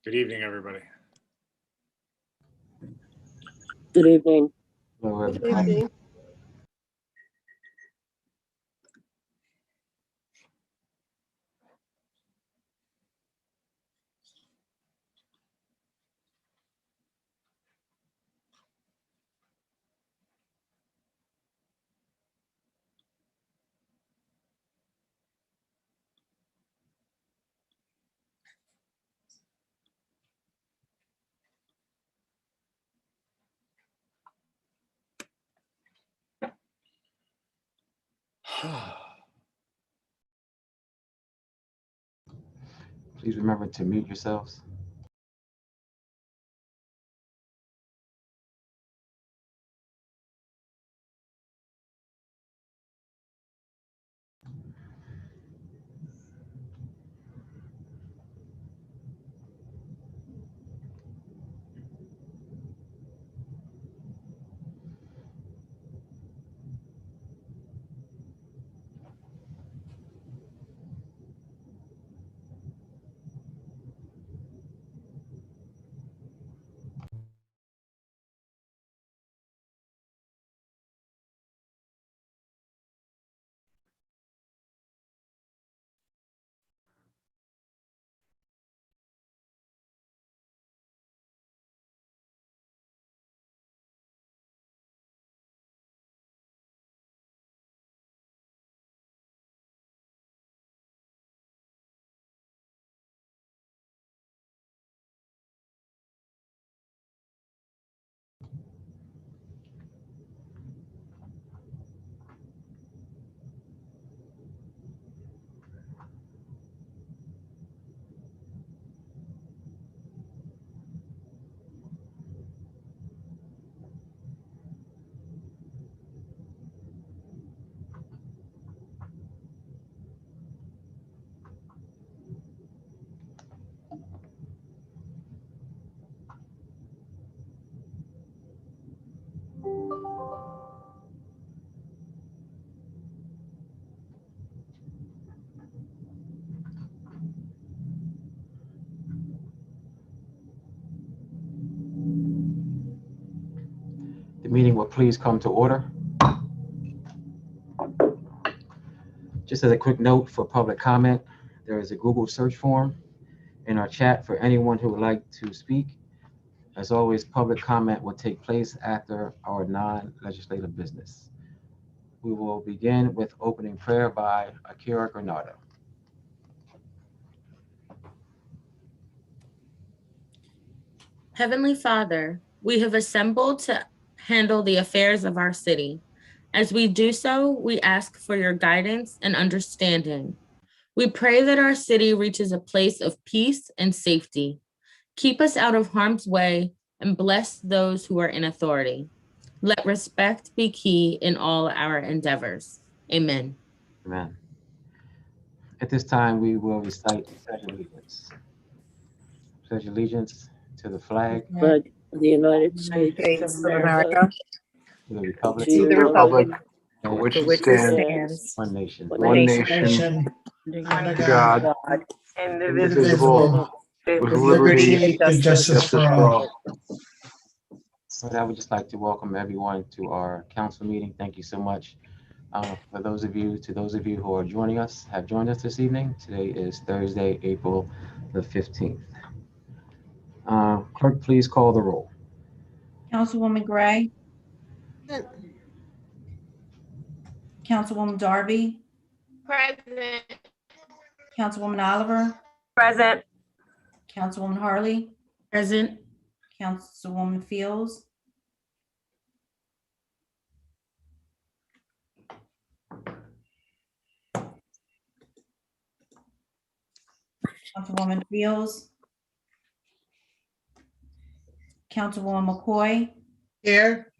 Good evening, everybody. Good evening. Hello, Good everybody. evening. Please remember to mute yourselves. The meeting will please come to order. Just as a quick note for public comment, there is a Google search form in our chat for anyone who would like to speak. As always, public comment will take place after our non-legislative business. We will begin with opening prayer by Akira Granado. Heavenly Father, we have assembled to handle the affairs of our city. As we do so, we ask for your guidance and understanding. We pray that our city reaches a place of peace and safety. Keep us out of harm's way and bless those who are in authority. Let respect be key in all our endeavors. Amen. Amen. At this time, we will recite the Pledge of Allegiance. Pledge allegiance to the flag, Flag of the United States States of of America, America, to the republic, to to the republic and for which which it stands, one nation, one nation, under God, God, indivisible, with with liberty and justice for all. But I would just like to welcome everyone to our council meeting. Thank you so much. For those of you who are joining us, have joined us this evening. Today is Thursday, April the 15th. Clerk, please call the roll. Councilwoman Gray. Councilwoman Darby. Present. Councilwoman Oliver. Present. Councilwoman Harley. Present. Councilwoman Fields. Councilwoman Fields. Councilwoman McCoy. Here.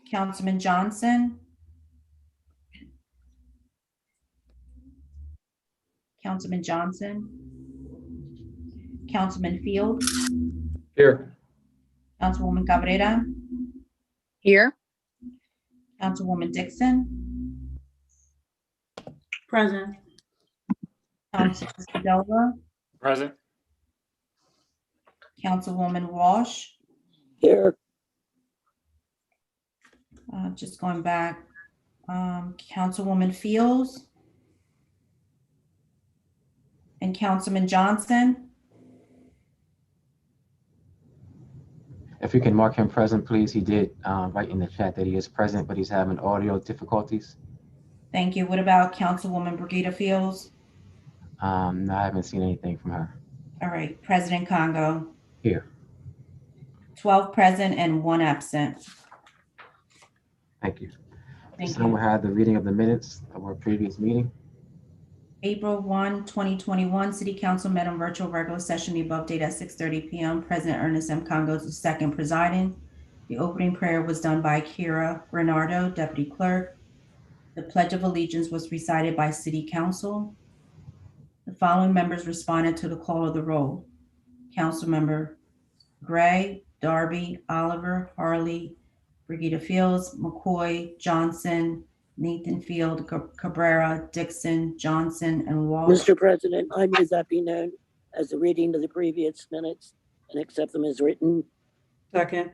Councilman Johnson. Councilman Johnson. Councilman Fields. Here. Councilwoman Cabrera. Here. Councilwoman Dixon. Present. Councilman Sedova. Present. Councilwoman Walsh, Here. just going back, Councilwoman Fields, and Councilman Johnson. If you can mark him present, please. He did write in the chat that he is present, but he's having audio difficulties. Thank you. What about Councilwoman Brigida Fields? No, I haven't seen anything from her. All right, President Congo. Here. 12 present and 1 absent. Thank you. Thank This time you. we have the reading of the minutes of our previous meeting. April 1, 2021, City Council met on virtual regular session, the above date at 6:30 p.m. President Ernest M. Congo II presiding. The opening prayer was done by Kira Renardo, Deputy Clerk. The Pledge of Allegiance was recited by City Council. The following members responded to the call of the roll. Councilmember Gray, Darby, Oliver, Harley, Brigida Fields, McCoy, Johnson, Nathan Field, Cabrera, Dixon, Johnson, and Walsh. Mr. President, I move that be known as the reading of the previous minutes and accept them as written. Second.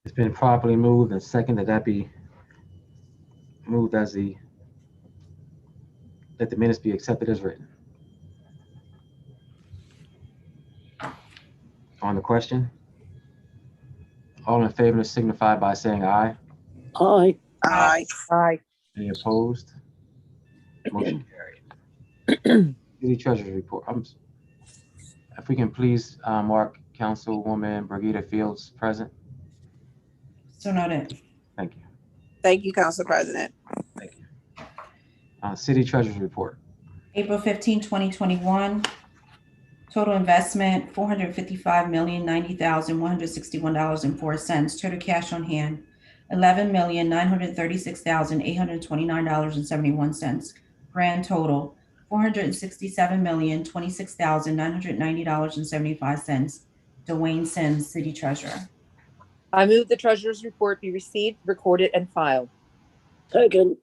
It's been properly moved and seconded that be moved as that the minutes be accepted as written. On the question, all in favor signify by saying aye. Aye. Aye. Aye. Any opposed? Motion carried. City Treasurer's report. If we can please mark Councilwoman Brigida Fields present. So noted. Thank you. Thank you, Council President. Thank you. City Treasurer's report. April 15, 2021. Total investment, $455,090,161.04. Total cash on hand, $11,936,829.71. Grand total, $467,026,990.75. Dwayne Sims, City Treasurer. I move the treasurer's report be received, recorded, and filed. Second.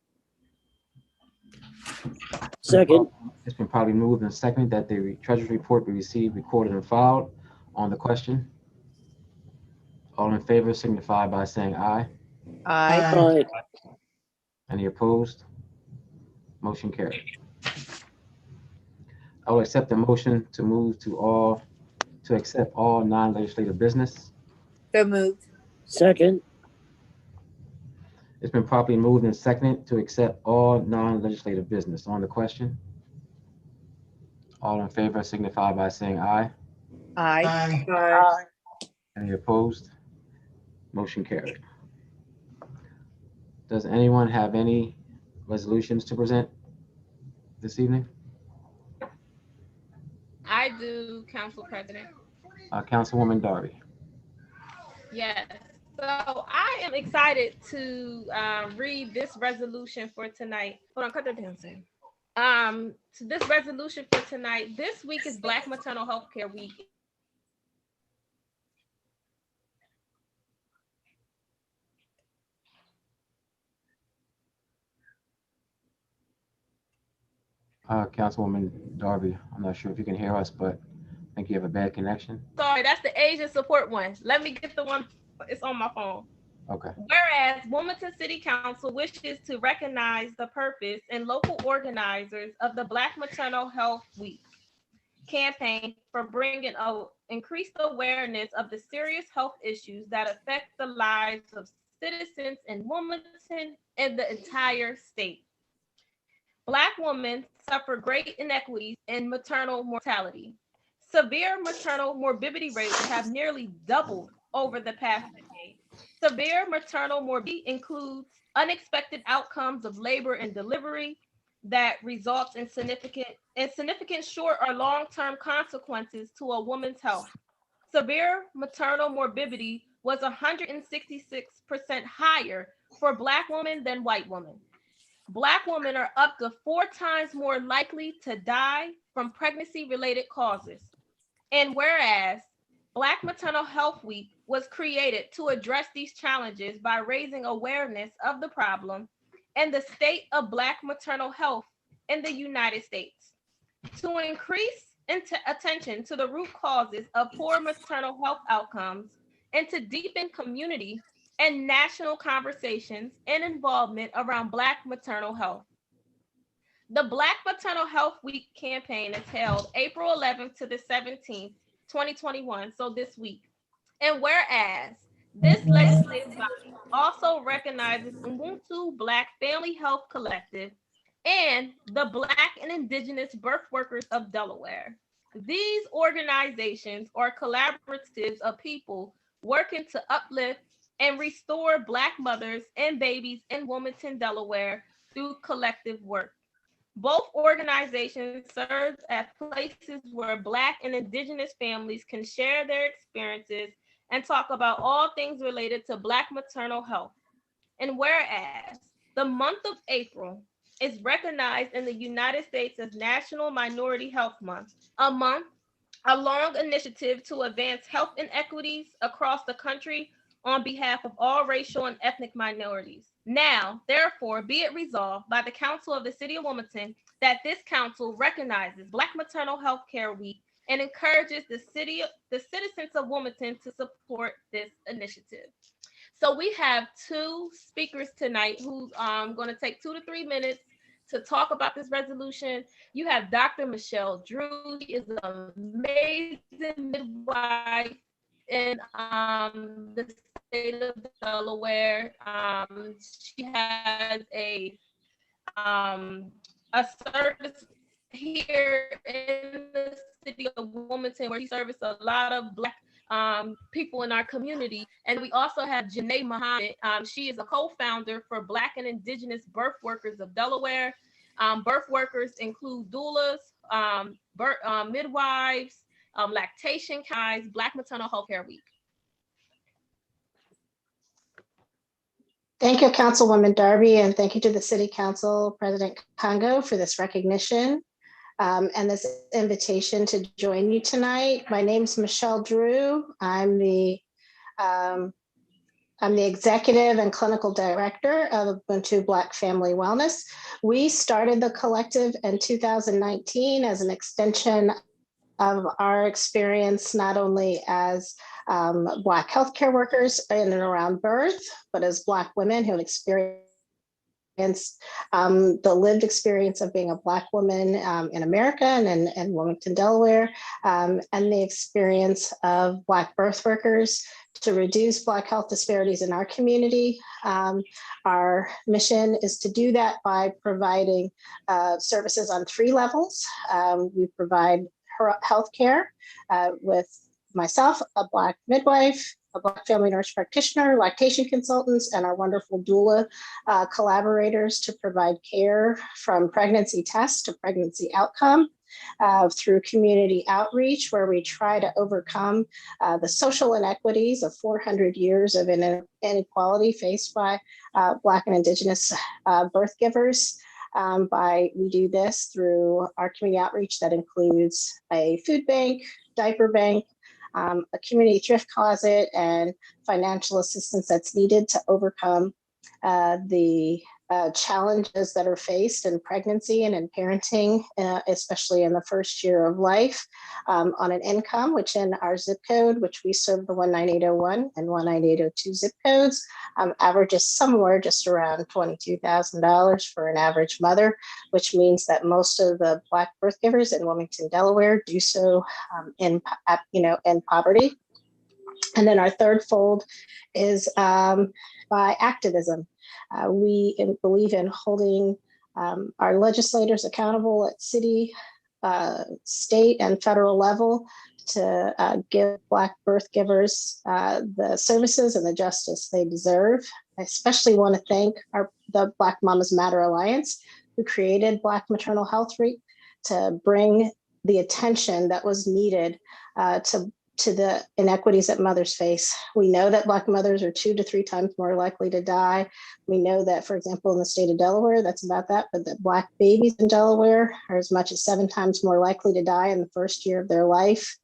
Second. It's been probably moved and seconded that the Treasurer's report be received, recorded, and filed. On the question, all in favor signify by saying aye. Aye. Aye. Any opposed? Motion carried. I will accept the motion to move to accept all non-legislative business. So moved. Second. It's been properly moved and seconded to accept all non-legislative business. On the question, all in favor signify by saying aye. Aye. Aye. Any opposed? Motion carried. Does anyone have any resolutions to present this evening? I do, Council President. Councilwoman Darby. Yes. So I am excited to read this resolution for tonight. Hold on, cut that down, Sam. So this resolution for tonight. This week is Black Maternal Health Care Week. Councilwoman Darby, I'm not sure if you can hear us, but I think you have a bad connection. Sorry, that's the Asian support one. Let me get the one, it's on my phone. Okay. Whereas Wilmington City Council wishes to recognize the purpose and local organizers of the Black Maternal Health Week campaign for bringing increased awareness of the serious health issues that affect the lives of citizens in Wilmington and the entire state. Black women suffer great inequities in maternal mortality. Severe maternal morbidity rates have nearly doubled over the past decade. Severe maternal morbidity includes unexpected outcomes of labor and delivery that results in significant short or long-term consequences to a woman's health. Severe maternal morbidity was 166% higher for Black women than white women. Black women are up to 4 times more likely to die from pregnancy-related causes. And whereas Black Maternal Health Week was created to address these challenges by raising awareness of the problem and the state of Black maternal health in the United States. To increase attention to the root causes of poor maternal health outcomes and to deepen community and national conversations and involvement around Black maternal health. The Black Maternal Health Week campaign is held April 11th to the 17th, 2021, so this week. And whereas this legislative body also recognizes Ubuntu Black Family Health Collective and the Black and Indigenous Birth Workers of Delaware. These organizations are collaboratives of people working to uplift and restore Black mothers and babies in Wilmington, Delaware through collective work. Both organizations serve as places where Black and Indigenous families can share their experiences and talk about all things related to Black maternal health. And whereas the month of April is recognized in the United States as National Minority Health Month, a long initiative to advance health inequities across the country on behalf of all racial and ethnic minorities. Now, therefore, be it resolved by the Council of the City of Wilmington that this council recognizes Black Maternal Health Care Week and encourages the citizens of Wilmington to support this initiative. So we have two speakers tonight who's going to take 2 to 3 minutes to talk about this resolution. You have Dr. Michelle Drew. She is an amazing midwife in the state of Delaware. She has a service here in the city of Wilmington where she services a lot of Black people in our community. And we also have Janae Muhammad. She is a co-founder for Black and Indigenous Birth Workers of Delaware. Birth workers include doulas, midwives, lactation guides, Black Maternal Health Care Week. Thank you, Councilwoman Darby, and thank you to the City Council President Congo for this recognition and this invitation to join you tonight. My name is Michelle Drew. I'm the executive and clinical director of Ubuntu Black Family Wellness. We started the collective in 2019 as an extension of our experience, not only as Black healthcare workers in and around birth, but as Black women who have experienced the lived experience of being a Black woman in America and in Wilmington, Delaware, and the experience of Black birth workers to reduce Black health disparities in our community. Our mission is to do that by providing services on 3 levels. We provide healthcare with myself, a Black midwife, a Black family nurse practitioner, lactation consultants, and our wonderful doula collaborators to provide care from pregnancy test to pregnancy outcome through community outreach, where we try to overcome the social inequities of 400 years of inequality faced by Black and Indigenous birth givers. We do this through our community outreach that includes a food bank, diaper bank, a community thrift closet, and financial assistance that's needed to overcome the challenges that are faced in pregnancy and in parenting, especially in the first year of life, on an income, which in our zip code, which we serve the 19801 and 19802 zip codes, averages somewhere just around $22,000 for an average mother, which means that most of the Black birth givers in Wilmington, Delaware do so in poverty. And then our third fold is by activism. We believe in holding our legislators accountable at city, state, and federal level to give Black birth givers the services and the justice they deserve. I especially want to thank the Black Mamas Matter Alliance, who created Black Maternal Health Week to bring the attention that was needed to the inequities that mothers face. We know that Black mothers are 2 to 3 times more likely to die. We know that, for example, in the state of Delaware, that's about that, but that Black babies in Delaware are as much as 7 times more likely to die in the first year of their life.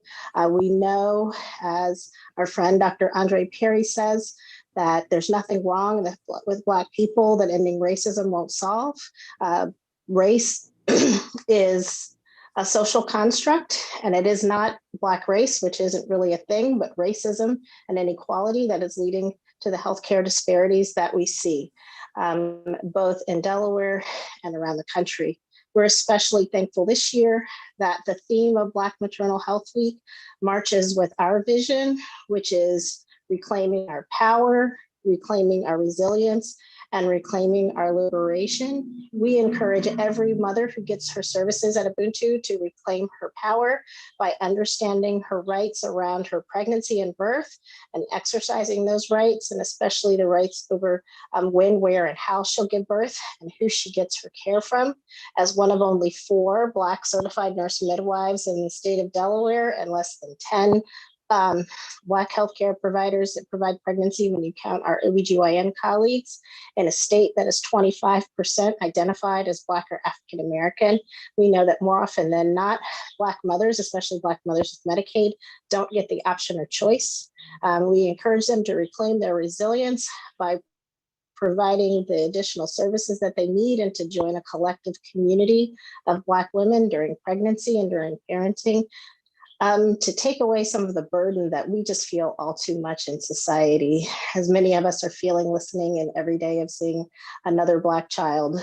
We know, as our friend Dr. Andre Perry says, that there's nothing wrong with Black people that ending racism won't solve. Race is a social construct, and it is not Black race, which isn't really a thing, but racism and inequality that is leading to the healthcare disparities that we see, both in Delaware and around the country. We're especially thankful this year that the theme of Black Maternal Health Week marches with our vision, which is reclaiming our power, reclaiming our resilience, and reclaiming our liberation. We encourage every mother who gets her services at Ubuntu to reclaim her power by understanding her rights around her pregnancy and birth and exercising those rights, and especially the rights over when, where, and how she'll give birth and who she gets her care from. As one of only 4 Black certified nurse midwives in the state of Delaware and less than 10 Black healthcare providers that provide pregnancy when you count our OBGYN colleagues, in a state that is 25% identified as Black or African American. We know that more often than not, Black mothers, especially Black mothers with Medicaid, don't get the option or choice. We encourage them to reclaim their resilience by providing the additional services that they need and to join a collective community of Black women during pregnancy and during parenting. To take away some of the burden that we just feel all too much in society, as many of us are feeling listening in every day of seeing another Black child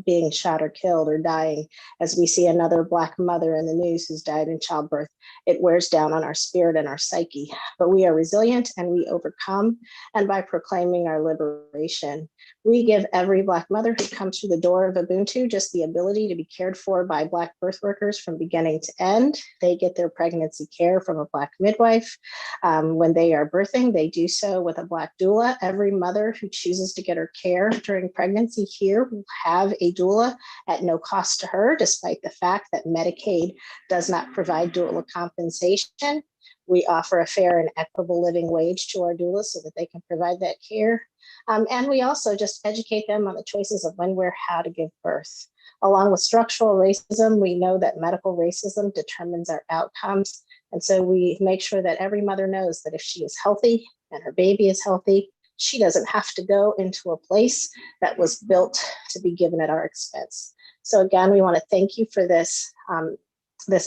being shot or killed or dying, as we see another Black mother in the news who's died in childbirth. It wears down on our spirit and our psyche, but we are resilient and we overcome. And by proclaiming our liberation, we give every Black mother who comes through the door of Ubuntu just the ability to be cared for by Black birth workers from beginning to end. They get their pregnancy care from a Black midwife. When they are birthing, they do so with a Black doula. Every mother who chooses to get her care during pregnancy here will have a doula at no cost to her, despite the fact that Medicaid does not provide doula compensation. We offer a fair and equitable living wage to our doulas so that they can provide that care. And we also just educate them on the choices of when, where, how to give birth. Along with structural racism, we know that medical racism determines our outcomes. And so we make sure that every mother knows that if she is healthy and her baby is healthy, she doesn't have to go into a place that was built to be given at our expense. So again, we want to thank you for this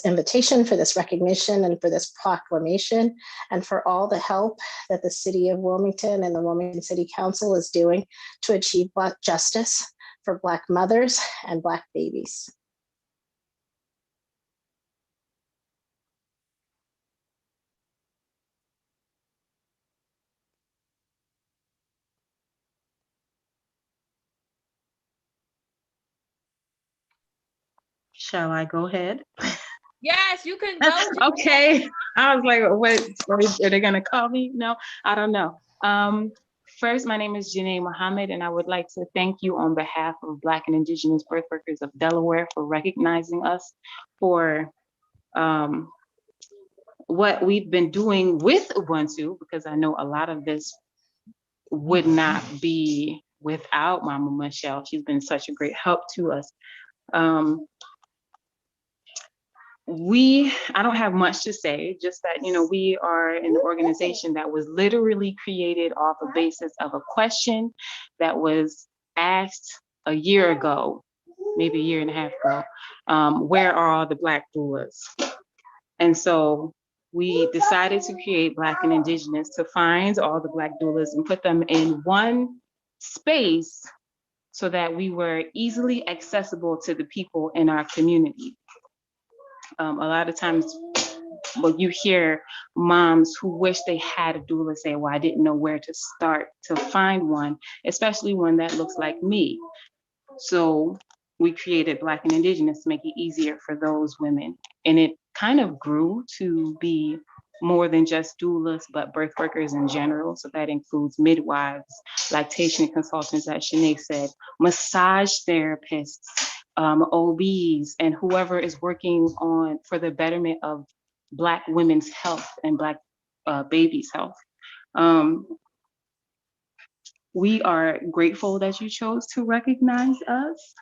invitation, for this recognition, and for this proclamation, and for all the help that the City of Wilmington and the Wilmington City Council is doing to achieve Black justice for Black mothers and Black babies. Shall I go ahead? Yes, you can go. Okay. I was like, what, are they gonna call me? No, I don't know. First, my name is Janae Muhammad, and I would like to thank you on behalf of Black and Indigenous birth workers of Delaware for recognizing us for what we've been doing with Ubuntu, because I know a lot of this would not be without Mama Michelle. She's been such a great help to us. I don't have much to say, just that, we are an organization that was literally created off a basis of a question that was asked a year ago, maybe a year and a half ago. Where are all the Black doulas? And so we decided to create Black and Indigenous to find all the Black doulas and put them in one space so that we were easily accessible to the people in our community. A lot of times, you hear moms who wish they had a doula say, well, I didn't know where to start to find one, especially one that looks like me. So we created Black and Indigenous to make it easier for those women. And it kind of grew to be more than just doulas, but birth workers in general. So that includes midwives, lactation consultants, as Shanae said, massage therapists, OBs, and whoever is working for the betterment of Black women's health and Black babies' health. We are grateful that you chose to recognize us.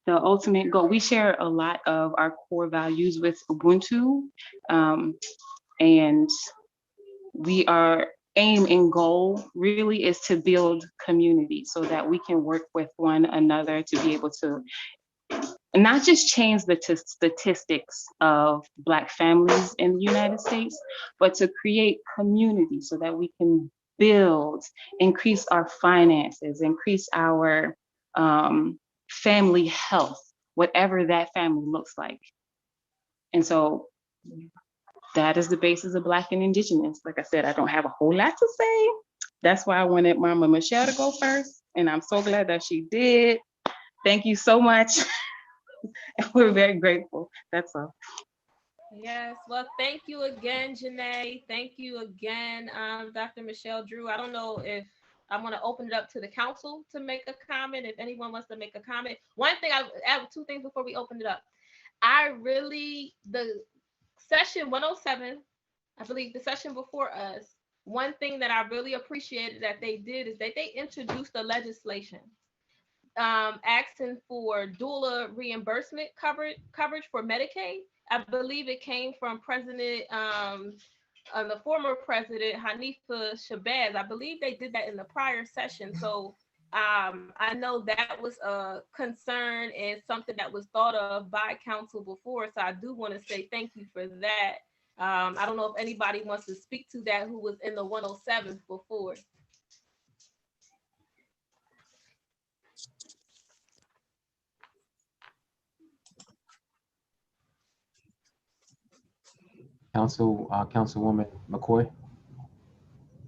The ultimate goal, we share a lot of our core values with Ubuntu, and our aim and goal really is to build community so that we can work with one another to be able to not just change the statistics of Black families in the United States, but to create community so that we can build, increase our finances, increase our family health, whatever that family looks like. And so that is the basis of Black and Indigenous. Like I said, I don't have a whole lot to say. That's why I wanted Mama Michelle to go first. And I'm so glad that she did. Thank you so much. We're very grateful. That's all. Yes, well, thank you again, Janae. Thank you again, Dr. Michelle Drew. I don't know if I want to open it up to the council to make a comment. If anyone wants to make a comment. One thing, I have two things before we open it up. The session 107, I believe the session before us, one thing that I really appreciated that they did is that they introduced the legislation asking for doula reimbursement coverage for Medicaid. I believe it came from President, the former President Hanifa Shabazz. I believe they did that in the prior session. So I know that was a concern and something that was thought of by council before. So I do want to say thank you for that. I don't know if anybody wants to speak to that who was in the 107 before. Councilwoman McCoy.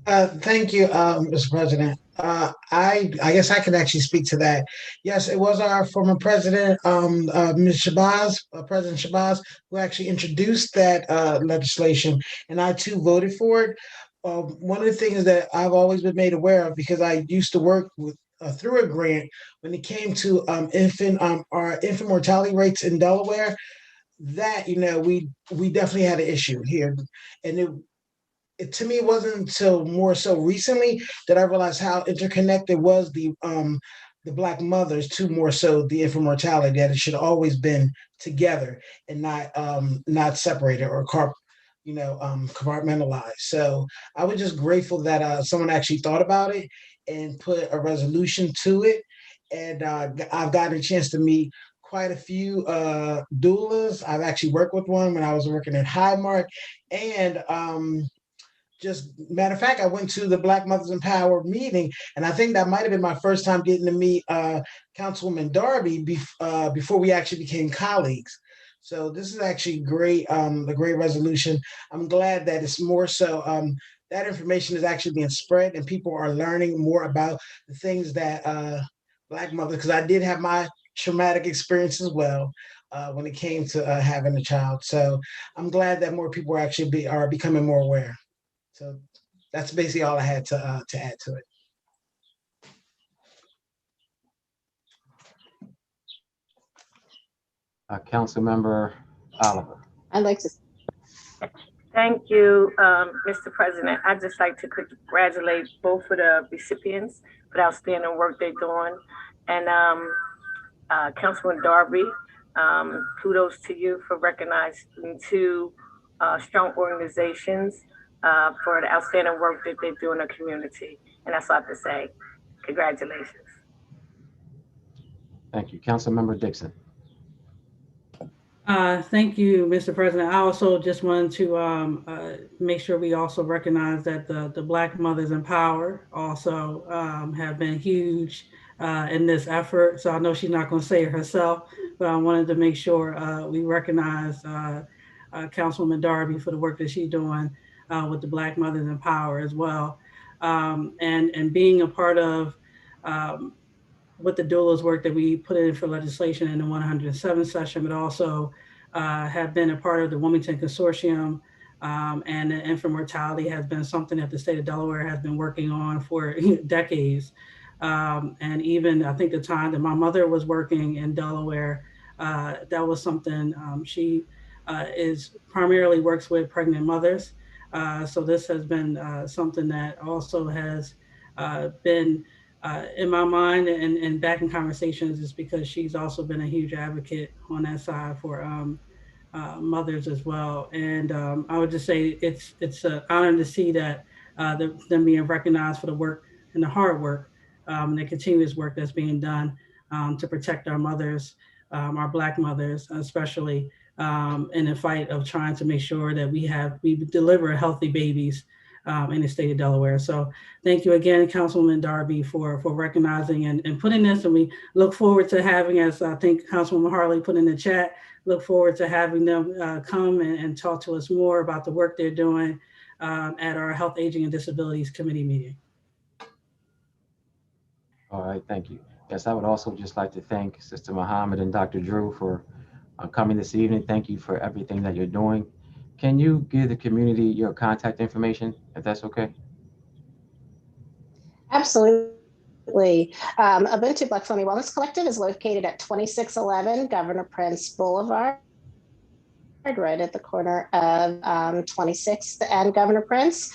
Thank you, Mr. President. I guess I can actually speak to that. Yes, it was our former president, Ms. Shabazz, President Shabazz, who actually introduced that legislation, and I too voted for it. One of the things that I've always been made aware of, because I used to work with through a grant when it came to our infant mortality rates in Delaware, that we definitely had an issue here, and it to me wasn't until more so recently that I realized how interconnected was the Black mothers to more so the infant mortality, that it should always been together and not separated or compartmentalized. So I was just grateful that someone actually thought about it and put a resolution to it, and I've gotten a chance to meet quite a few doulas. I've actually worked with one when I was working at Highmark, and just matter of fact, I went to the Black Mothers in Power meeting, and I think that might have been my first time getting to meet Councilwoman Darby before we actually became colleagues. So this is actually great, a great resolution. I'm glad that it's more so that information is actually being spread and people are learning more about the things that Black mothers, because I did have my traumatic experience as well when it came to having a child. So I'm glad that more people are becoming more aware. So that's basically all I had to add to it. Councilmember Oliver. I'd like to. Thank you, Mr. President. I'd just like to congratulate both of the recipients for the outstanding work they're doing. And Councilman Darby, kudos to you for recognizing two strong organizations for the outstanding work that they do in the community. And that's all I have to say. Congratulations. Thank you. Councilmember Dixon. Thank you, Mr. President. I also just wanted to make sure we also recognize that the Black Mothers in Power also have been huge in this effort. So I know she's not going to say it herself, but I wanted to make sure we recognize Councilwoman Darby for the work that she's doing with the Black Mothers in Power as well. And being a part of with the doulas work that we put in for legislation in the 107 session, but also have been a part of the Wilmington Consortium, and the infant mortality has been something that the state of Delaware has been working on for decades. And even I think the time that my mother was working in Delaware, that was something she is primarily works with pregnant mothers. So this has been something that also has been in my mind and back in conversations, is because she's also been a huge advocate on that side for mothers as well. And I would just say it's an honor to see that them being recognized for the work and the hard work and the continuous work that's being done to protect our mothers our Black mothers, especially in the fight of trying to make sure that we deliver healthy babies in the state of Delaware. So thank you again, Councilwoman Darby, for recognizing and putting this, and we look forward to having, as I think Councilwoman Harley put in the chat, look forward to having them come and talk to us more about the work they're doing at our Health, Aging, and Disabilities Committee meeting. All right, thank you. Yes, I would also just like to thank Sister Muhammad and Dr. Drew for coming this evening. Thank you for everything that you're doing. Can you give the community your contact information, if that's okay? Absolutely. Ubuntu Black Family Wellness Collective is located at 2611 Governor Prince Boulevard, right at the corner of 26th and Governor Prince.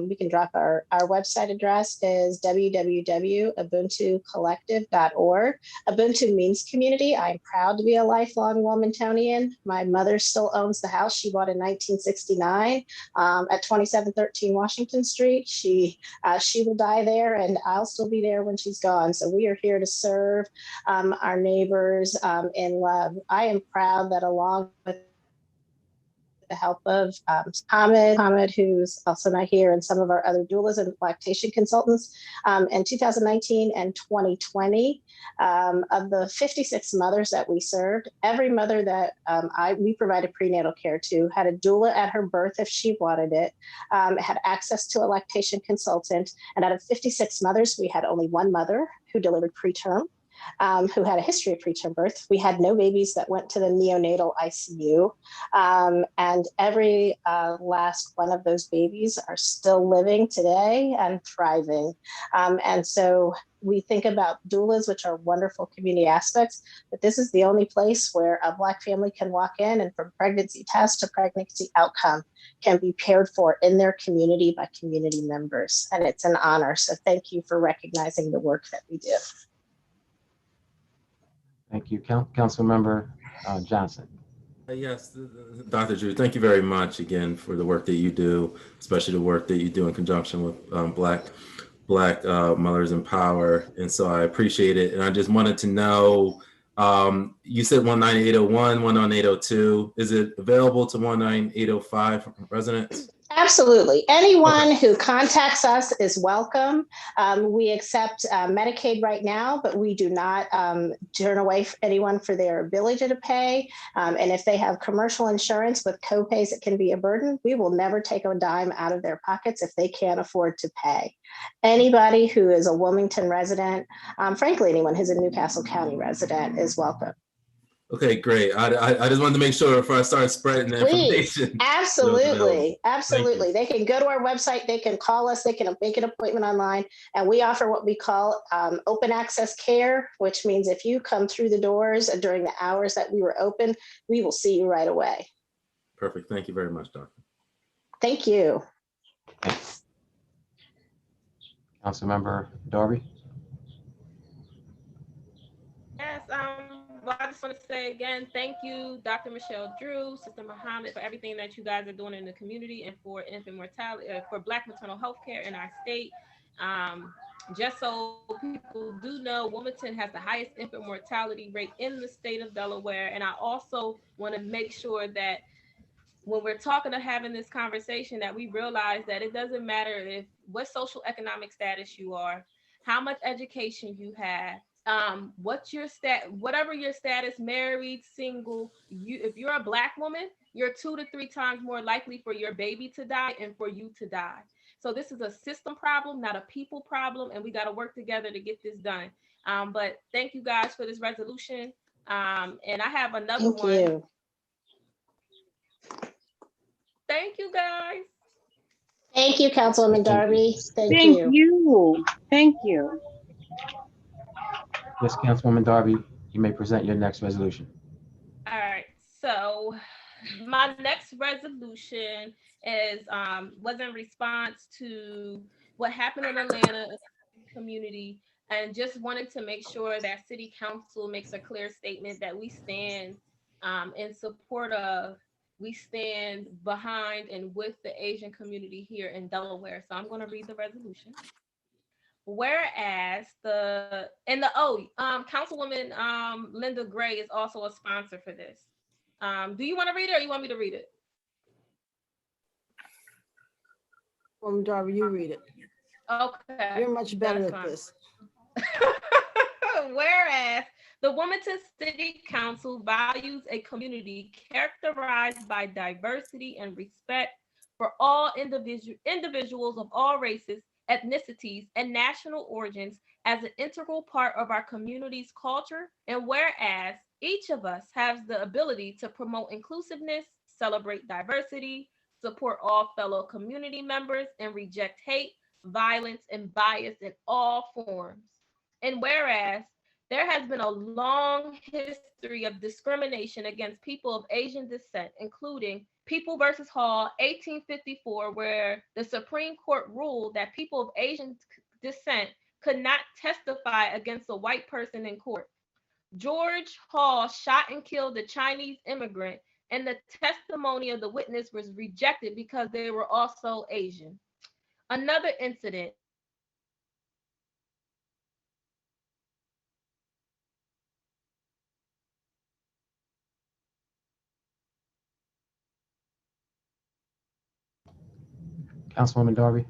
We can drop our website address is www.ubuntucollective.org. Ubuntu means community. I'm proud to be a lifelong Wilmingtonian. My mother still owns the house she bought in 1969 at 2713 Washington Street. She will die there, and I'll still be there when she's gone. So we are here to serve our neighbors in love. I am proud that along with the help of Hamid, who's also not here, and some of our other doulas and lactation consultants. In 2019 and 2020, of the 56 mothers that we served, every mother that we provided prenatal care to had a doula at her birth if she wanted it, had access to a lactation consultant, and out of 56 mothers, we had only one mother who delivered preterm. Who had a history of preterm birth. We had no babies that went to the neonatal ICU. And every last one of those babies are still living today and thriving. And so we think about doulas, which are wonderful community aspects, but this is the only place where a Black family can walk in and from pregnancy test to pregnancy outcome can be cared for in their community by community members. And it's an honor. So thank you for recognizing the work that we do. Thank you. Councilmember Johnson. Yes, Dr. Drew, thank you very much again for the work that you do, especially the work that you do in conjunction with Black Mothers in Power. And so I appreciate it. And I just wanted to know, you said 19801, 19802. Is it available to 19805 residents? Absolutely. Anyone who contacts us is welcome. We accept Medicaid right now, but we do not turn away anyone for their ability to pay. And if they have commercial insurance with copays, it can be a burden. We will never take a dime out of their pockets if they can't afford to pay. Anybody who is a Wilmington resident, frankly, anyone who's a Newcastle County resident is welcome. Okay, great. I just wanted to make sure before I start spreading the information. Absolutely. Absolutely. They can go to our website. They can call us. They can make an appointment online. And we offer what we call open access care, which means if you come through the doors during the hours that we were open, we will see you right away. Perfect. Thank you very much, Doctor. Thank you. Councilmember Darby. Yes, well, I just want to say again, thank you, Dr. Michelle Drew, Sister Muhammad, for everything that you guys are doing in the community and for infant mortality, for Black maternal health care in our state. Just so people do know, Wilmington has the highest infant mortality rate in the state of Delaware. And I also want to make sure that when we're talking or having this conversation, that we realize that it doesn't matter what social economic status you are, how much education you have, what's your whatever your status, married, single, if you're a Black woman, you're 2 to 3 times more likely for your baby to die and for you to die. So this is a system problem, not a people problem, and we got to work together to get this done. But thank you guys for this resolution. And I have another one. Thank you. Thank you, guys. Thank you, Councilwoman Darby. Thank you. Thank you. Yes, Councilwoman Darby, you may present your next resolution. All right. So my next resolution is was in response to what happened in Atlanta community, and just wanted to make sure that City Council makes a clear statement that we stand in support of, we stand behind and with the Asian community here in Delaware. So I'm going to read the resolution. whereas Councilwoman Linda Gray is also a sponsor for this. Do you want to read it or you want me to read it? Darby, you read it. Okay. You're much better at this. Whereas the Wilmington City Council values a community characterized by diversity and respect for all individuals of all races, ethnicities, and national origins as an integral part of our community's culture, and whereas each of us has the ability to promote inclusiveness, celebrate diversity, support all fellow community members, and reject hate, violence, and bias in all forms. And whereas there has been a long history of discrimination against people of Asian descent, including People versus Hall, 1854, where the Supreme Court ruled that people of Asian descent could not testify against a white person in court. George Hall shot and killed a Chinese immigrant, and the testimony of the witness was rejected because they were also Asian. Another incident, Councilwoman Darby.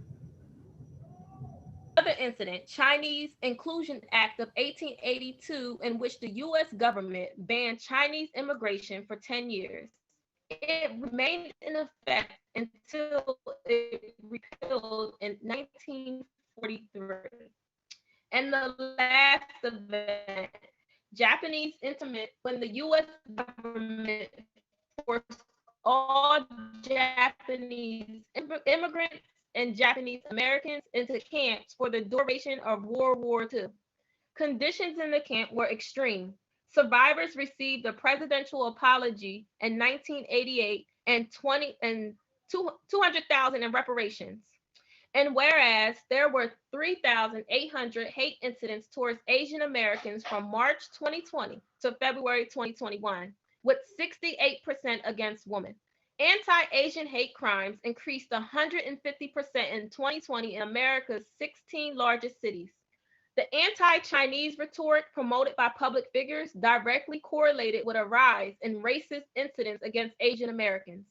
Chinese Inclusion Act of 1882, in which the U.S. government banned Chinese immigration for 10 years. It remained in effect until it repealed in 1943. And the last event, Japanese internment, when the U.S. government forced all Japanese immigrants and Japanese Americans into camps for the duration of World War II. Conditions in the camp were extreme. Survivors received a presidential apology in 1988 and 200,000 in reparations. And whereas there were 3,800 hate incidents towards Asian Americans from March 2020 to February 2021, with 68% against women. Anti-Asian hate crimes increased 150% in 2020 in America's 16 largest cities. The anti-Chinese rhetoric promoted by public figures directly correlated with a rise in racist incidents against Asian Americans.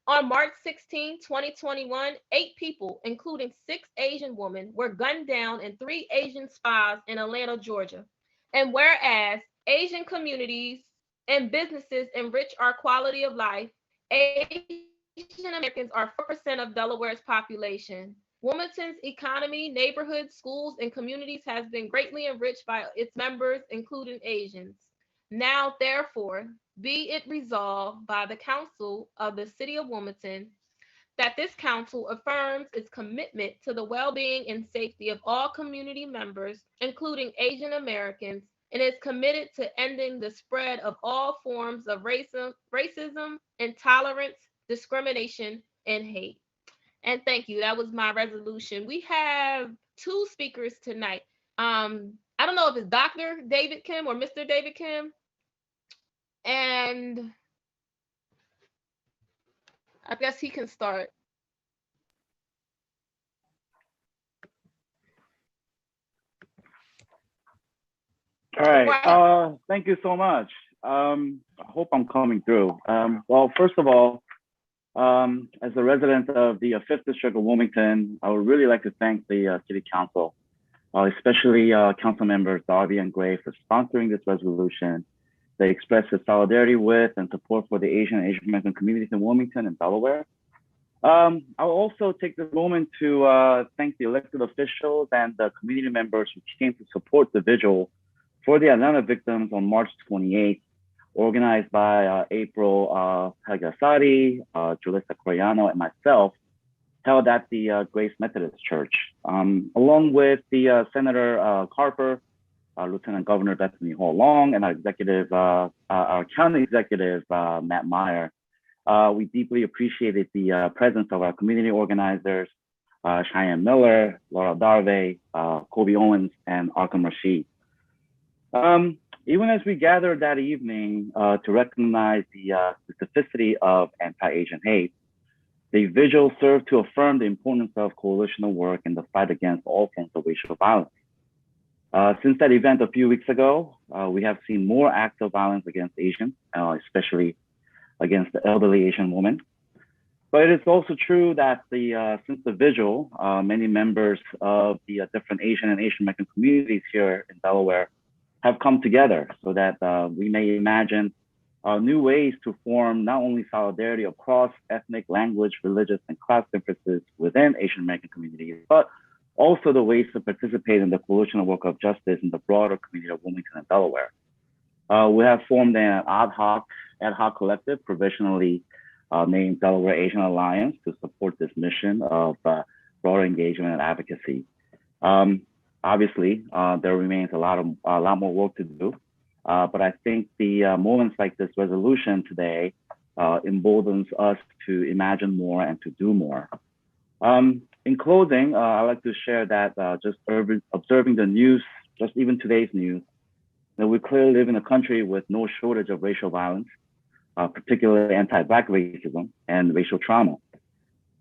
On March 16, 2021, 8 people, including 6 Asian women, were gunned down in 3 Asian spas in Atlanta, Georgia. And whereas Asian communities and businesses enrich our quality of life, Asian Americans are 4% of Delaware's population. Wilmington's economy, neighborhoods, schools, and communities has been greatly enriched by its members, including Asians. Now, therefore, be it resolved by the Council of the City of Wilmington that this council affirms its commitment to the well-being and safety of all community members, including Asian Americans, and is committed to ending the spread of all forms of racism, intolerance, discrimination, and hate. And thank you. That was my resolution. We have 2 speakers tonight. I don't know if it's Dr. David Kim or Mr. David Kim. And I guess he can start. All right. Thank you so much. I hope I'm coming through. Well, first of all, as a resident of the 5th District of Wilmington, I would really like to thank the City Council, especially Council Members Darby and Gray, for sponsoring this resolution. They express their solidarity with and support for the Asian and Asian American communities in Wilmington and Delaware. I'll also take this moment to thank the elected officials and the community members who came to support the vigil for the Atlanta victims on March 28th, organized by April Pagasati, Julissa Coriano, and myself, held at the Grace Methodist Church, along with the Senator Carper, Lieutenant Governor Bethany Hall Long, and our county executive, Matt Meyer. We deeply appreciated the presence of our community organizers, Cheyenne Miller, Laura Darve, Kobe Owens, and Arkham Rashid. Even as we gathered that evening to recognize the specificity of anti-Asian hate, The vigil served to affirm the importance of coalitional work in the fight against all forms of racial violence. Since that event a few weeks ago, we have seen more acts of violence against Asians, especially against the elderly Asian women. But it is also true that since the vigil, many members of the different Asian and Asian American communities here in Delaware have come together so that we may imagine new ways to form not only solidarity across ethnic, language, religious, and class differences within Asian American communities, but also the ways to participate in the coalitional work of justice in the broader community of Wilmington and Delaware. We have formed an ad hoc collective provisionally named Delaware Asian Alliance to support this mission of broader engagement and advocacy. Obviously, there remains a lot more work to do, but I think the moments like this resolution today emboldens us to imagine more and to do more. In closing, I'd like to share that just observing the news, just even today's news, that we clearly live in a country with no shortage of racial violence, particularly anti-Black racism and racial trauma.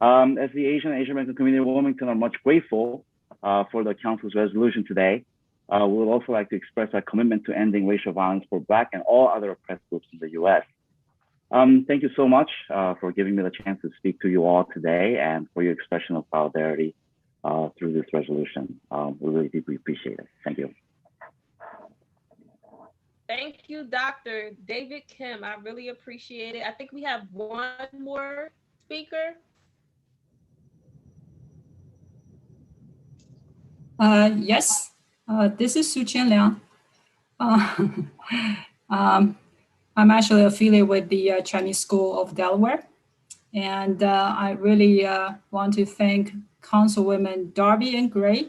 As the Asian and Asian American community of Wilmington are much grateful for the Council's resolution today, we would also like to express our commitment to ending racial violence for Black and all other oppressed groups in the U.S. Thank you so much for giving me the chance to speak to you all today and for your expression of solidarity through this resolution. We really deeply appreciate it. Thank you. Thank you, Dr. David Kim. I really appreciate it. I think we have one more speaker. Yes, this is Su Qian Liang. I'm actually affiliated with the Chinese School of Delaware. And I really want to thank Councilwomen Darby and Gray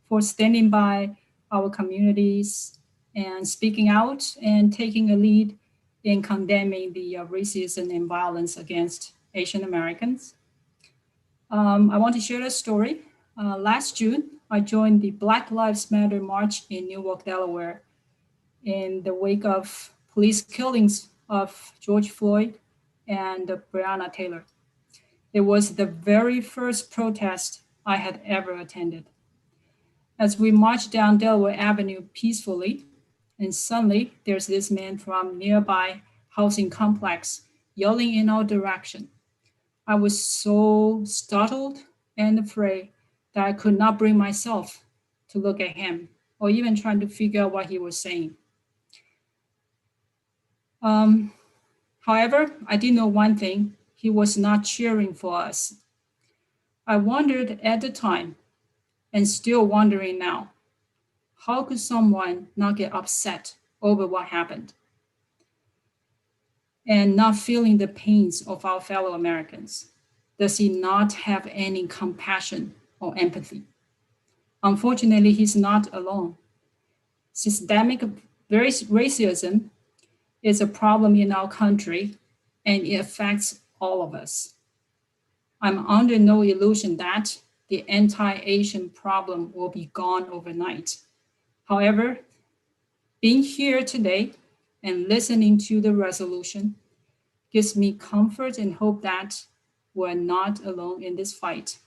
for standing by our communities and speaking out and taking a lead in condemning the racism and violence against Asian Americans. I want to share a story. Last June, I joined the Black Lives Matter March in Newark, Delaware, in the wake of police killings of George Floyd and Breonna Taylor. It was the very first protest I had ever attended. As we marched down Delaware Avenue peacefully, and suddenly there's this man from nearby housing complex yelling in our direction. I was so startled and afraid that I could not bring myself to look at him or even trying to figure out what he was saying. However, I did know one thing: he was not cheering for us. I wondered at the time, and still wondering now, how could someone not get upset over what happened and not feeling the pains of our fellow Americans? Does he not have any compassion or empathy? Unfortunately, he's not alone. Systemic racism is a problem in our country, and it affects all of us. I'm under no illusion that the anti-Asian problem will be gone overnight. However, being here today and listening to the resolution gives me comfort and hope that we're not alone in this fight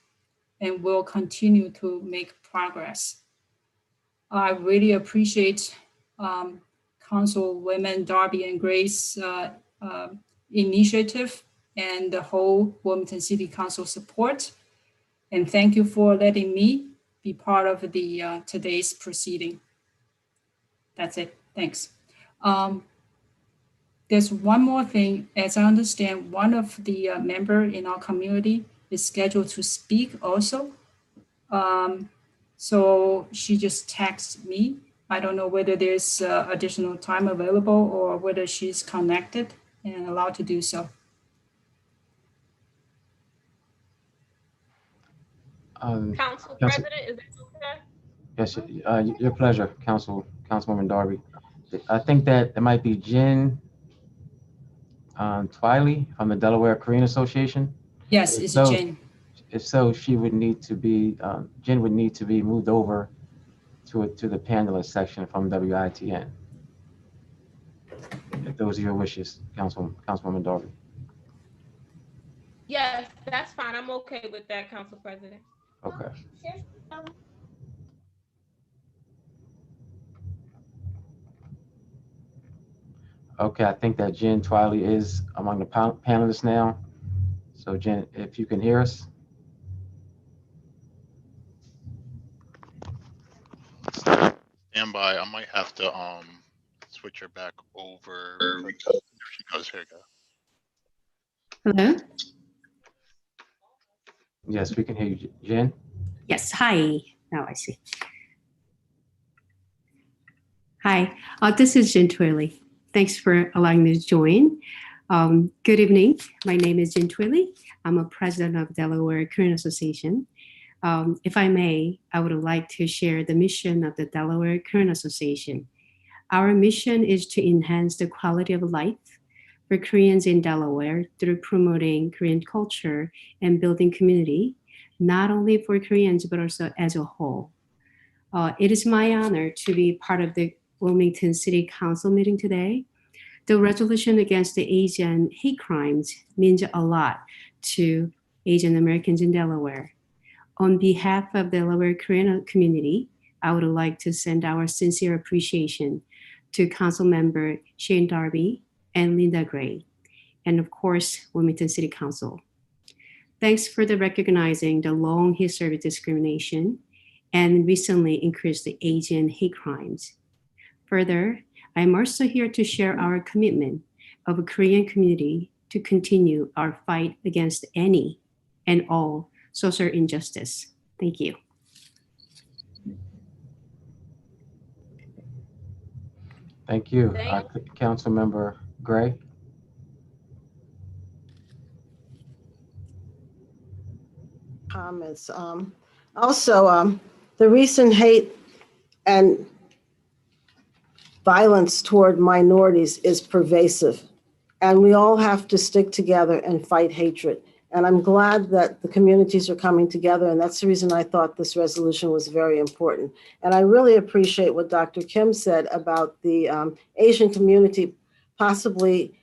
and will continue to make progress. I really appreciate Councilwomen Darby and Gray's initiative and the whole Wilmington City Council support. And thank you for letting me be part of the today's proceeding. That's it. Thanks. There's one more thing. As I understand, one of the member in our community is scheduled to speak also. So she just texted me. I don't know whether there's additional time available or whether she's connected and allowed to do so. Council President, is that okay? Yes, your pleasure, Councilwoman Darby. I think that it might be Jen Twiley from the Delaware Korean Association. Yes, it's Jen. If so, she would need to be, Jen would need to be moved over to the panelist section from WITN. If those are your wishes, Councilwoman Darby. Yes, That's fine. I'm okay with that, Council President. Okay. Okay, I think that Jen Twiley is among the panelists now. So Jen, if you can hear us. Stand by. I might have to switch her back over. There she goes. Here we go. Hello? Yes, we can hear you, Jen. Yes, hi. Now I see. Hi, this is Jen Twiley. Thanks for allowing me to join. Good evening. My name is Jen Twiley. I'm a president of Delaware Korean Association. If I may, I would like to share the mission of the Delaware Korean Association. Our mission is to enhance the quality of life for Koreans in Delaware through promoting Korean culture and building community, not only for Koreans, but also as a whole. It is my honor to be part of the Wilmington City Council meeting today. The resolution against the Asian hate crimes means a lot to Asian Americans in Delaware. On behalf of the Delaware Korean community, I would like to send our sincere appreciation to Council Member Shane Darby and Linda Gray, and of course, Wilmington City Council. Thanks for recognizing the long history of discrimination and recently increased the Asian hate crimes. Further, I'm also here to share our commitment of a Korean community to continue our fight against any and all social injustice. Thank you. Thank you. Council Member Gray. Comments. Also, the recent hate and violence toward minorities is pervasive, and we all have to stick together and fight hatred. And I'm glad that the communities are coming together, and that's the reason I thought this resolution was very important. And I really appreciate what Dr. Kim said about the Asian community possibly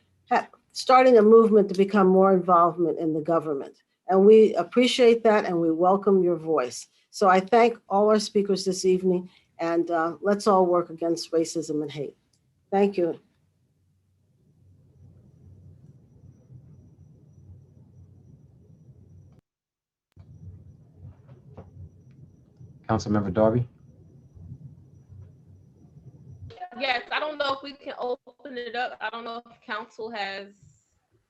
starting a movement to become more involvement in the government. And we appreciate that, and we welcome your voice. So I thank all our speakers this evening, and let's all work against racism and hate. Thank you. Councilmember Darby. Yes, I don't know if we can open it up. I don't know if council has,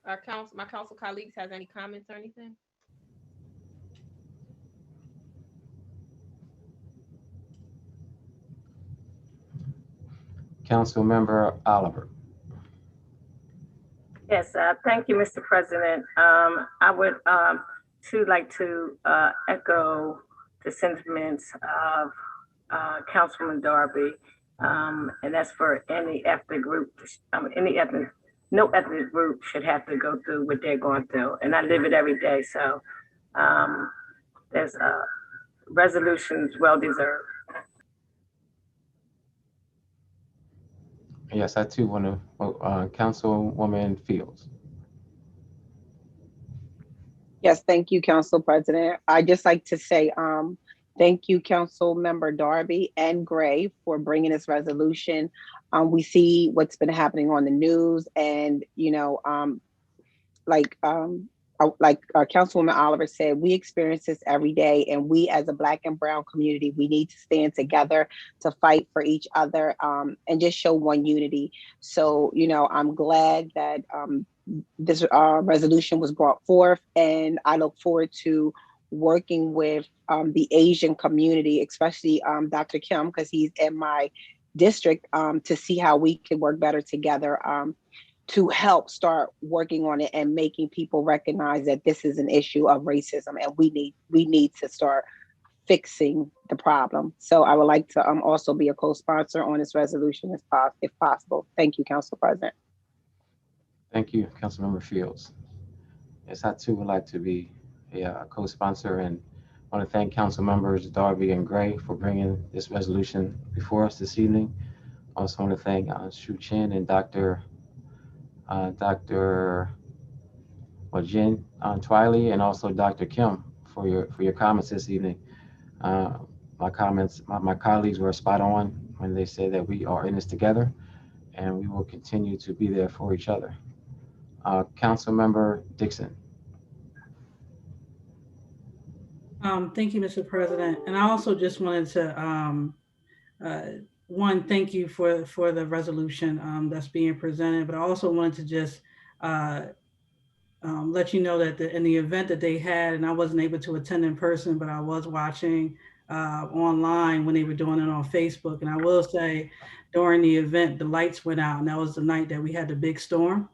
my council colleagues has any comments or anything. Councilmember Oliver. Yes, thank you, Mr. President. I would too like to echo the sentiments of Councilman Darby, and that's for any ethnic group, no ethnic group should have to go through what they're going through, and I live it every day. So there's resolutions well deserved. Yes, I too want to, Councilwoman Fields. Yes, thank you, Council President. I'd just like to say thank you, Council Member Darby and Gray, for bringing this resolution. We see what's been happening on the news, and like Councilwoman Oliver said, we experience this every day, and we as a Black and Brown community, we need to stand together to fight for each other and just show one unity. So, I'm glad that this resolution was brought forth, and I look forward to working with the Asian community, especially Dr. Kim, because he's in my district, to see how we can work better together to help start working on it and making people recognize that this is an issue of racism, and we need to start fixing the problem. So I would like to also be a co-sponsor on this resolution if possible. Thank you, Council President. Thank you, Councilmember Fields. Yes, I too would like to be a co-sponsor, and I want to thank Council Members Darby and Gray for bringing this resolution before us this evening. I also want to thank Shu Chin and Dr. Jen Twiley, and also Dr. Kim for your comments this evening. My comments, my colleagues were spot on when they say that we are in this together, and we will continue to be there for each other. Councilmember Dixon. Thank you, Mr. President. And I also just wanted to, thank you for the resolution that's being presented, but I also wanted to just let you know that in the event that they had, and I wasn't able to attend in person, but I was watching online when they were doing it on Facebook. And I will say during the event, the lights went out, and that was the night that we had the big storm.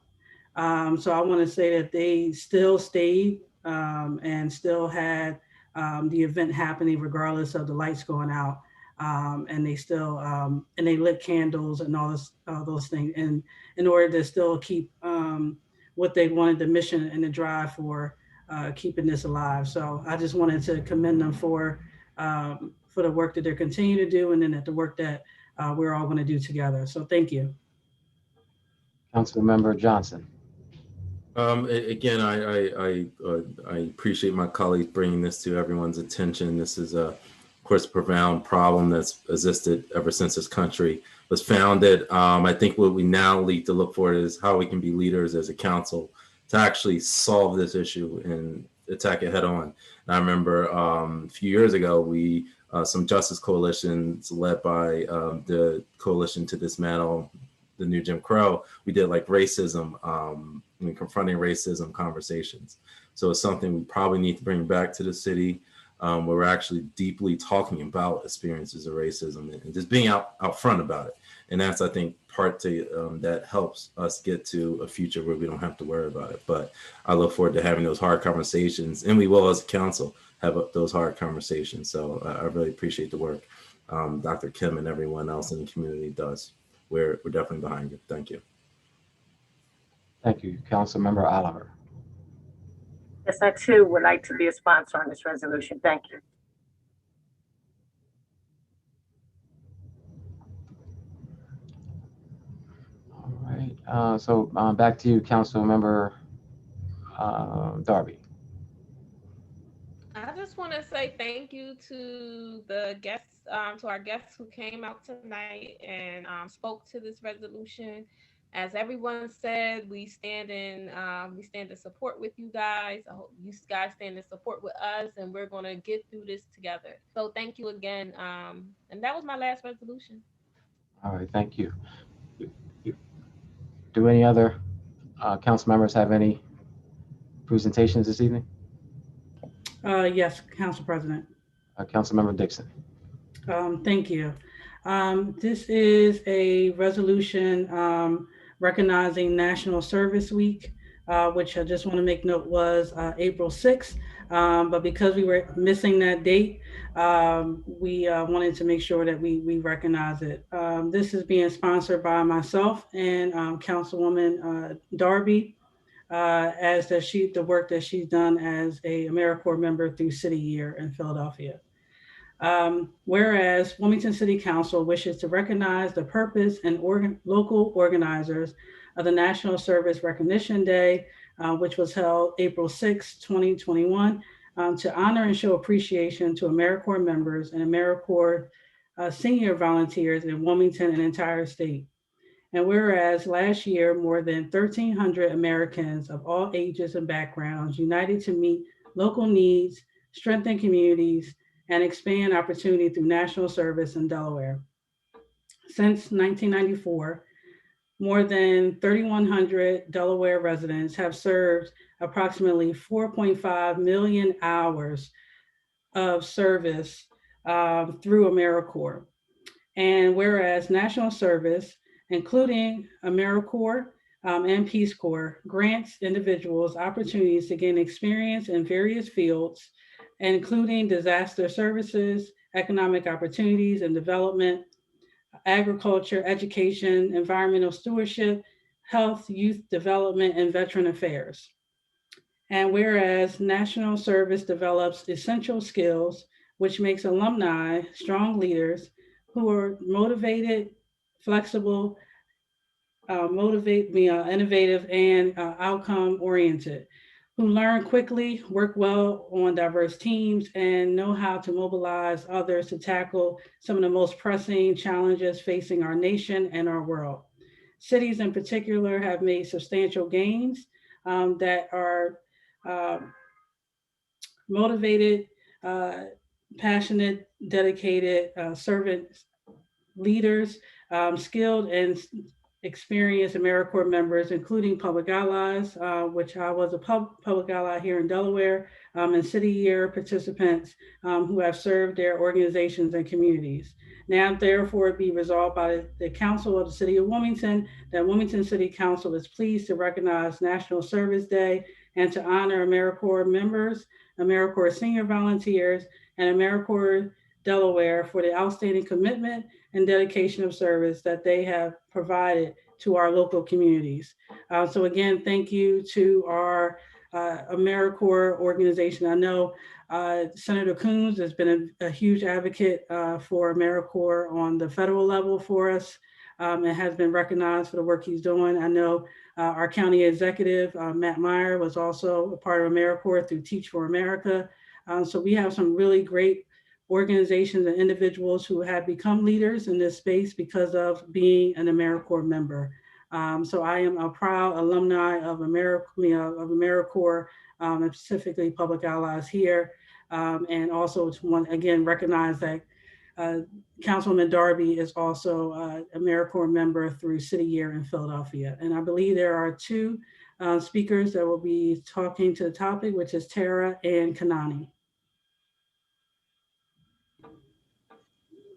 So I want to say that they still stayed and still had the event happening regardless of the lights going out. And they still, and they lit candles and all those things, and in order to still keep what they wanted, the mission and the drive for keeping this alive. So I just wanted to commend them for the work that they're continuing to do, and then at the work that we're all going to do together. So thank you. Councilmember Johnson. Again, I appreciate my colleagues bringing this to everyone's attention. This is of course, a profound problem that's existed ever since this country was founded. I think what we now need to look for is how we can be leaders as a council to actually solve this issue and attack it head on. And I remember a few years ago, we some justice coalitions led by the Coalition to Dismantle the New Jim Crow, we did like racism, confronting racism conversations. So it's something we probably need to bring back to the city, where we're actually deeply talking about experiences of racism and just being out front about it. And that's, I think, part to that helps us get to a future where we don't have to worry about it. But I look forward to having those hard conversations, and we will, as a council, have those hard conversations. So I really appreciate the work Dr. Kim and everyone else in the community does. We're definitely behind you. Thank you. Thank you, Councilmember Oliver. Yes, I too would like to be a sponsor on this resolution. Thank you. All right. So back to you, Councilmember Darby. I just want to say thank you to the guests, to our guests who came out tonight and spoke to this resolution. As everyone said, we stand in support with you guys. I hope you guys stand in support with us, and we're going to get through this together. So thank you again. And that was my last resolution. All right, thank you. Do any other council members have any presentations this evening? Yes, Council President. Councilmember Dixon. Thank you. This is a resolution recognizing National Service Week, which I just want to make note was April 6th. But because we were missing that date, we wanted to make sure that we recognize it. This is being sponsored by myself and Councilwoman Darby, as the work that she's done as a AmeriCorps member through City Year in Philadelphia. Whereas Wilmington City Council wishes to recognize the purpose and local organizers of the National Service Recognition Day, which was held April 6, 2021, to honor and show appreciation to AmeriCorps members and AmeriCorps senior volunteers in Wilmington and entire state. And whereas last year, more than 1,300 Americans of all ages and backgrounds united to meet local needs, strengthen communities, and expand opportunity through national service in Delaware. Since 1994, more than 3,100 Delaware residents have served approximately 4.5 million hours of service through AmeriCorps. And whereas national service, including AmeriCorps and Peace Corps, grants individuals opportunities to gain experience in various fields, including disaster services, economic opportunities and development, agriculture, education, environmental stewardship, health, youth development, and veteran affairs. And whereas national service develops essential skills, which makes alumni strong leaders who are motivated, flexible, innovative, and outcome oriented. who learn quickly, work well on diverse teams, and know how to mobilize others to tackle some of the most pressing challenges facing our nation and our world. Cities in particular have made substantial gains that are motivated, passionate, dedicated servant leaders, skilled and experienced AmeriCorps members, including public allies, which I was a public ally here in Delaware, and city year participants who have served their organizations and communities. Now, therefore, be resolved by the Council of the City of Wilmington that Wilmington City Council is pleased to recognize National Service Day and to honor AmeriCorps members, AmeriCorps senior volunteers, and AmeriCorps Delaware for the outstanding commitment and dedication of service that they have provided to our local communities. So again, thank you to our AmeriCorps organization. I know Senator Coons has been a huge advocate for AmeriCorps on the federal level for us and has been recognized for the work he's doing. I know our county executive, Matt Meyer, was also a part of AmeriCorps through Teach for America. So we have some really great organizations and individuals who have become leaders in this space because of being an AmeriCorps member. So I am a proud alumni of AmeriCorps, and specifically Public Allies here. And also to want again recognize that Councilwoman Darby is also an AmeriCorps member through City Year in Philadelphia. And I believe there are two speakers that will be talking to the topic, which is Tara and Kanani.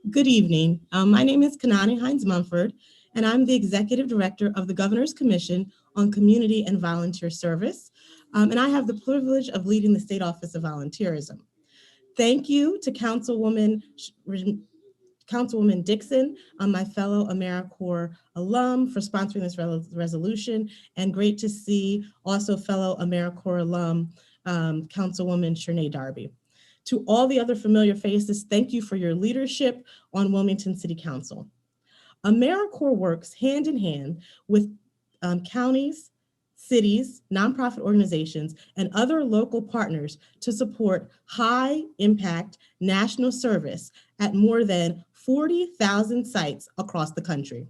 Good evening. My name is Kanani Hines Mumford, and I'm the Executive Director of the Governor's Commission on Community and Volunteer Service. And I have the privilege of leading the State Office of Volunteerism. Thank you to Councilwoman Dixon, my fellow AmeriCorps alum, for sponsoring this resolution, and great to see also fellow AmeriCorps alum, Councilwoman Shernay Darby. To all the other familiar faces, thank you for your leadership on Wilmington City Council. AmeriCorps works hand in hand with counties, cities, nonprofit organizations, and other local partners to support high impact national service at more than 40,000 sites across the country.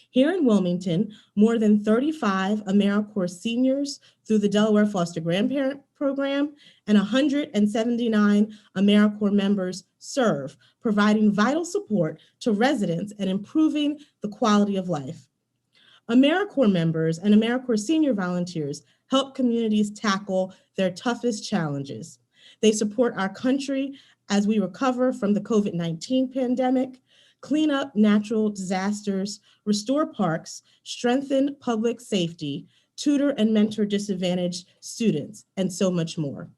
Here in Wilmington, more than 35 AmeriCorps seniors through the Delaware Foster Grandparent Program and 179 AmeriCorps members serve, providing vital support to residents and improving the quality of life. AmeriCorps members and AmeriCorps senior volunteers help communities tackle their toughest challenges. They support our country as we recover from the COVID-19 pandemic, clean up natural disasters, restore parks, strengthen public safety, tutor and mentor disadvantaged students, and so much more.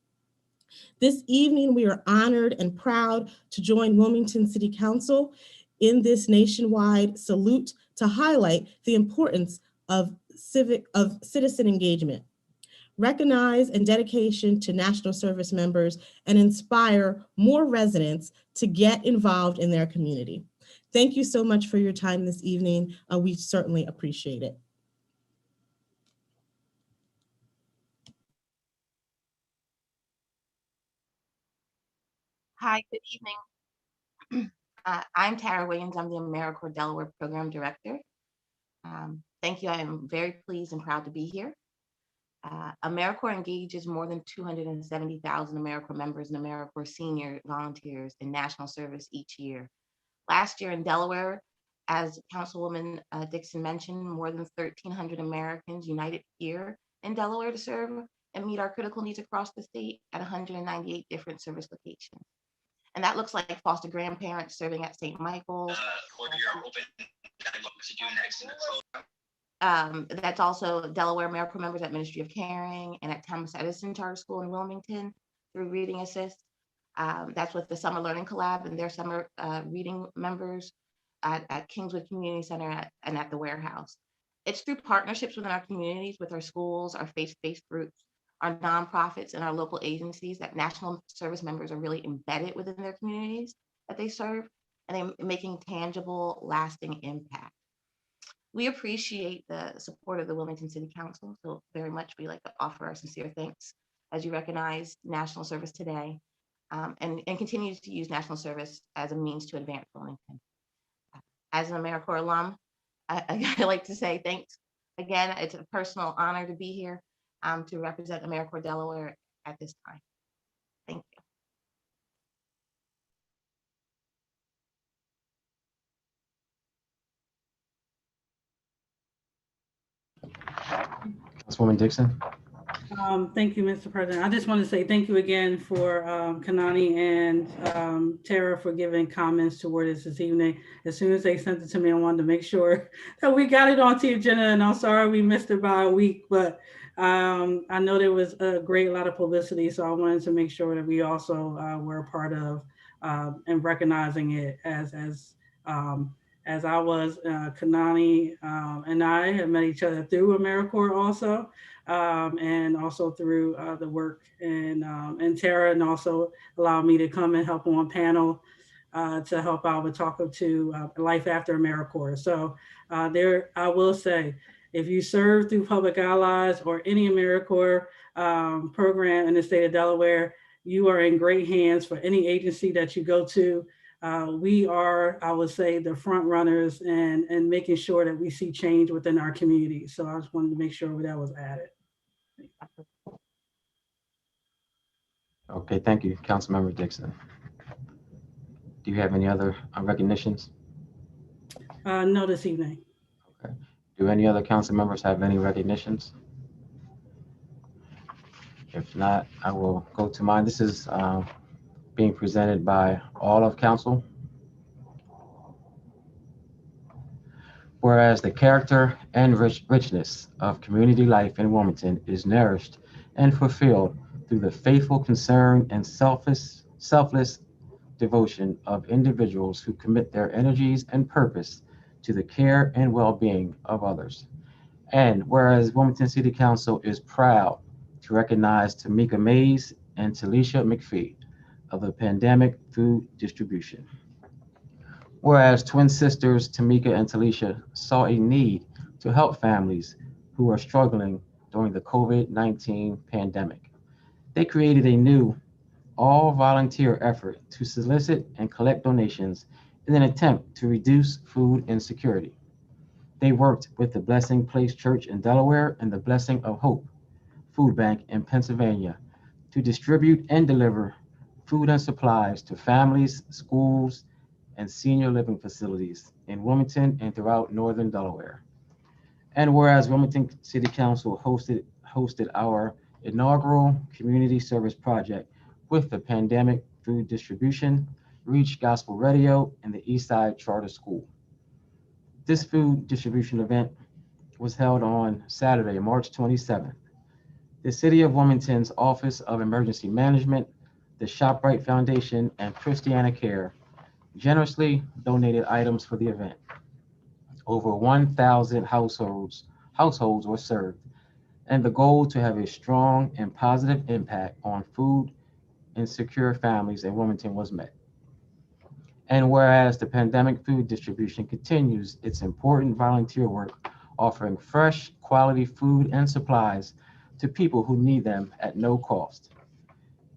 This evening, we are honored and proud to join Wilmington City Council in this nationwide salute to highlight the importance of citizen engagement, recognize and dedication to national service members, and inspire more residents to get involved in their community. Thank you so much for your time this evening. We certainly appreciate it. Hi, good evening. I'm Tara Williams. I'm the AmeriCorps Delaware Program Director. Thank you. I am very pleased and proud to be here. AmeriCorps engages more than 270,000 AmeriCorps members and AmeriCorps senior volunteers in national service each year. Last year in Delaware, as Councilwoman Dixon mentioned, more than 1,300 Americans united here in Delaware to serve and meet our critical needs across the state at 198 different service locations. And that looks like foster grandparents serving at St. Michael's. That's also Delaware AmeriCorps members at Ministry of Caring and at Thomas Edison Charter School in Wilmington through Reading Assist. That's with the Summer Learning Collab and their summer reading members at Kingswood Community Center and at the warehouse. It's through partnerships within our communities, with our schools, our faith-based groups, our nonprofits, and our local agencies that national service members are really embedded within their communities that they serve, and they're making tangible, lasting impact. We appreciate the support of the Wilmington City Council, so very much we like to offer our sincere thanks as you recognize National Service today, and continues to use National Service as a means to advance Wilmington. As an AmeriCorps alum, I like to say thanks again. It's a personal honor to be here to represent AmeriCorps Delaware at this time. Thank you. Councilwoman Dixon. Thank you, Mr. President. I just want to say thank you again for Kanani and Tara for giving comments toward this evening. As soon as they sent it to me, I wanted to make sure that we got it onto the agenda, and I'm sorry we missed it by a week, but I know there was a lot of publicity, so I wanted to make sure that we also were a part of and recognizing it as I was. Kanani and I have met each other through AmeriCorps also, and also through the work, and Tara, and also allowed me to come and help on panel to help out with talking to Life After AmeriCorps. So I will say, if you serve through Public Allies or any AmeriCorps program in the state of Delaware, you are in great hands for any agency that you go to. We are, I would say, the front runners and making sure that we see change within our community. So I just wanted to make sure that was added. Okay, thank you, Councilmember Dixon. Do you have any other recognitions? No, this evening. Okay. Do any other council members have any recognitions? If not, I will go to mine. This is being presented by all of council. Whereas the character and richness of community life in Wilmington is nourished and fulfilled through the faithful concern and selfless devotion of individuals who commit their energies and purpose to the care and well-being of others. And whereas Wilmington City Council is proud to recognize Tamika Mays and Talisha McPhee of the Pandemic Food Distribution. Whereas twin sisters Tamika and Talisha saw a need to help families who are struggling during the COVID-19 pandemic. They created a new all-volunteer effort to solicit and collect donations in an attempt to reduce food insecurity. They worked with the Blessing Place Church in Delaware and the Blessing of Hope Food Bank in Pennsylvania to distribute and deliver food and supplies to families, schools, and senior living facilities in Wilmington and throughout northern Delaware. And whereas Wilmington City Council hosted our inaugural community service project with the Pandemic Food Distribution, Reach Gospel Radio, and the Eastside Charter School. This food distribution event was held on Saturday, March 27th. The City of Wilmington's Office of Emergency Management, the ShopRite Foundation, and Christiana Care generously donated items for the event. Over 1,000 households were served, and the goal to have a strong and positive impact on food insecure families in Wilmington was met. And whereas the Pandemic Food Distribution continues its important volunteer work, offering fresh, quality food and supplies to people who need them at no cost.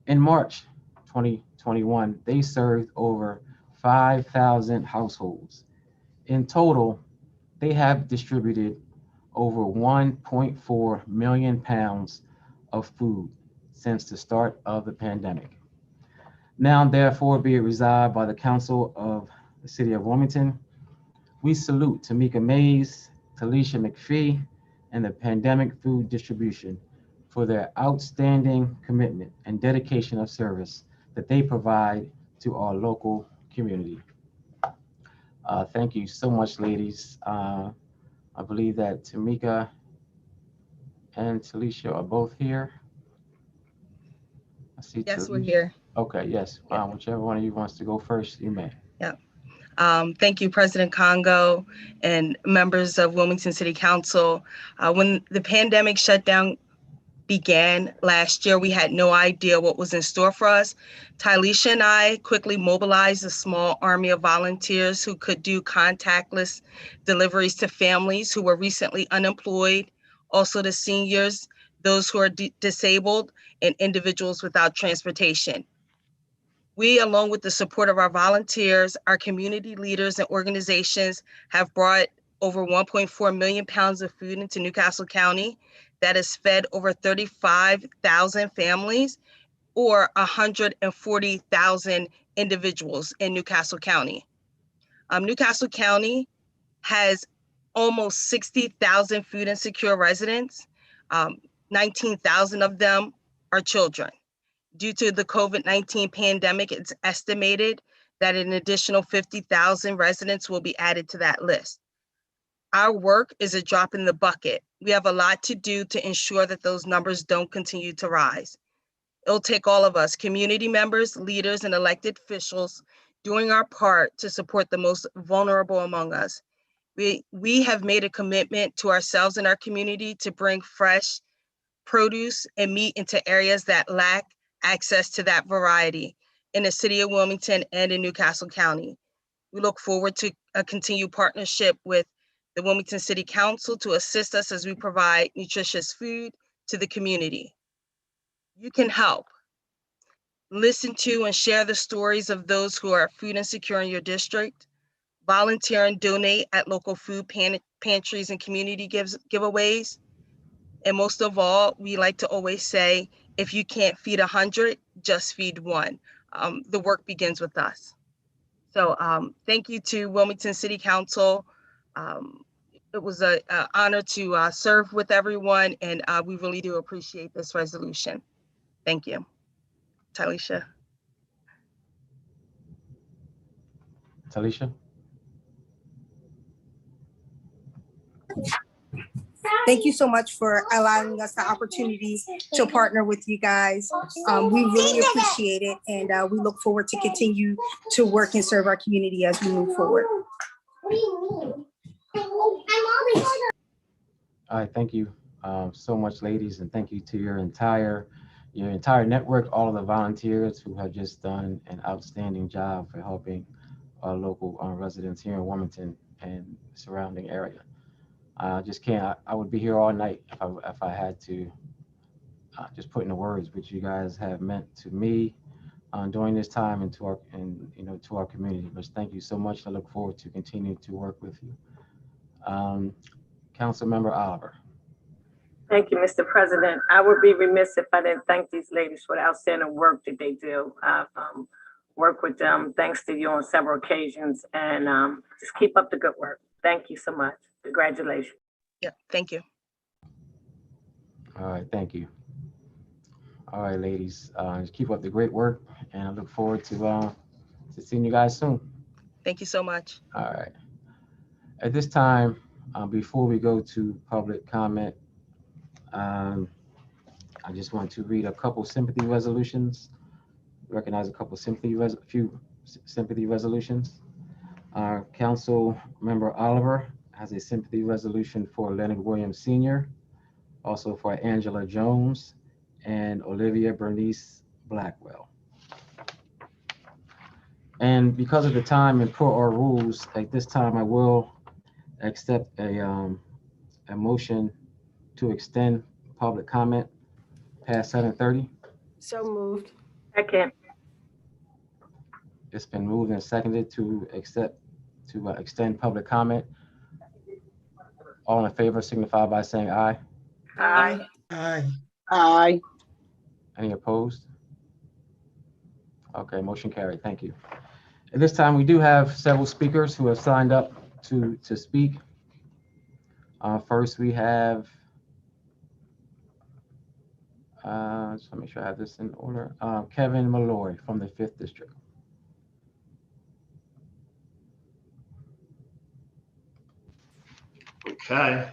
In March 2021, they served over 5,000 households. In total, they have distributed over 1.4 million pounds of food since the start of the pandemic. Now, therefore, be it resolved by the Council of the City of Wilmington, we salute Tamika Mays, Talisha McPhee, and the Pandemic Food Distribution for their outstanding commitment and dedication of service that they provide to our local community. Thank you so much, ladies. I believe that Tamika and Talisha are both here. I see. Yes, Talisha. we're here. Okay, yes. Whichever one of you wants to go first, you may. Yeah. Thank you, President Congo and members of Wilmington City Council. When the pandemic shut down began last year, we had no idea what was in store for us. Tylisha and I quickly mobilized a small army of volunteers who could do contactless deliveries to families who were recently unemployed, also to seniors, those who are disabled, and individuals without transportation. We, along with the support of our volunteers, our community leaders and organizations, have brought over 1.4 million pounds of food into Newcastle County that has fed over 35,000 families or 140,000 individuals in Newcastle County. Newcastle County has almost 60,000 food insecure residents. 19,000 of them are children. Due to the COVID-19 pandemic, it's estimated that an additional 50,000 residents will be added to that list. Our work is a drop in the bucket. We have a lot to do to ensure that those numbers don't continue to rise. It'll take all of us, community members, leaders, and elected officials, doing our part to support the most vulnerable among us. We have made a commitment to ourselves and our community to bring fresh produce and meat into areas that lack access to that variety in the city of Wilmington and in Newcastle County. We look forward to a continued partnership with the Wilmington City Council to assist us as we provide nutritious food to the community. You can help. Listen to and share the stories of those who are food insecure in your district. Volunteer and donate at local food pantries and community giveaways. And most of all, we like to always say, if you can't feed 100, just feed one. The work begins with us. So thank you to Wilmington City Council. It was an honor to serve with everyone, and we really do appreciate this resolution. Thank you. Tylisha. Talisha? Thank you so much for allowing us the opportunity to partner with you guys. We really appreciate it, and we look forward to continue to work and serve our community as we move forward. All right, thank you so much, ladies, and thank you to your entire network, all of the volunteers who have just done an outstanding job for helping our local residents here in Wilmington and surrounding area. I just can't. I would be here all night if I had to just put into words what you guys have meant to me during this time and to our community. But thank you so much. I look forward to continue to work with you. Councilmember Oliver. Thank you, Mr. President. I would be remiss if I didn't thank these ladies for the outstanding work that they do. I've worked with them thanks to you on several occasions, and just keep up the good work. Thank you so much. Congratulations. Yeah, thank you. All right, thank you. All right, ladies, just keep up the great work, and I look forward to seeing you guys soon. Thank you so much. All right. At this time, before we go to public comment, I just want to read a couple sympathy resolutions. Recognize a couple few sympathy resolutions. Council Member Oliver has a sympathy resolution for Leonard Williams Sr., also for Angela Jones and Olivia Bernice Blackwell. And because of the time and per our rules, at this time I will accept a motion to extend public comment past 7:30. So moved. Second. It's been moved and seconded to extend public comment. All in favor signify by saying aye. Aye. Aye. Aye. Any opposed? Okay, motion carried. Thank you. At this time, we do have several speakers who have signed up to speak. First, we have, just let me make sure I have this in order. Kevin Malloy from the 5th District. Okay.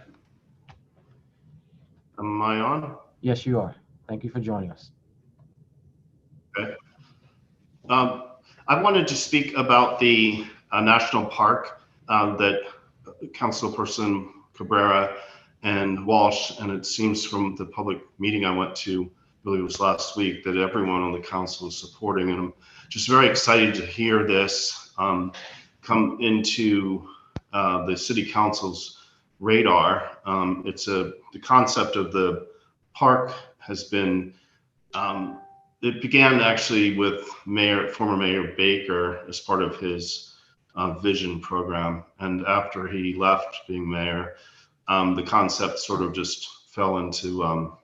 Am I on? Yes, you are. Thank you for joining us. Okay. I wanted to speak about the national park that Councilperson Cabrera and Walsh, and it seems from the public meeting I went to, I believe it was last week, that everyone on the council is supporting, and I'm just very excited to hear this come into the city council's radar. The concept of the park has been, it began actually with former Mayor Baker as part of his vision program. And after he left being mayor, the concept sort of just fell into on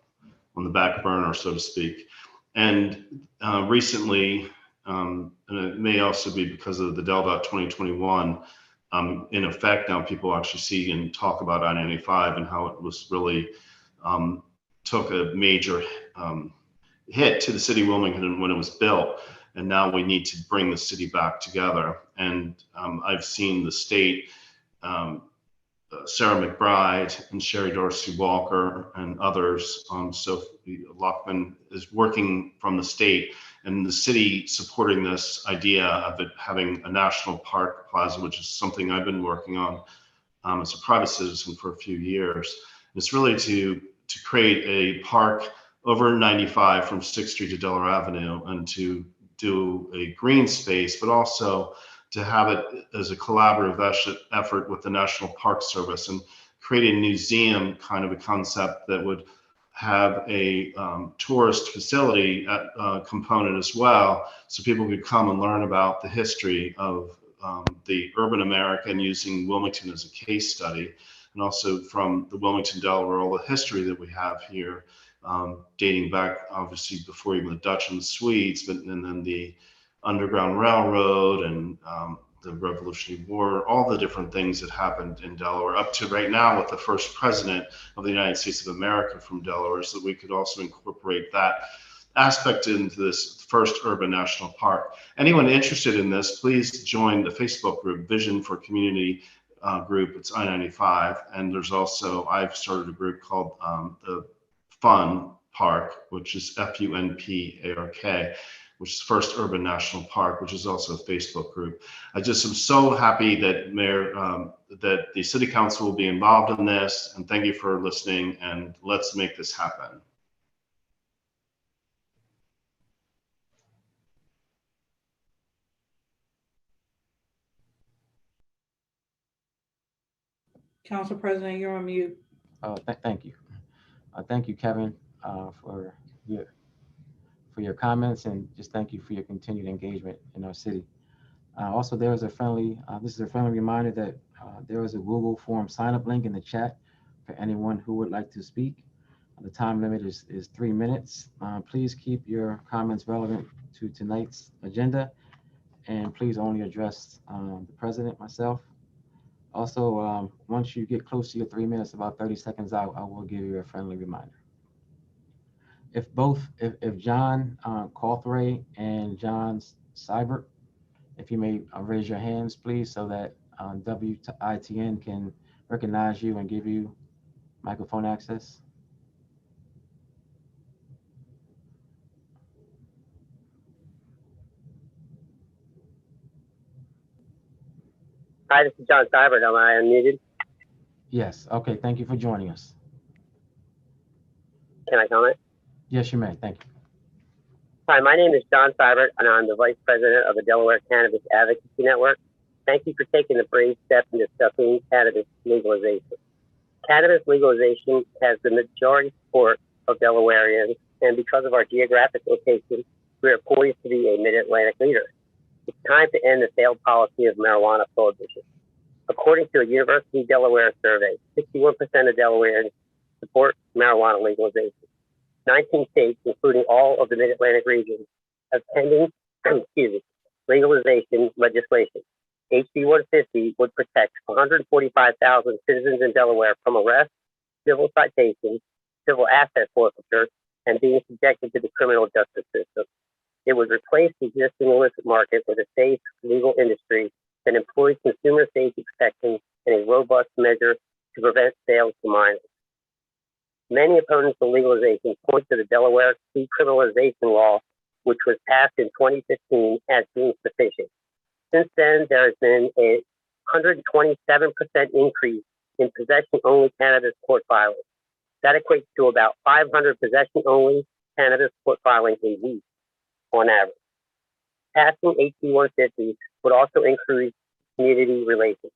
the back burner, so to speak. And recently, and it may also be because of the DelDOT 2021, in effect now, people actually see and talk about I-95 and how it was really took a major hit to the city of Wilmington when it was built. And now we need to bring the city back together. And I've seen the state, Sarah McBride and Sherry Dorsey Walker and others, Sophie Lockman is working from the state and the city supporting this idea of it having a national park plaza, which is something I've been working on as a private citizen for a few years. It's really to create a park over 95 from 6th Street to Delaware Avenue and to do a green space, but also to have it as a collaborative effort with the National Park Service and create a museum kind of a concept that would have a tourist facility component as well, so people could come and learn about the history of the urban American, using Wilmington as a case study, and also from the Wilmington, Delaware, all the history that we have here, dating back obviously before even the Dutch and the Swedes, and then the Underground Railroad and the Revolutionary War, all the different things that happened in Delaware, up to right now with the first president of the United States of America from Delaware, so that we could also incorporate that aspect into this first urban national park. Anyone interested in this, please join the Facebook group, Vision for Community group. It's I-95. And there's also, I've started a group called the Fun Park, which is FUNPARK, which is First Urban National Park, which is also a Facebook group. I just am so happy that that the City Council will be involved in this, and thank you for listening, and let's make this happen. Council President, you're on mute. Thank you. Thank you, Kevin, for your comments, and just thank you for your continued engagement in our city. Also, there is a friendly, this is a friendly reminder that there is a Google form sign-up link in the chat for anyone who would like to speak. The time limit is 3 minutes. Please keep your comments relevant to tonight's agenda, and please only address the president, myself. Also, once you get close to your 3 minutes, about 30 seconds out, I will give you a friendly reminder. If John Cawthray and John Seibert, if you may raise your hands, please, so that WITN can recognize you and give you microphone access. Hi, this is John Seibert. Am I unmuted? Yes. Okay. Thank you for joining us. Can I comment? Yes, you may. Thank you. Hi, my name is John Seibert, and I'm the Vice President of the Delaware Cannabis Advocacy Network. Thank you for taking the brave step in discussing cannabis legalization. Cannabis legalization has the majority support of Delawareans, and because of our geographic location, we are poised to be a mid-Atlantic leader. It's time to end the failed policy of marijuana prohibition. According to a University of Delaware survey, 61% of Delawareans support marijuana legalization. 19 states, including all of the Mid-Atlantic region, have pending legalization legislation. HB 150 would protect 145,000 citizens in Delaware from arrest, civil citations, civil asset forfeiture, and being subjected to the criminal justice system. It would replace the existing illicit market with a safe, legal industry that employs consumer safety protections and a robust measure to prevent sales to minors. Many opponents of legalization point to the Delaware decriminalization law, which was passed in 2015, as being sufficient. Since then, there has been a 127% increase in possession-only cannabis court filings. That equates to about 500 possession-only cannabis court filings a week on average. Passing HB 150 would also increase community relations.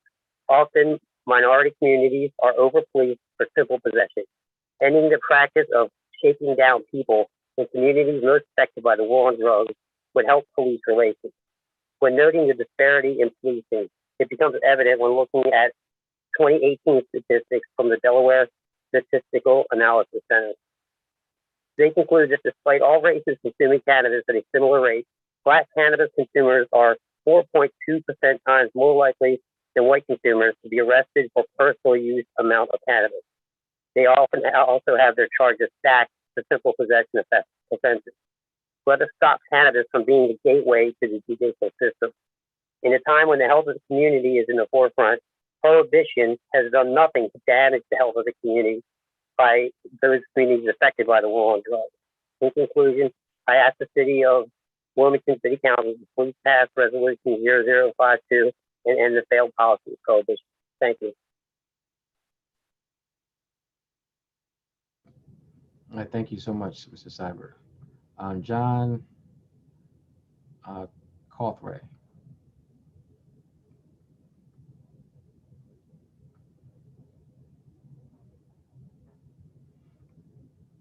Often, minority communities are over-policed for simple possession, ending the practice of shaking down people in communities most affected by the war on drugs would help police relations. When noting the disparity in policing, it becomes evident when looking at 2018 statistics from the Delaware Statistical Analysis Center. They conclude that despite all races consuming cannabis at a similar rate, Black cannabis consumers are 4.2% times more likely than white consumers to be arrested for personal use amount of cannabis. They often also have their charges stacked for simple possession offenses. Let us stop cannabis from being the gateway to the judicial system. In a time when the health of the community is in the forefront, prohibition has done nothing to damage the health of the community by those communities affected by the war on drugs. In conclusion, I ask the city of Wilmington City Council to please pass Resolution 0052 and end the failed policy of prohibition. Thank you. All right, thank you so much, Mr. Cyber. John Cawthray.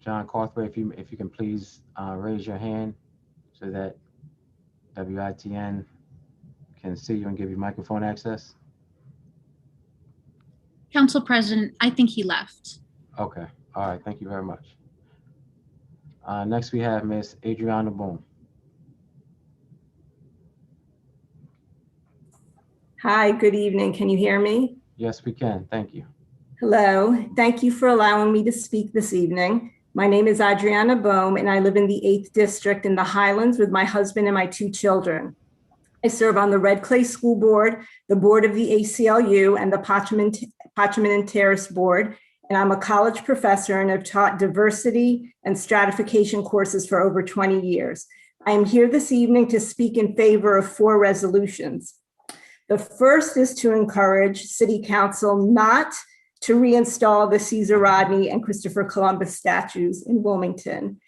John Cawthray, if you can please raise your hand so that WITN can see you and give you microphone access. Council President, I think he left. Okay, all right, thank you very much. Next we have Ms. Adriana Boone. Hi, good evening. Can you hear me? Yes, we can, thank you. Hello, thank you for allowing me to speak this evening. My name is Adriana Bohm and I live in the 8th District in the Highlands with my husband and my 2 children. I serve on the Red Clay School Board, the board of the ACLU, and the Parchment and Terrace Board, and I'm a college professor and have taught diversity and stratification courses for over 20 years. I am here this evening to speak in favor of 4 resolutions. The first is to encourage City Council not to reinstall the Caesar Rodney and Christopher Columbus statues in Wilmington.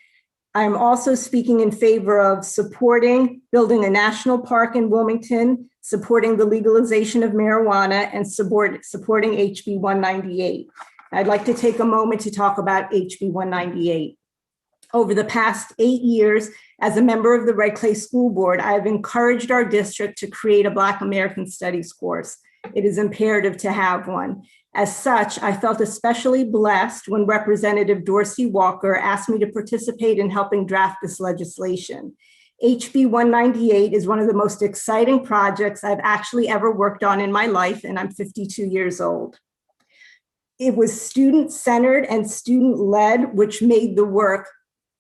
I'm also speaking in favor of supporting building a national park in Wilmington, supporting the legalization of marijuana, and supporting HB 198. I'd like to take a moment to talk about HB 198. Over the past 8 years, as a member of the Red Clay School Board, I have encouraged our district to create a Black American Studies course. It is imperative to have one. As such, I felt especially blessed when Representative Dorsey Walker asked me to participate in helping draft this legislation. HB 198 is one of the most exciting projects I've actually ever worked on in my life, and I'm 52 years old. It was student-centered and student-led, which made the work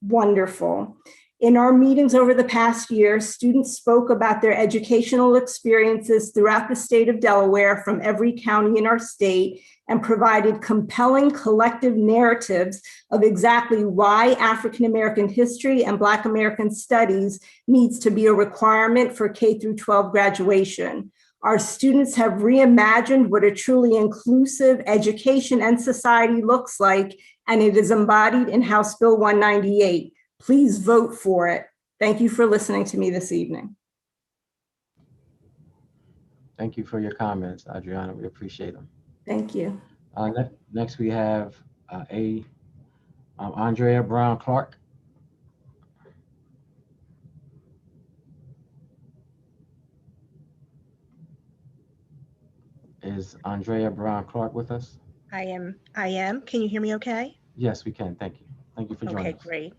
wonderful. In our meetings over the past year, students spoke about their educational experiences throughout the state of Delaware from every county in our state and provided compelling collective narratives of exactly why African American history and Black American studies needs to be a requirement for K-12 graduation. Our students have reimagined what a truly inclusive education and society looks like, and it is embodied in House Bill 198. Please vote for it. Thank you for listening to me this evening. Thank you for your comments, Adriana. We appreciate them. Thank you. Next, we have Andrea Brown Clark. Is Andrea Brown Clark with us? I am. Can you hear me okay? Yes, we can. Thank you. Thank you for joining us. Okay, great.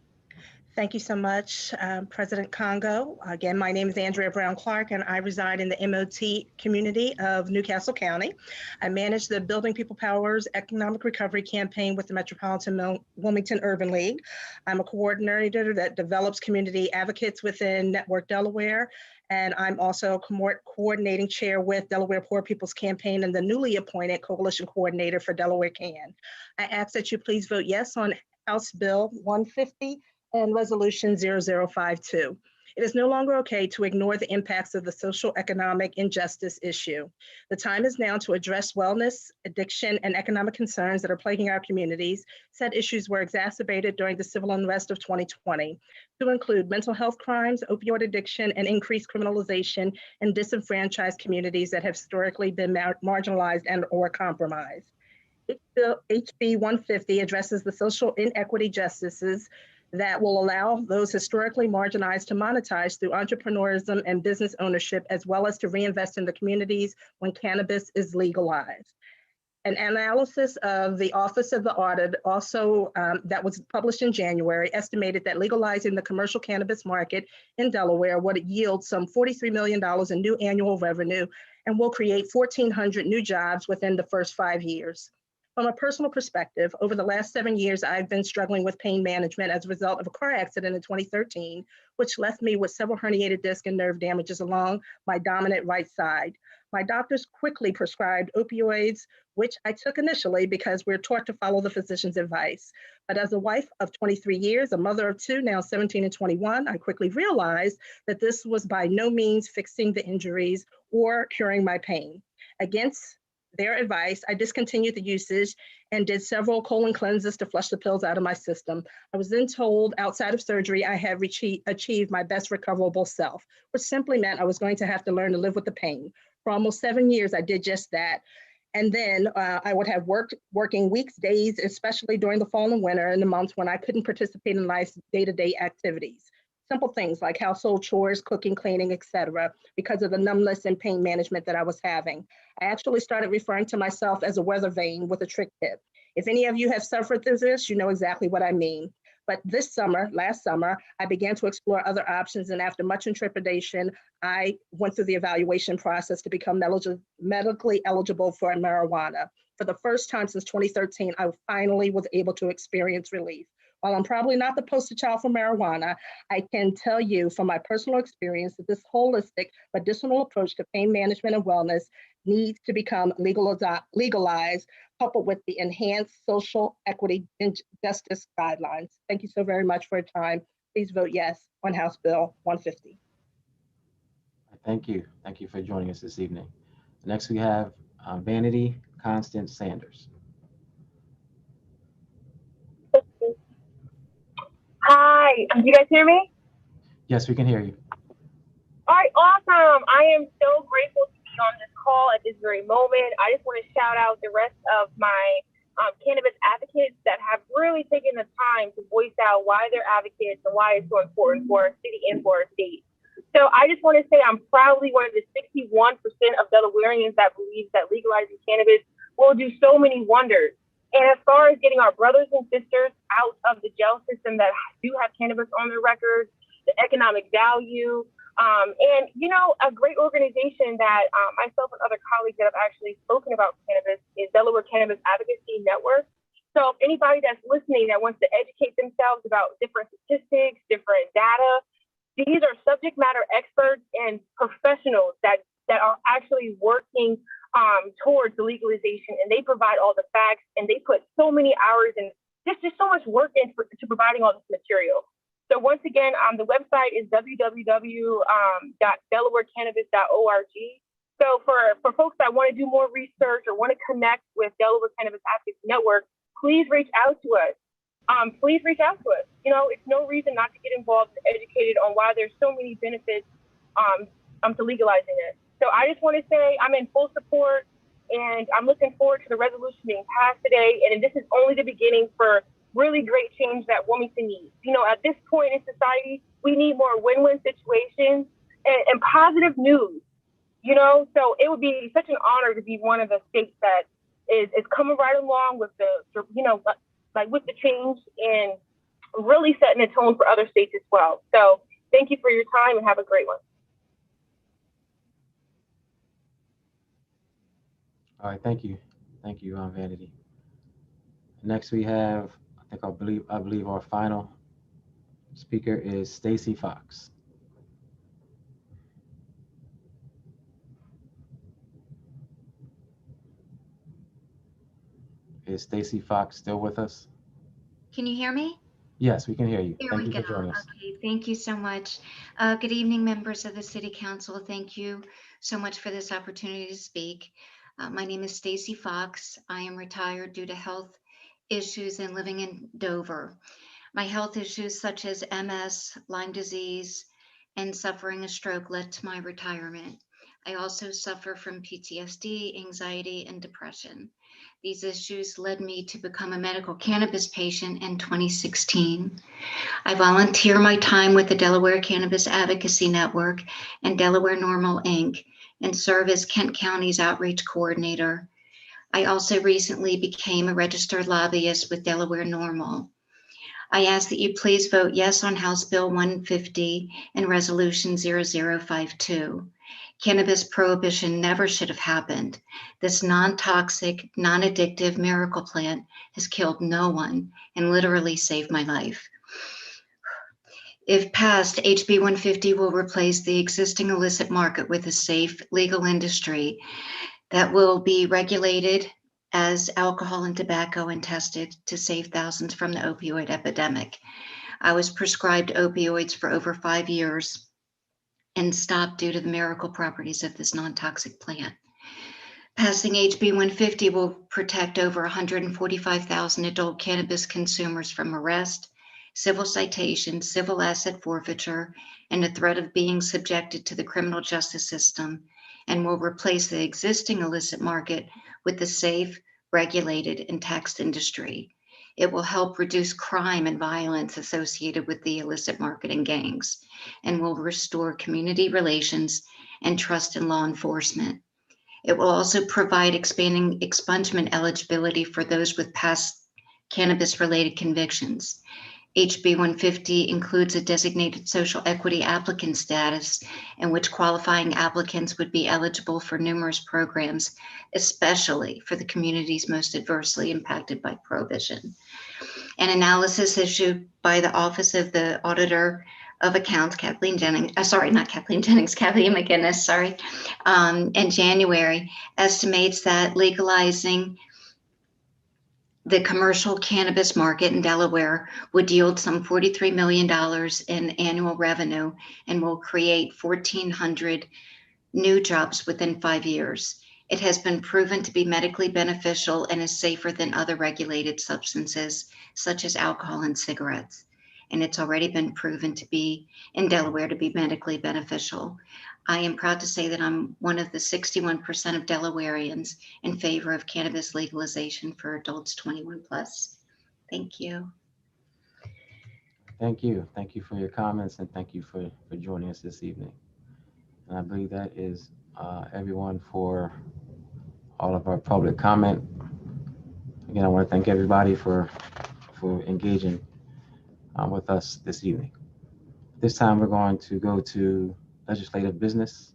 Thank you so much, President Congo. Again, my name is Andrea Brown Clark, and I reside in the MOT community of Newcastle County. I manage the Building People Power's Economic Recovery Campaign with the Metropolitan Wilmington Urban League. I'm a coordinator that develops community advocates within Network Delaware, and I'm also a coordinating chair with Delaware Poor People's Campaign and the newly appointed coalition coordinator for Delaware Can. I ask that you please vote yes on House Bill 150 and Resolution 0052. It is no longer okay to ignore the impacts of the social economic injustice issue. The time is now to address wellness, addiction, and economic concerns that are plaguing our communities. Said issues were exacerbated during the civil unrest of 2020, to include mental health crimes, opioid addiction, and increased criminalization in disenfranchised communities that have historically been marginalized and or compromised. HB 150 addresses the social inequity justices that will allow those historically marginalized to monetize through entrepreneurism and business ownership, as well as to reinvest in the communities when cannabis is legalized. An analysis of the Office of the Audit, also that was published in January, estimated that legalizing the commercial cannabis market in Delaware would yield some $43 million in new annual revenue and will create 1,400 new jobs within the first 5 years. From a personal perspective, over the last 7 years, I've been struggling with pain management as a result of a car accident in 2013, which left me with several herniated disc and nerve damages along my dominant right side. My doctors quickly prescribed opioids, which I took initially because we're taught to follow the physician's advice. But as a wife of 23 years, a mother of two, now 17 and 21, I quickly realized that this was by no means fixing the injuries or curing my pain. Against their advice, I discontinued the usage and did several colon cleanses to flush the pills out of my system. I was then told outside of surgery, I had achieved my best recoverable self, which simply meant I was going to have to learn to live with the pain. For almost 7 years, I did just that. And then I would have working weeks, days, especially during the fall and winter and the months when I couldn't participate in life's day-to-day activities. Simple things like household chores, cooking, cleaning, etc., because of the numbness and pain management that I was having. I actually started referring to myself as a weather vane with a trick tip. If any of you have suffered through this, you know exactly what I mean. But last summer, I began to explore other options, and after much intrepidation, I went through the evaluation process to become medically eligible for marijuana. For the first time since 2013, I finally was able to experience relief. While I'm probably not the poster child for marijuana, I can tell you from my personal experience that this holistic medicinal approach to pain management and wellness needs to become legalized, coupled with the enhanced social equity and justice guidelines. Thank you so very much for your time. Please vote yes on House Bill 150. Thank you. Thank you for joining us this evening. Next, we have Vanity Constance Sanders. Hi, do you guys hear me? Yes, we can hear you. All right, awesome. I am so grateful to be on this call at this very moment. I just want to shout out the rest of my cannabis advocates that have really taken the time to voice out why they're advocates and why it's so important for our city and for our state. So I just want to say I'm proudly one of the 61% of Delawareans that believes that legalizing cannabis will do so many wonders. And as far as getting our brothers and sisters out of the jail system that do have cannabis on their records, the economic value, and, you know, a great organization that myself and other colleagues that have actually spoken about cannabis is Delaware Cannabis Advocacy Network. So if anybody that's listening that wants to educate themselves about different statistics, different data, these are subject matter experts and professionals that are actually working towards the legalization, and they provide all the facts, and they put so many hours and just so much work into providing all this material. So once again, the website is www.delawarecannabis.org. So for folks that want to do more research or want to connect with Delaware Cannabis Advocacy Network, please reach out to us. Please reach out to us. You know, it's no reason not to get involved and educated on why there's so many benefits to legalizing it. So I just want to say I'm in full support, and I'm looking forward to the resolution being passed today. And this is only the beginning for really great change that Wilmington needs. You know, at this point in society, we need more win-win situations and positive news. You know, so it would be such an honor to be one of the states that is coming right along with the, you know, like with the change and really setting a tone for other states as well. So thank you for your time and have a great one. All right, thank you. Thank you, Vanity. Next we have, I believe our final speaker is Stacy Fox. Is Stacy Fox still with us? Can you hear me? Yes, we can hear you. Here Thank we you go. for joining us. Okay, thank you so much. Good evening, members of the City Council. Thank you so much for this opportunity to speak. My name is Stacy Fox. I am retired due to health issues and living in Dover. My health issues such as MS, Lyme disease, and suffering a stroke led to my retirement. I also suffer from PTSD, anxiety, and depression. These issues led me to become a medical cannabis patient in 2016. I volunteer my time with the Delaware Cannabis Advocacy Network and Delaware Normal Inc. and serve as Kent County's outreach coordinator. I also recently became a registered lobbyist with Delaware Normal. I ask that you please vote yes on House Bill 150 and Resolution 0052. Cannabis prohibition never should have happened. This non-toxic, non-addictive miracle plant has killed no one and literally saved my life. If passed, HB 150 will replace the existing illicit market with a safe, legal industry that will be regulated as alcohol and tobacco and tested to save thousands from the opioid epidemic. I was prescribed opioids for over 5 years and stopped due to the miracle properties of this non-toxic plant. Passing HB 150 will protect over 145,000 adult cannabis consumers from arrest, civil citation, civil asset forfeiture, and the threat of being subjected to the criminal justice system, and will replace the existing illicit market with the safe, regulated, and taxed industry. It will help reduce crime and violence associated with the illicit market and gangs, and will restore community relations and trust in law enforcement. It will also provide expanding expungement eligibility for those with past cannabis-related convictions. HB 150 includes a designated social equity applicant status in which qualifying applicants would be eligible for numerous programs, especially for the communities most adversely impacted by prohibition. An analysis issued by the Office of the Auditor of Accounts, Kathleen McGinnis, in January estimates that legalizing the commercial cannabis market in Delaware would yield some $43 million in annual revenue and will create 1,400 new jobs within 5 years. It has been proven to be medically beneficial and is safer than other regulated substances, such as alcohol and cigarettes. And it's already been proven to be in Delaware to be medically beneficial. I am proud to say that I'm one of the 61% of Delawareans in favor of cannabis legalization for adults 21 plus. Thank you. Thank you. Thank you for your comments and thank you for joining us this evening. And I believe that is everyone for all of our public comment. Again, I want to thank everybody for engaging with us this evening. This time we're going to go to legislative business.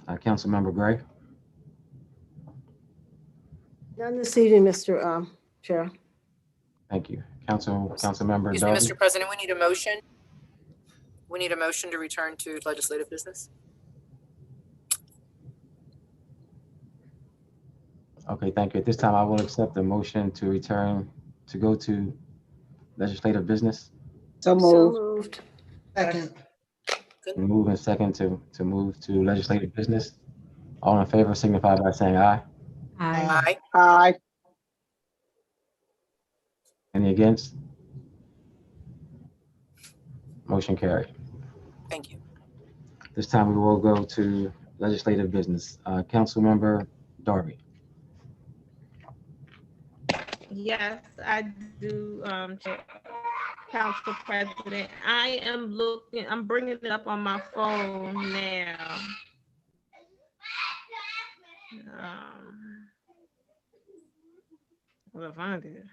Councilmember Gray. None this evening, Mr. Chair. Thank you. Councilmember Excuse Darby. me, Mr. President, we need a motion. We need a motion to return to legislative business. Okay, thank you. At this time, I will accept the motion to return to go to legislative business. So moved. Second. Move and second to move to legislative business. All in favor signify by saying aye. Aye. Aye. Any against? Motion carried. Thank you. This time we will go to legislative business. Councilmember Darby. Yes, I do, Council President. I'm bringing it up on my phone now. I'll find it.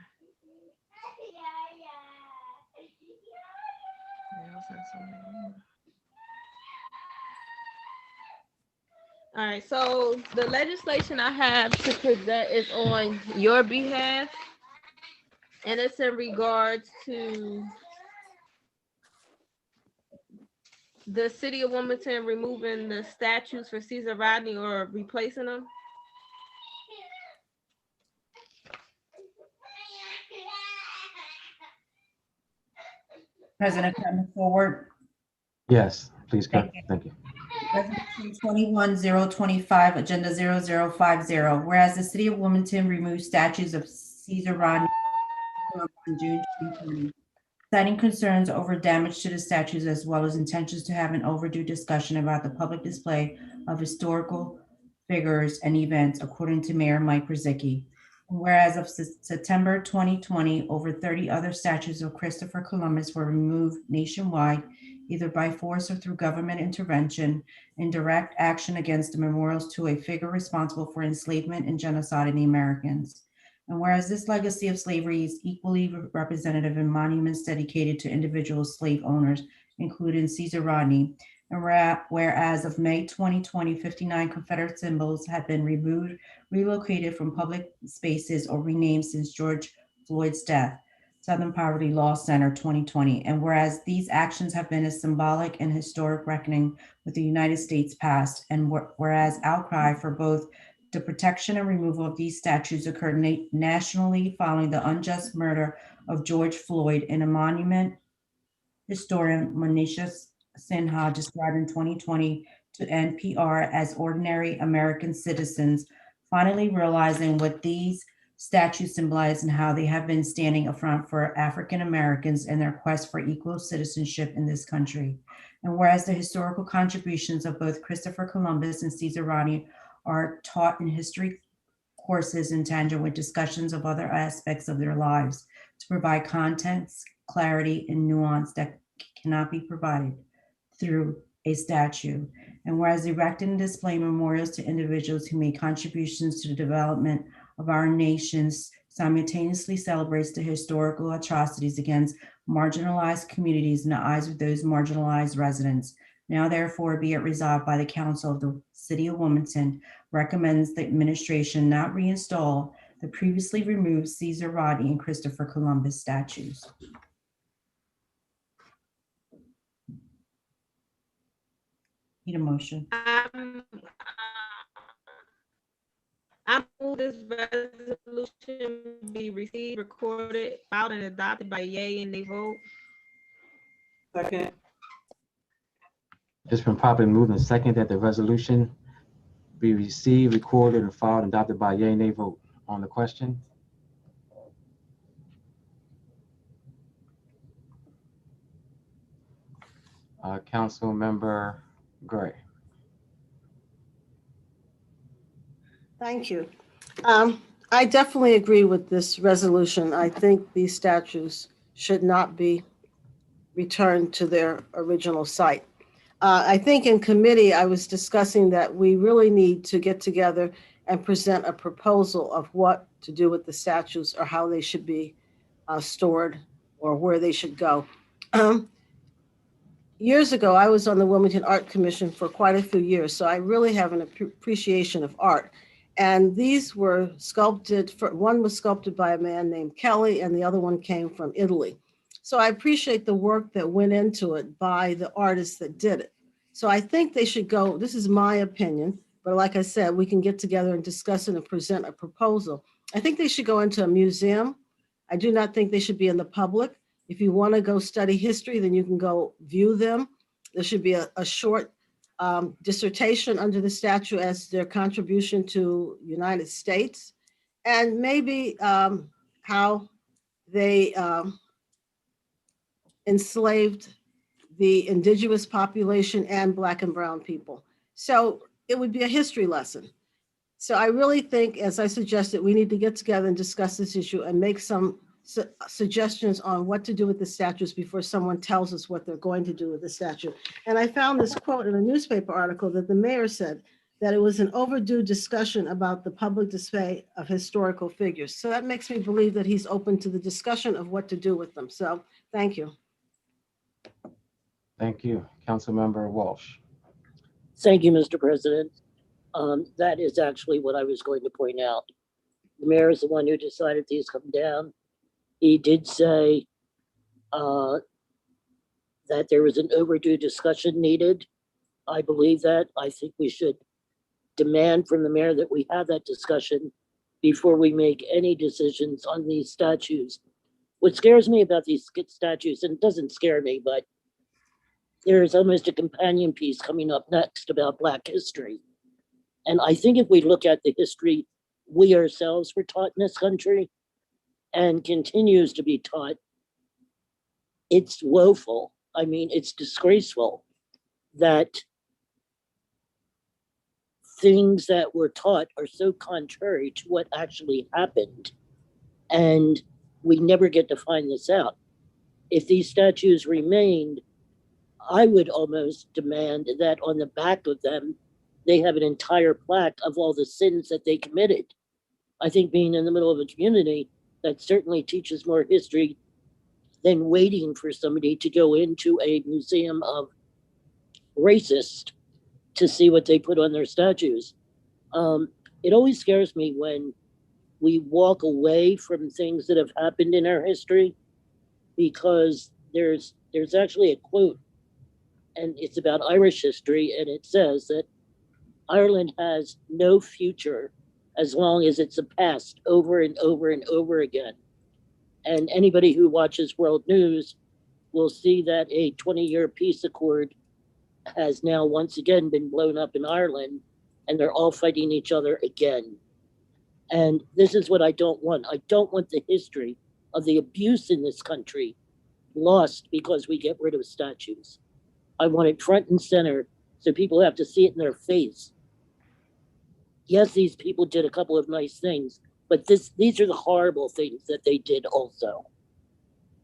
All right, so the legislation I have to present is on your behalf, and it's in regards to the city of Wilmington removing the statues for Cesar Rodney or replacing them. President, coming forward. Yes, please, Kurt. Thank you. Thank you. Resolution 21-025, Agenda 0050. Whereas the City of Wilmington removed statues of Caesar Rodney in June 2020, citing concerns over damage to the statues as well as intentions to have an overdue discussion about the public display of historical figures and events, according to Mayor Mike Brzezicki. Whereas of September 2020, over 30 other statues of Christopher Columbus were removed nationwide, either by force or through government intervention, in direct action against the memorials to a figure responsible for enslavement and genocide of the Americans. And whereas this legacy of slavery is equally representative in monuments dedicated to individual slave owners, including Caesar Rodney, and whereas of May 2020, 59 Confederate symbols have been removed, relocated from public spaces, or renamed since George Floyd's death, Southern Poverty Law Center 2020. And whereas these actions have been a symbolic and historic reckoning with the United States past, and whereas outcry for both the protection and removal of these statues occurred nationally following the unjust murder of George Floyd, in a monument historian Manisha Sinha described in 2020 to NPR as ordinary American citizens finally realizing what these statues symbolize and how they have been standing up front for African Americans in their quest for equal citizenship in this country. And whereas the historical contributions of both Christopher Columbus and Caesar Rodney are taught in history courses in tandem with discussions of other aspects of their lives to provide context, clarity, and nuance that cannot be provided through a statue. And whereas erecting and displaying memorials to individuals who made contributions to the development of our nations simultaneously celebrates the historical atrocities against marginalized communities in the eyes of those marginalized residents. Now therefore be it resolved by the Council of the City of Wilmington recommends the administration not reinstall the previously removed Caesar Rodney and Christopher Columbus statues. Need a motion. I move this resolution be received, recorded, filed, and adopted by yea and nay vote. Second. It's been properly moved and second that the resolution be received, recorded, and filed and adopted by yea and nay vote. On the question? Council Member Gray. Thank you. I definitely agree with this resolution. I think these statues should not be returned to their original site. I think in committee, I was discussing that we really need to get together and present a proposal of what to do with the statues or how they should be stored or where they should go. Years ago, I was on the Wilmington Art Commission for quite a few years, so I really have an appreciation of art. And these were sculpted, one was sculpted by a man named Kelly and the other one came from Italy. So I appreciate the work that went into it by the artists that did it. So I think they should go, this is my opinion, but like I said, we can get together and discuss it and present a proposal. I think they should go into a museum. I do not think they should be in the public. If you want to go study history, then you can go view them. There should be a short dissertation under the statue as their contribution to United States, and maybe how they enslaved the indigenous population and Black and brown people. So it would be a history lesson. So I really think, as I suggested, we need to get together and discuss this issue and make some suggestions on what to do with the statues before someone tells us what they're going to do with the statue. And I found this quote in a newspaper article that the mayor said that it was an overdue discussion about the public display of historical figures. So that makes me believe that he's open to the discussion of what to do with them. So thank you. Thank you. Councilmember Walsh. Thank you, Mr. President. That is actually what I was going to point out. The mayor is the one who decided these come down. He did say that there was an overdue discussion needed. I believe that. I think we should demand from the mayor that we have that discussion before we make any decisions on these statues. What scares me about these statues, and it doesn't scare me, but there's almost a companion piece coming up next about Black history. And I think if we look at the history we ourselves were taught in this country and continues to be taught, it's woeful. I mean, it's disgraceful that things that were taught are so contrary to what actually happened. And we never get to find this out. If these statues remained, I would almost demand that on the back of them, they have an entire plaque of all the sins that they committed. I think being in the middle of a community, that certainly teaches more history than waiting for somebody to go into a museum of racist to see what they put on their statues. It always scares me when we walk away from things that have happened in our history, because there's actually a quote, and it's about Irish history, and it says that Ireland has no future as long as it's a past over and over and over again. And anybody who watches world news will see that a 20-year peace accord has now once again been blown up in Ireland, and they're all fighting each other again. And this is what I don't want. I don't want the history of the abuse in this country lost because we get rid of statues. I want it front and center so people have to see it in their face. Yes, these people did a couple of nice things, but these are the horrible things that they did also.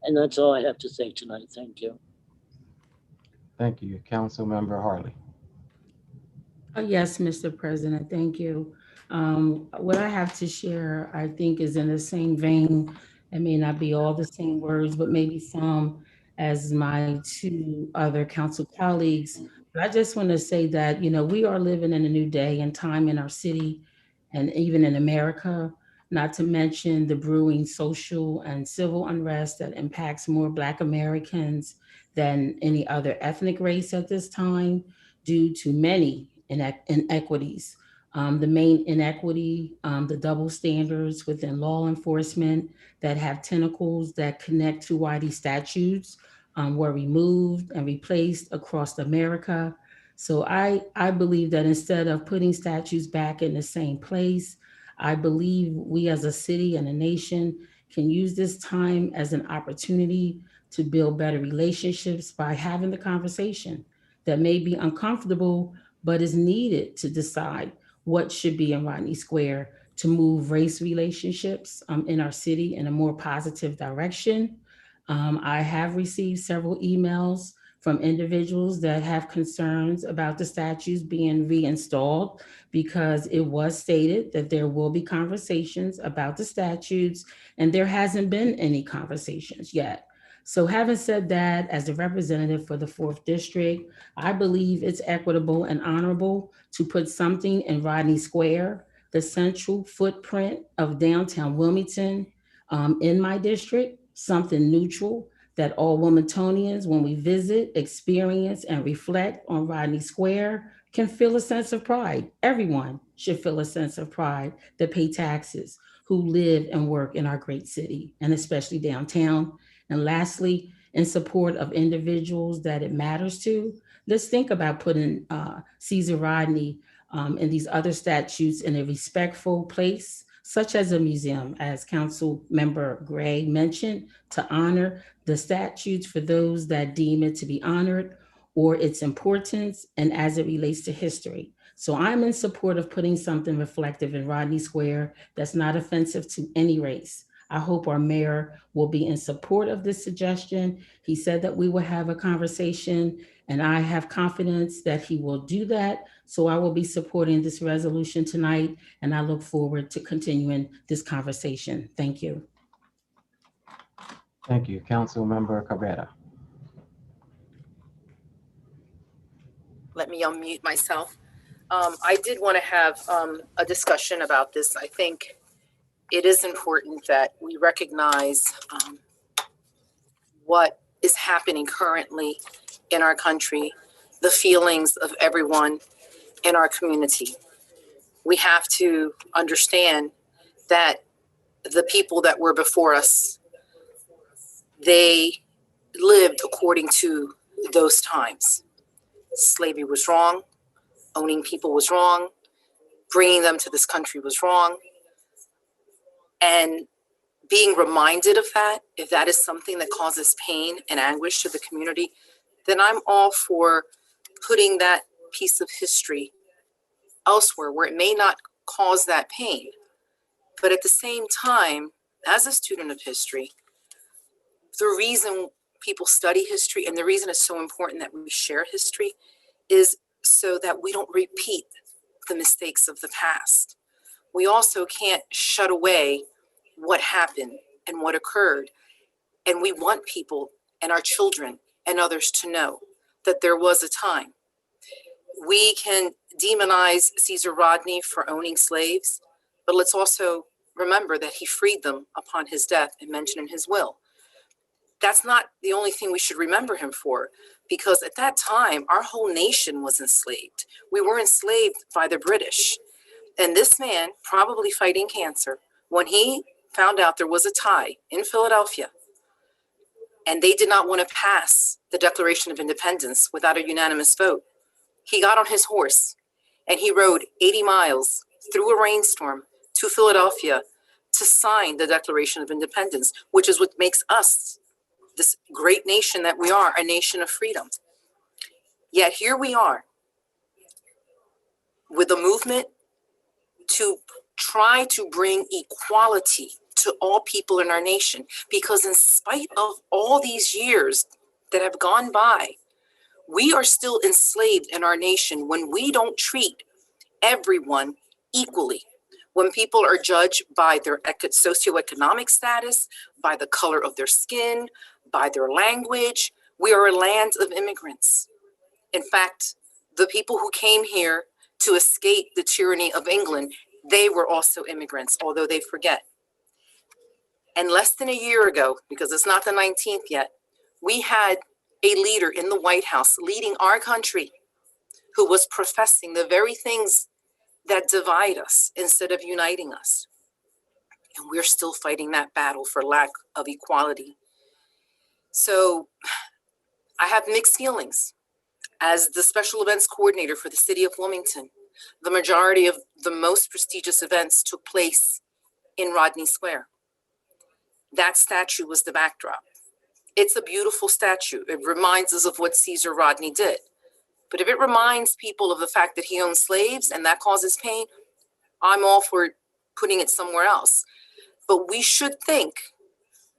And that's all I have to say tonight. Thank you. Thank you. Councilmember Harley. Yes, Mr. President, thank you. What I have to share, I think, is in the same vein. It may not be all the same words, but maybe some as my two other council colleagues. But I just want to say that, we are living in a new day and time in our city and even in America, not to mention the brewing social and civil unrest that impacts more Black Americans than any other ethnic race at this time, due to many inequities. The main inequity, the double standards within law enforcement that have tentacles that connect to why these statutes were removed and replaced across America. So I believe that instead of putting statues back in the same place, I believe we as a city and a nation can use this time as an opportunity to build better relationships by having the conversation that may be uncomfortable, but is needed to decide what should be in Rodney Square to move race relationships in our city in a more positive direction. I have received several emails from individuals that have concerns about the statues being reinstalled, because it was stated that there will be conversations about the statutes, and there hasn't been any conversations yet. So having said that, as a representative for the 4th District, I believe it's equitable and honorable to put something in Rodney Square, the central footprint of downtown Wilmington, in my district, something neutral that all Wilmingtonians, when we visit, experience, and reflect on Rodney Square, can feel a sense of pride. Everyone should feel a sense of pride that pay taxes, who live and work in our great city, and especially downtown. And lastly, in support of individuals that it matters to, let's think about putting Caesar Rodney and these other statues in a respectful place, such as a museum, as Council Member Gray mentioned, to honor the statutes for those that deem it to be honored or its importance and as it relates to history. So I'm in support of putting something reflective in Rodney Square that's not offensive to any race. I hope our mayor will be in support of this suggestion. He said that we will have a conversation, and I have confidence that he will do that. So I will be supporting this resolution tonight, and I look forward to continuing this conversation. Thank you. Thank you. Councilmember Cabrera. Let me unmute myself. I did want to have a discussion about this. I think it is important that we recognize what is happening currently in our country, the feelings of everyone in our community. We have to understand that the people that were before us they lived according to those times. Slavery was wrong. Owning people was wrong. Bringing them to this country was wrong. And being reminded of that, if that is something that causes pain and anguish to the community, then I'm all for putting that piece of history elsewhere where it may not cause that pain. But at the same time, as a student of history, the reason people study history and the reason it's so important that we share history is so that we don't repeat the mistakes of the past. We also can't shut away what happened and what occurred. And we want people and our children and others to know that there was a time. We can demonize Caesar Rodney for owning slaves, but let's also remember that he freed them upon his death and mentioned in his will. That's not the only thing we should remember him for, because at that time, our whole nation was enslaved. We were enslaved by the British. And this man, probably fighting cancer, when he found out there was a tie in Philadelphia, and they did not want to pass the Declaration of Independence without a unanimous vote, he got on his horse and he rode 80 miles through a rainstorm to Philadelphia to sign the Declaration of Independence, which is what makes us this great nation that we are, a nation of freedom. Yet here we are with a movement to try to bring equality to all people in our nation, because in spite of all these years that have gone by, we are still enslaved in our nation when we don't treat everyone equally. When people are judged by their socioeconomic status, by the color of their skin, by their language. We are a land of immigrants. In fact, the people who came here to escape the tyranny of England, they were also immigrants, although they forget. And less than a year ago, because it's not the 19th yet, we had a leader in the White House leading our country who was professing the very things that divide us instead of uniting us. And we're still fighting that battle for lack of equality. So I have mixed feelings. As the special events coordinator for the city of Wilmington, the majority of the most prestigious events took place in Rodney Square. That statue was the backdrop. It's a beautiful statue. It reminds us of what Caesar Rodney did. But if it reminds people of the fact that he owned slaves and that causes pain, I'm all for putting it somewhere else. But we should think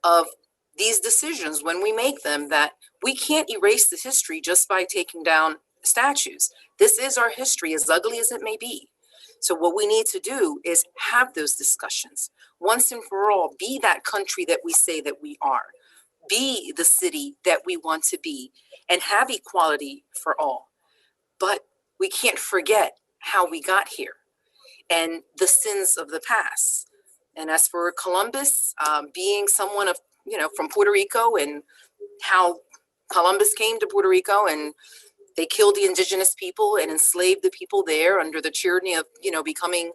of these decisions when we make them, that we can't erase the history just by taking down statues. This is our history, as ugly as it may be. So what we need to do is have those discussions once and for all. Be that country that we say that we are. Be the city that we want to be, and have equality for all. But we can't forget how we got here and the sins of the past. And as for Columbus, being someone of, from Puerto Rico, and how Columbus came to Puerto Rico and they killed the indigenous people and enslaved the people there under the tyranny of, becoming,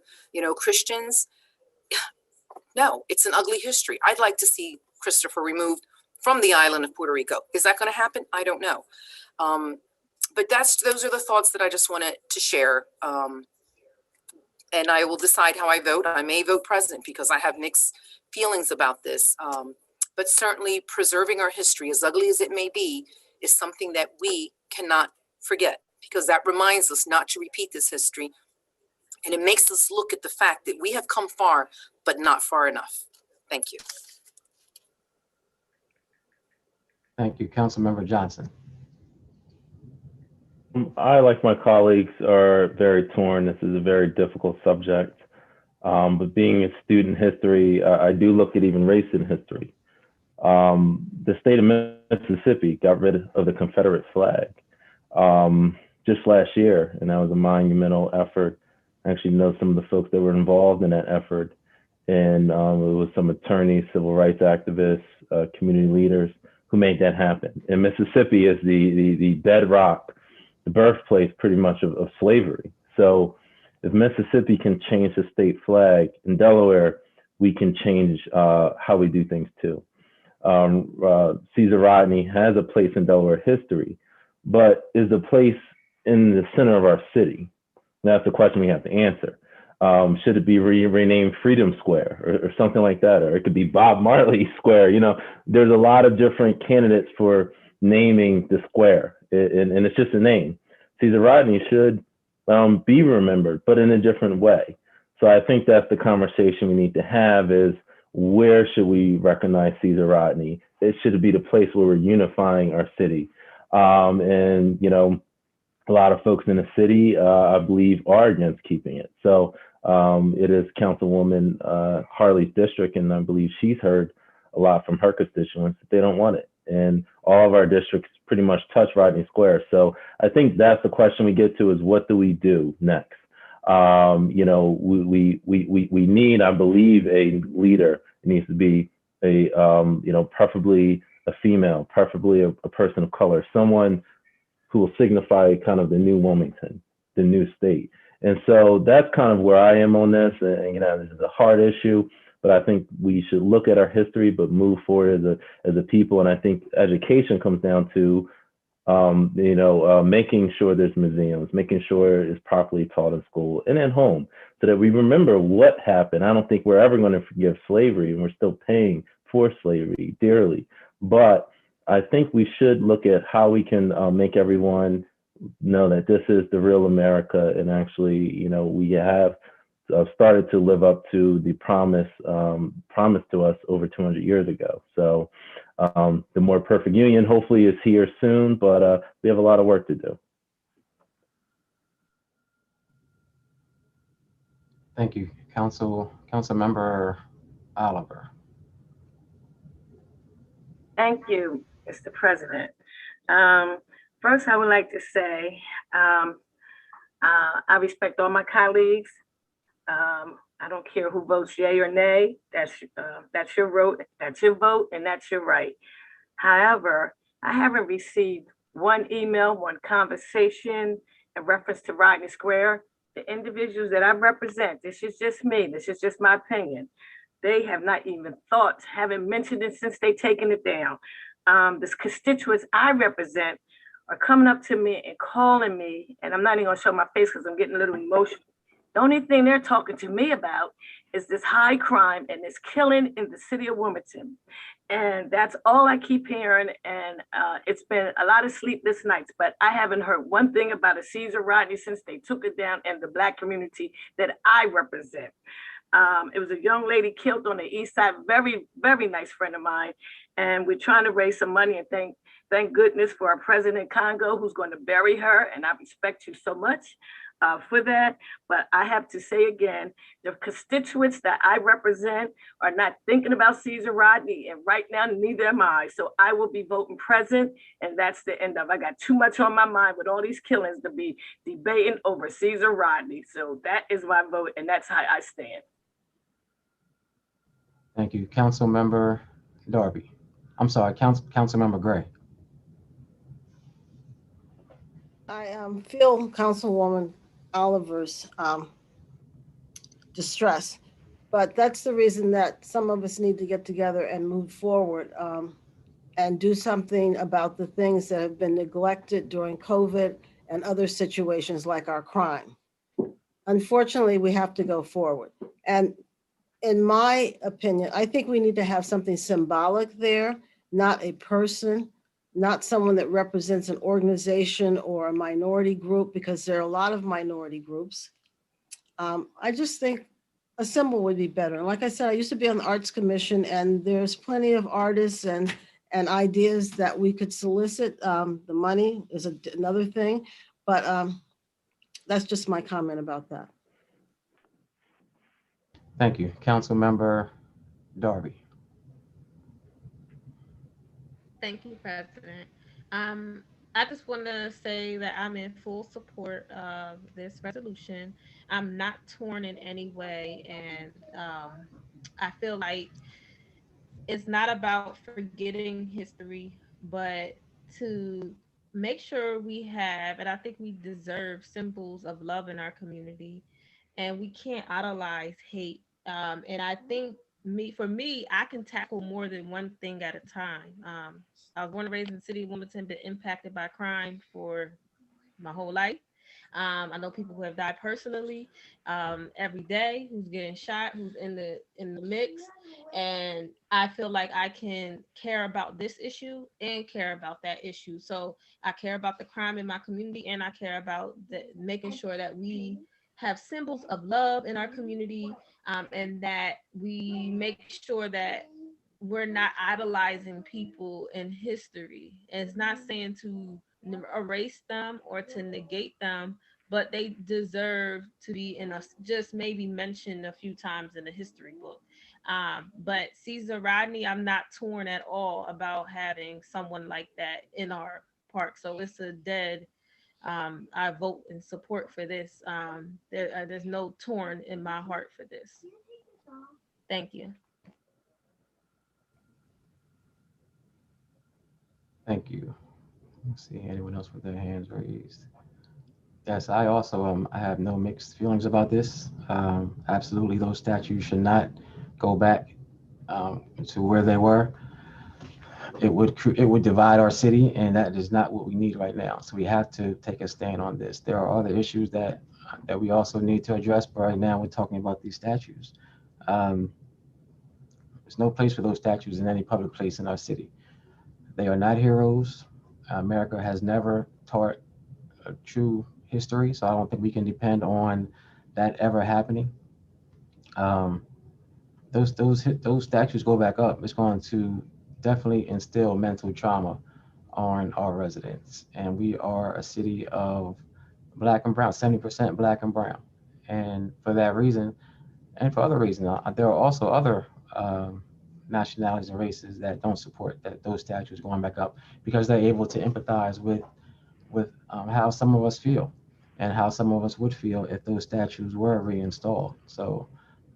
Christians. No, it's an ugly history. I'd like to see Christopher removed from the island of Puerto Rico. Is that going to happen? I don't know. But those are the thoughts that I just wanted to share. And I will decide how I vote. I may vote present because I have mixed feelings about this. But certainly preserving our history, as ugly as it may be, is something that we cannot forget, because that reminds us not to repeat this history. And it makes us look at the fact that we have come far, but not far enough. Thank you. Thank you. Councilmember Johnson. I, like my colleagues, are very torn. This is a very difficult subject. But being a student history, I do look at even race in history. The state of Mississippi got rid of the Confederate flag just last year, and that was a monumental effort. I actually know some of the folks that were involved in that effort, and it was some attorneys, civil rights activists, community leaders who made that happen. And Mississippi is the bedrock, the birthplace pretty much of slavery. So if Mississippi can change the state flag, in Delaware, we can change how we do things too. Caesar Rodney has a place in Delaware history, but is the place in the center of our city? That's the question we have to answer. Should it be renamed Freedom Square or something like that? Or it could be Bob Marley Square. You know, there's a lot of different candidates for naming the square, and it's just a name. Caesar Rodney should be remembered, but in a different way. So I think that's the conversation we need to have is, where should we recognize Caesar Rodney? It should be the place where we're unifying our city. And, you know, a lot of folks in the city, I believe, are against keeping it. So it is Councilwoman Harley's district, and I believe she's heard a lot from her constituents that they don't want it. And all of our districts pretty much touch Rodney Square. So I think that's the question we get to is, what do we do next? You know, we need, I believe, a leader. It needs to be a, you know, preferably a female, preferably a person of color, someone who will signify kind of the new Wilmington, the new state. And so that's kind of where I am on this. And, you know, this is a hard issue, but I think we should look at our history, but move forward as a people. And I think education comes down to, you know, making sure there's museums, making sure it's properly taught in school and at home, so that we remember what happened. I don't think we're ever going to forgive slavery, and we're still paying for slavery dearly. But I think we should look at how we can make everyone know that this is the real America, and actually, you know, we have started to live up to the promise to us over 200 years ago. So the more perfect union hopefully is here soon, but we have a lot of work to do. Thank you, Councilmember Oliver. Thank you, Mr. President. First, I would like to say I respect all my colleagues. I don't care who votes yay or nay. That's your vote. That's your vote, and that's your right. However, I haven't received one email, one conversation in reference to Rodney Square. The individuals that I represent, this is just me. This is just my opinion. They have not even thought, haven't mentioned it since they've taken it down. The constituents I represent are coming up to me and calling me, and I'm not even gonna show my face because I'm getting a little emotional. The only thing they're talking to me about is this high crime and this killing in the city of Wilmington. And that's all I keep hearing. And it's been a lot of sleepless nights, but I haven't heard one thing about a Caesar Rodney since they took it down in the Black community that I represent. It was a young lady killed on the east side, very, very nice friend of mine. And we're trying to raise some money, and thank goodness for our President Congo, who's going to bury her. And I respect you so much for that. But I have to say again, the constituents that I represent are not thinking about Caesar Rodney, and right now, neither am I. So I will be voting present, and that's the end of. I got too much on my mind with all these killings to be debating over Caesar Rodney. So that is my vote, and that's how I stand. Thank you, Councilmember Darby. I'm sorry, Councilmember Gray. I feel Councilwoman Oliver's distress, but that's the reason that some of us need to get together and move forward and do something about the things that have been neglected during COVID and other situations like our crime. Unfortunately, we have to go forward. And in my opinion, I think we need to have something symbolic there, not a person, not someone that represents an organization or a minority group, because there are a lot of minority groups. I just think a symbol would be better. And like I said, I used to be on the Arts Commission, and there's plenty of artists and ideas that we could solicit. The money is another thing, but that's just my comment about that. Thank you, Councilmember Darby. Thank you, President. I just want to say that I'm in full support of this resolution. I'm not torn in any way, and I feel like it's not about forgetting history, but to make sure we have, and I think we deserve, symbols of love in our community, and we can't idolize hate. And I think for me, I can tackle more than one thing at a time. I was born and raised in the city of Wilmington, been impacted by crime for my whole life. I know people who have died personally every day, who's getting shot, who's in the mix, and I feel like I can care about this issue and care about that issue. So I care about the crime in my community, and I care about making sure that we have symbols of love in our community, and that we make sure that we're not idolizing people in history. And it's not saying to erase them or to negate them, but they deserve to be in a just maybe mentioned a few times in the history book. But Caesar Rodney, I'm not torn at all about having someone like that in our park. So it's a dead. I vote in support for this. There's no torn in my heart for this. Thank you. Thank you. Let's see, anyone else with their hands raised? Yes, I also I have no mixed feelings about this. Absolutely, those statues should not go back to where they were. It would divide our city, and that is not what we need right now. So we have to take a stand on this. There are other issues that we also need to address, but right now we're talking about these statues. There's no place for those statues in any public place in our city. They are not heroes. America has never taught a true history, so I don't think we can depend on that ever happening. Those statues go back up. It's going to definitely instill mental trauma on our residents, and we are a city of Black and brown, 70% Black and brown, and for that reason, and for other reasons, there are also other nationalities and races that don't support those statues going back up, because they're able to empathize with how some of us feel and how some of us would feel if those statues were reinstalled. So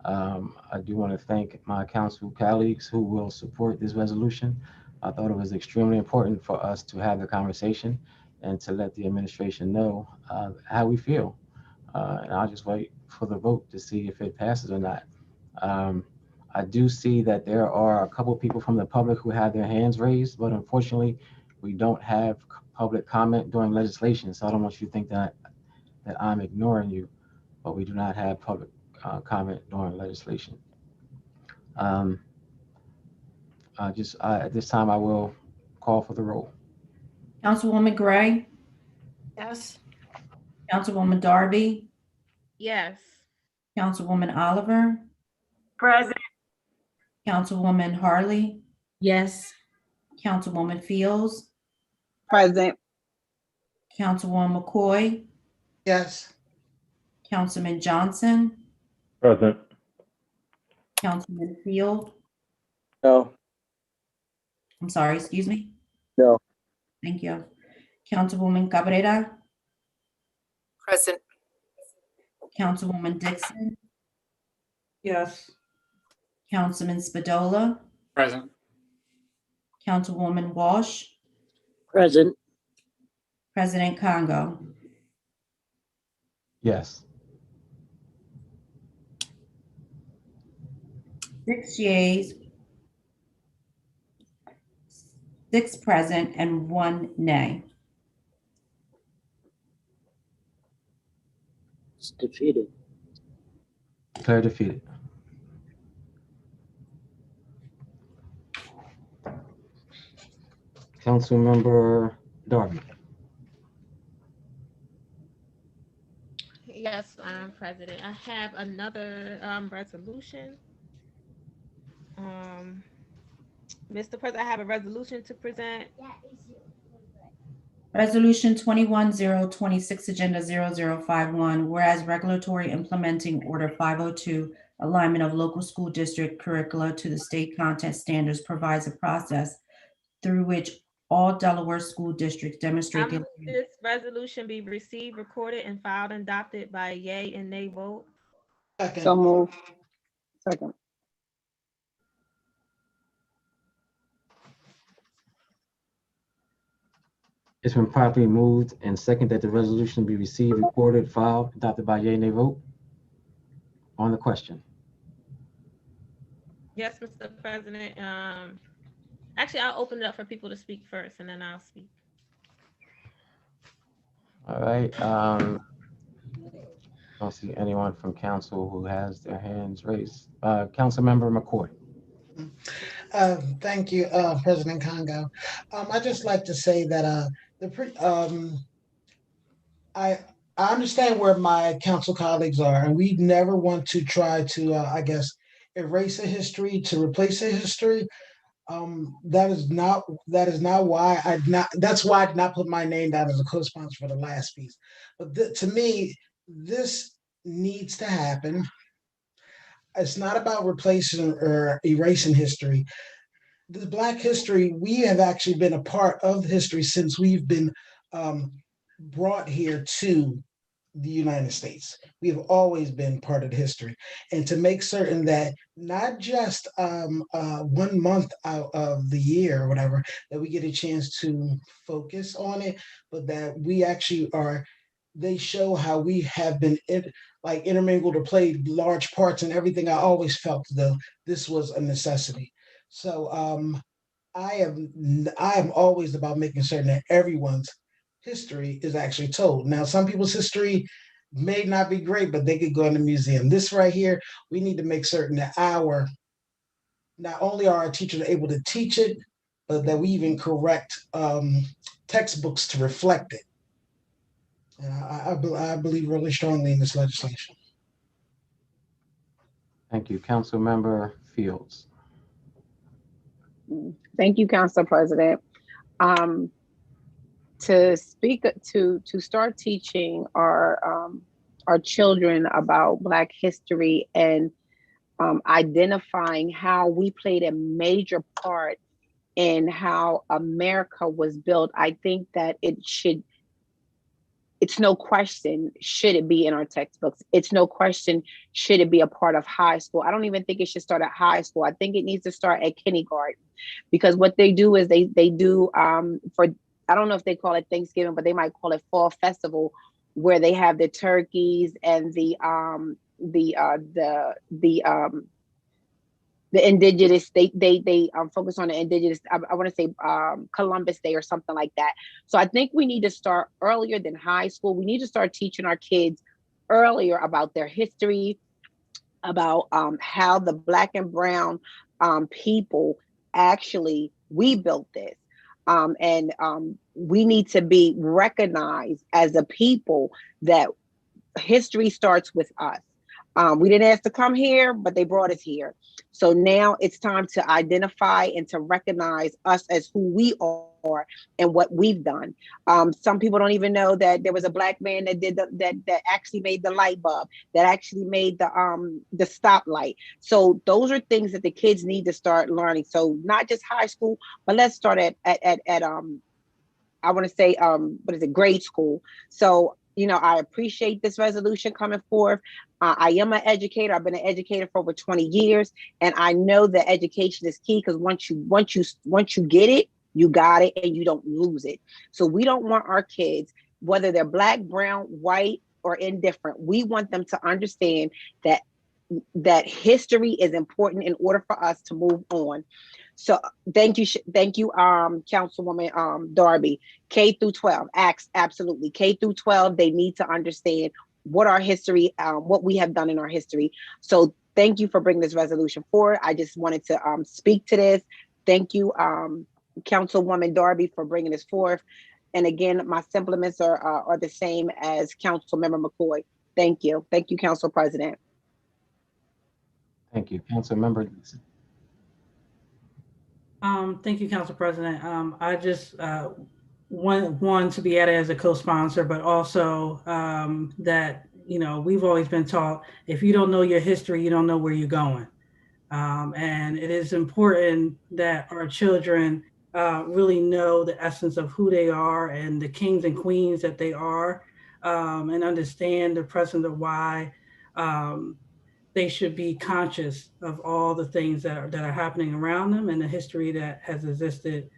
I do want to thank my council colleagues who will support this resolution. I thought it was extremely important for us to have the conversation and to let the administration know how we feel. And I'll just wait for the vote to see if it passes or not. I do see that there are a couple people from the public who have their hands raised, but unfortunately, we don't have public comment during legislation. So I don't want you to think that I'm ignoring you, but we do not have public comment during legislation. At this time, I will call for the roll. Councilwoman Gray, Yes. Councilwoman Darby, Yes. Councilwoman Oliver, Present. Councilwoman Harley, Yes. Councilwoman Fields, Present. Councilwoman McCoy, Yes. Councilman Johnson, Present. Councilman Field. No. I'm sorry, excuse me. No. Thank you. Councilwoman Cabrera, Present. Councilwoman Dixon, Yes. Councilman Spadola, Present. Councilwoman Walsh, Present. President Congo. Yes. 6 yeas, 6 present, and 1 nay. It's defeated. Declare defeated. Councilmember Darby. Yes, President. I have another resolution. Mr. President, I have a resolution to present. Resolution 21-026, Agenda 0051, whereas Regulatory Implementing Order 502, alignment of local school district curricula to the state content standards, provides a process through which all Delaware school districts demonstrate their This resolution be received, recorded, and filed and adopted by a yea and nay vote. So move. Second. It's been properly moved and second that the resolution be received, recorded, filed, adopted by yea, nay vote. On the question. Yes, Mr. President. Actually, I'll open it up for people to speak first, and then I'll speak. All right. I don't see anyone from council who has their hands raised. Councilmember McCoy. Thank you, President Congo. I'd just like to say that I I understand where my council colleagues are, and we never want to try to, I guess, erase a history to replace a history. That is not why I not that's why I did not put my name down as a co-sponsor for the last piece. But to me, this needs to happen. It's not about replacing or erasing history. The Black history, we have actually been a part of history since we've been um, brought here to the United States. We have always been part of the history. And to make certain that not just 1 month out of the year or whatever, that we get a chance to focus on it, but that we actually are, they show how we have been like intermingled or played large parts in everything. I always felt though this was a necessity. So I am always about making certain that everyone's history is actually told. Now, some people's history may not be great, but they could go in the museum. This right here, we need to make certain that not only are our teachers able to teach it, but that we even correct textbooks to reflect it. And I believe really strongly in this legislation. Thank you. Councilmember Fields. Thank you, Council President. To start teaching our children about Black history and identifying how we played a major part in how America was built, I think that it's no question, should it be in our textbooks? It's no question, should it be a part of high school? I don't even think it should start at high school. I think it needs to start at kindergarten, because what they do is they do for, I don't know if they call it Thanksgiving, but they might call it Fall Festival, where they have the turkeys and the indigenous, they focus on the indigenous, I want to say Columbus Day or something like that. So I think we need to start earlier than high school. We need to start teaching our kids earlier about their history, about how the Black and brown people actually, we built this. And we need to be recognized as a people that history starts with us. We didn't ask to come here, but they brought us here. So now it's time to identify and to recognize us as who we are and what we've done. Some people don't even know that there was a Black man that did that actually made the light bulb, that actually made the stoplight. So those are things that the kids need to start learning. So not just high school, but let's start at I want to say grade school. So I appreciate this resolution coming forth. I am an educator. I've been an educator for over 20 years, and I know that education is key, because once you get it, you got it, and you don't lose it. So we don't want our kids, whether they're Black, brown, white, or indifferent, we want them to understand that history is important in order for us to move on. So thank you, Councilwoman Darby. K through 12, absolutely. K through 12, they need to understand what our history, what we have done in our history. So thank you for bringing this resolution forward. I just wanted to speak to this. Thank you, Councilwoman Darby, for bringing this forth. And again, my sentiments are the same as Councilmember McCoy. Thank you. Thank you, Council President. Thank you. Councilmember. Thank you, Council President. I just want to be added as a co-sponsor, but also that, we've always been taught, if you don't know your history, you don't know where you're going. And it is important that our children really know the essence of who they are and the kings and queens that they are, and understand the presence of why they should be conscious of all the things that are happening around them and the history that has existed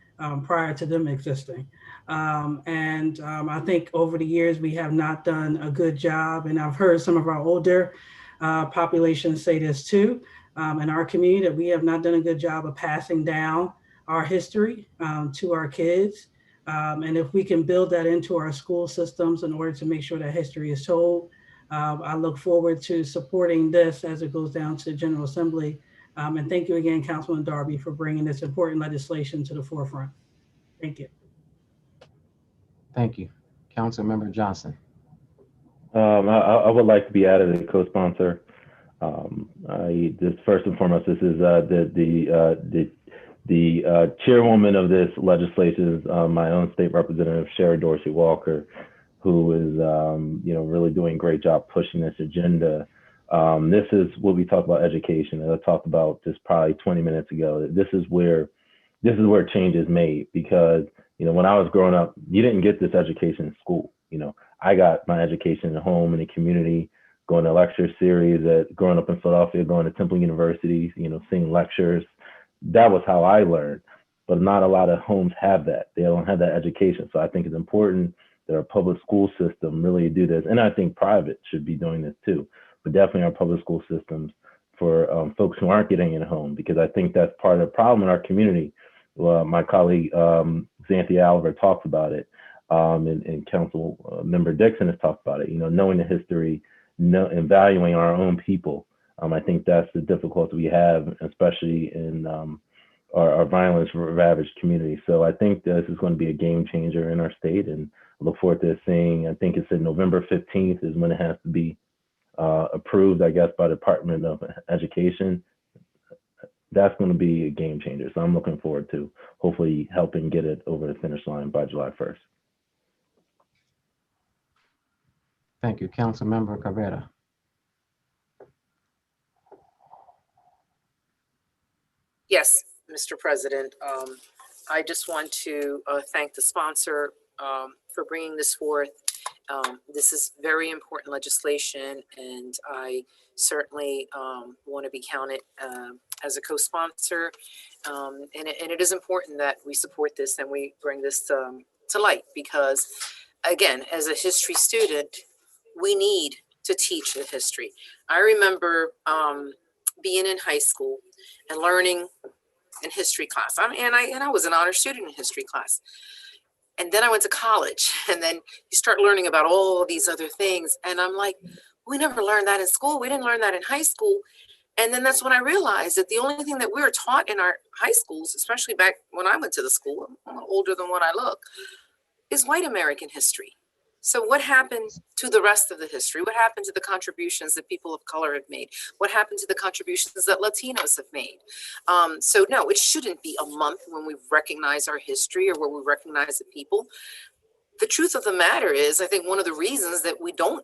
prior to them existing. I think over the years, we have not done a good job, and I've heard some of our older populations say this too, in our community that we have not done a good job of passing down our history to our kids. And if we can build that into our school systems in order to make sure that history is told, I look forward to supporting this as it goes down to the General Assembly. And thank you again, Councilman Darby, for bringing this important legislation to the forefront. Thank you. Thank you. Councilmember Johnson. I would like to be added as a co-sponsor. This first and foremost, this is the chairwoman of this legislation is my own state representative, Sherry Dorsey Walker, who is really doing a great job pushing this agenda. This is what we talk about education, and I talked about this probably 20 minutes ago. This is where change is made, because when I was growing up, you didn't get this education in school. I got my education at home, in the community, going to lecture series, growing up in Philadelphia, going to Temple University, seeing lectures. That was how I learned, but not a lot of homes have that. They don't have that education. So I think it's important that our public school system really do this. And I think private should be doing this too, but definitely our public school systems for folks who aren't getting in a home, because I think that's part of the problem in our community. My colleague, Xanthi Oliver, talks about it. And Council Member Dixon has talked about it, knowing the history, and valuing our own people. I think that's the difficulty we have, especially in our violence ravaged community. So I think this is going to be a game changer in our state, and I look forward to seeing, I think it's in November 15th is when it has to be approved, I guess, by the Department of Education. That's going to be a game changer. So I'm looking forward to hopefully helping get it over the finish line by July 1st. Thank you. Councilmember Cabrera. Yes, Mr. President. I just want to thank the sponsor for bringing this forth. This is very important legislation, and I certainly want to be counted as a co-sponsor. And it is important that we support this and we bring this to light, because, again, as a history student, we need to teach the history. I remember being in high school and learning in history class. And I was an honor student in history class. And then I went to college, and then you start learning about all these other things. And I'm like, we never learned that in school. We didn't learn that in high school. And then that's when I realized that the only thing that we were taught in our high schools, especially back when I went to the school, I'm older than what I look, is white American history. So what happened to the rest of the history? What happened to the contributions that people of color have made? What happened to the contributions that Latinos have made? So no, it shouldn't be a month when we recognize our history or where we recognize the people. The truth of the matter is, I think one of the reasons that we don't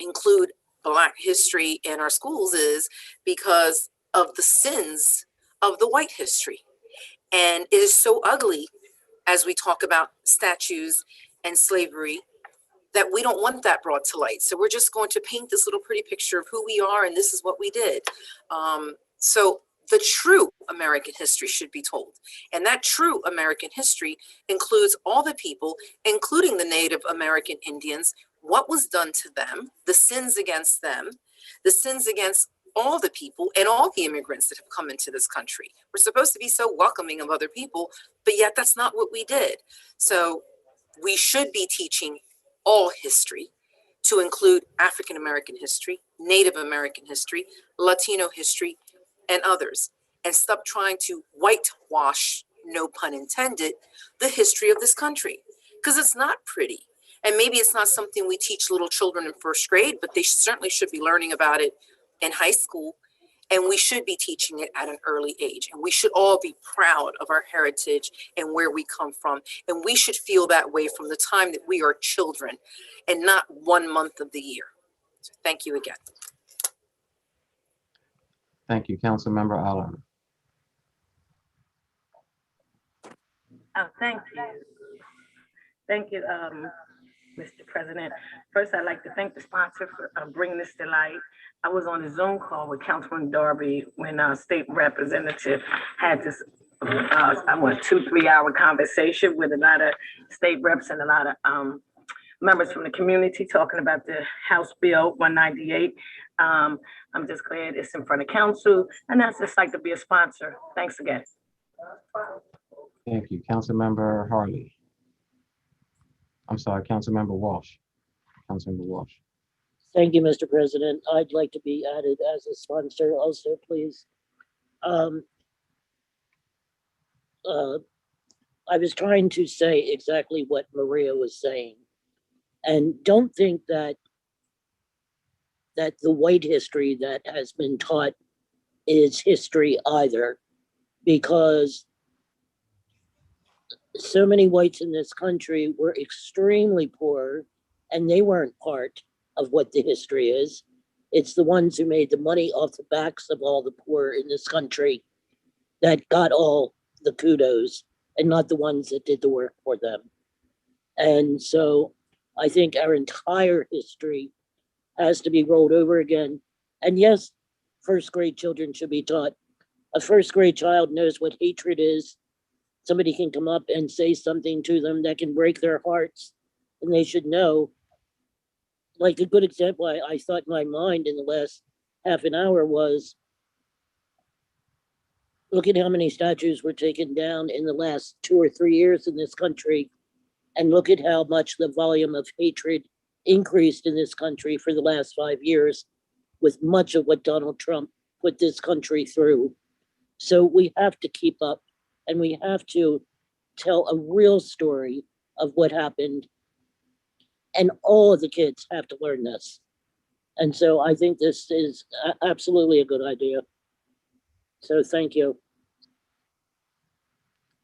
include Black history in our schools is because of the sins of the white history. And it is so ugly as we talk about statues and slavery that we don't want that brought to light. So we're just going to paint this little pretty picture of who we are, and this is what we did. So the true American history should be told. And that true American history includes all the people, including the Native American Indians, what was done to them, the sins against them, the sins against all the people and all the immigrants that have come into this country. We're supposed to be so welcoming of other people, but yet that's not what we did. So we should be teaching all history to include African American history, Native American history, Latino history, and others, and stop trying to whitewash, no pun intended, the history of this country, because it's not pretty. And maybe it's not something we teach little children in first grade, but they certainly should be learning about it in high school. And we should be teaching it at an early age. And we should all be proud of our heritage and where we come from. And we should feel that way from the time that we are children and not 1 month of the year. So thank you again. Thank you. Councilmember Oliver. Oh, thank you. Thank you, Mr. President. First, I'd like to thank the sponsor for bringing this to light. I was on a Zoom call with Councilman Darby when our state representative had this 2-3 hour conversation with a lot of state reps and a lot of members from the community talking about the House Bill 198. I'm just glad it's in front of council, and that's just like to be a sponsor. Thanks again. Thank you. Councilmember Harley. I'm sorry, Councilmember Walsh. Councilmember Walsh. Thank you, Mr. President. I'd like to be added as a sponsor also, please. I was trying to say exactly what Maria was saying. And don't think that the white history that has been taught is history either, because so many whites in this country were extremely poor, and they weren't part of what the history is. It's the ones who made the money off the backs of all the poor in this country that got all the kudos, and not the ones that did the work for them. And so I think our entire history has to be rolled over again. And yes, first grade children should be taught. A first grade child knows what hatred is. Somebody can come up and say something to them that can break their hearts, and they should know. Like a good example I thought in my mind in the last half an hour was, look at how many statues were taken down in the last 2 or 3 years in this country, and look at how much the volume of hatred increased in this country for the last 5 years, with much of what Donald Trump put this country through. So we have to keep up, and we have to tell a real story of what happened. And all of the kids have to learn this. And so I think this is absolutely a good idea. So thank you.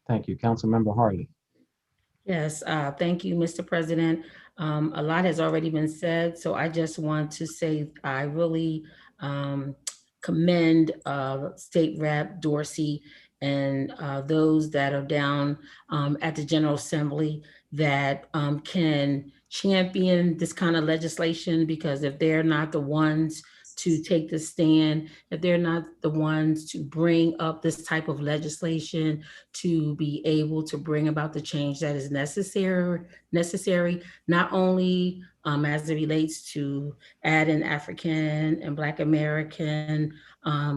Thank you. Councilmember Harley. Yes, thank you, Mr. President. A lot has already been said, so I just want to say I really commend State Rep Dorsey and those that are down at the General Assembly that can champion this kind of legislation, because if they're not the ones to take the stand, if they're not the ones to bring up this type of legislation to be able to bring about the change that is necessary, not only as it relates to adding African and Black American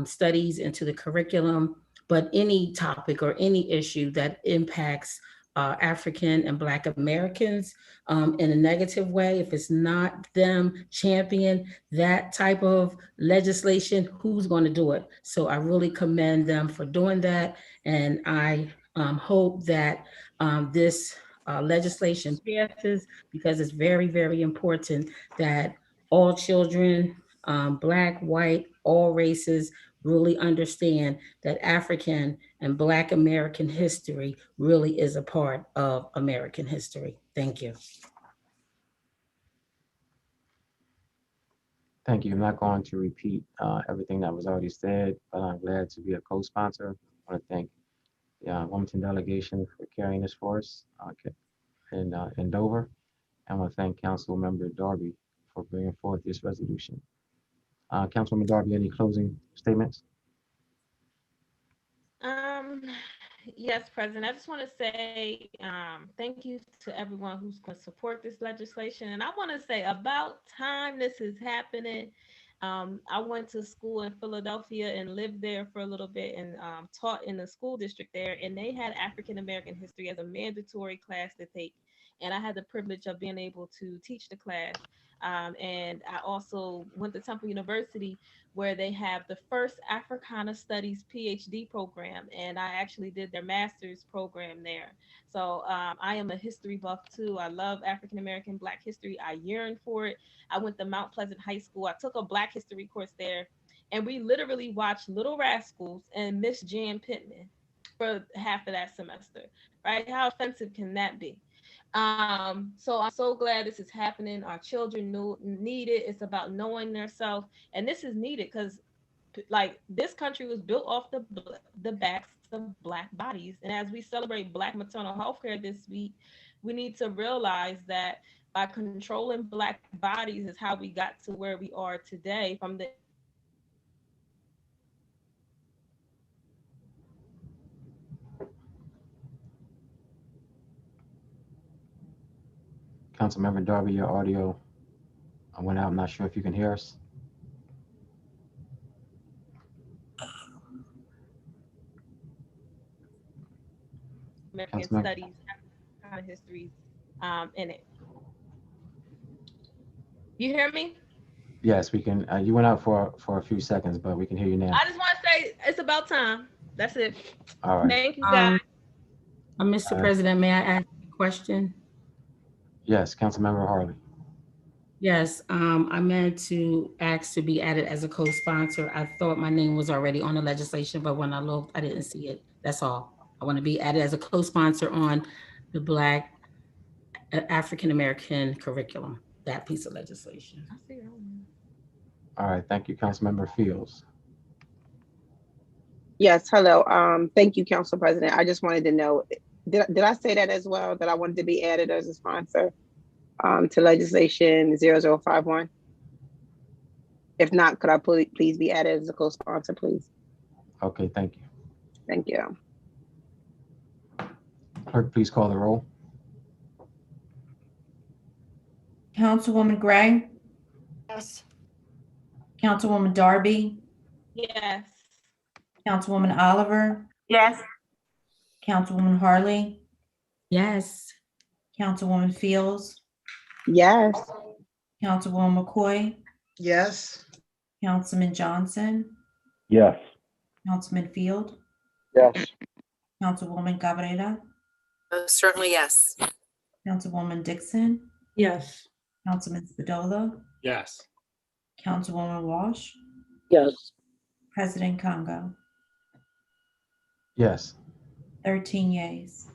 studies into the curriculum, but any topic or any issue that impacts African and Black Americans in a negative way. If it's not them champion that type of legislation, who's going to do it? So I really commend them for doing that. And I hope that this legislation passes, because it's very, very important that all children, Black, white, all races, really understand that African and Black American history really is a part of American history. Thank you. Thank you. I'm not going to repeat everything that was already said, but I'm glad to be a co-sponsor. I want to thank the Wilmington delegation for carrying this for us in Dover. I want to thank Councilmember Darby for bringing forth this resolution. Councilwoman Darby, any closing statements? Yes, President. I just want to say thank you to everyone who's going to support this legislation. And I want to say about time this is happening. I went to school in Philadelphia and lived there for a little bit and taught in the school district there. And they had African American history as a mandatory class to take. And I had the privilege of being able to teach the class. And I also went to Temple University, where they have the first Africana Studies PhD program. And I actually did their master's program there. So I am a history buff too. I love African American Black history. I yearn for it. I went to Mount Pleasant High School. I took a Black history course there. And we literally watched Little Rascals and Miss Jan Pittman for half of that semester, right? How offensive can that be? So I'm so glad this is happening. Our children need it. It's about knowing themselves, and this is needed because, like, this country was built off the backs of Black bodies. And as we celebrate Black maternal health care this week, we need to realize that by controlling Black bodies is how we got to where we are today. From the Councilmember Darby, your audio went out. I'm not sure if you can hear us. American Councilmember. Studies kind of histories in it. You hear me? Yes, we can. You went out for a few seconds, but we can hear you now. I just want to say it's about time. That's it. All right. Thank you, guys. Mr. President, may I ask a question? Yes, Councilmember Harley. Yes, I meant to ask to be added as a co-sponsor. I thought my name was already on the legislation, but when I looked, I didn't see it. That's all. I want to be added as a co-sponsor on the Black African-American curriculum, that piece of legislation. All right, thank you, Councilmember Fields. Yes, hello. Thank you, Council President. I just wanted to know, did I say that as well, that I wanted to be added as a sponsor to legislation 0051? If not, could I please be added as a co-sponsor, please? Okay, thank you. Thank you. Clerk, please call the roll. Councilwoman Gray, Yes. Councilwoman Darby, Yes. Councilwoman Oliver, Yes. Councilwoman Harley, Yes. Councilwoman Fields, Yes. Councilwoman McCoy, Yes. Councilman Johnson, Yes. Councilman Field, Yes. Councilwoman Cabrera, Certainly, yes. Councilwoman Dixon, Yes. Councilman Spadola, Yes. Councilwoman Walsh, Yes. President Congo. Yes. 13 yeas.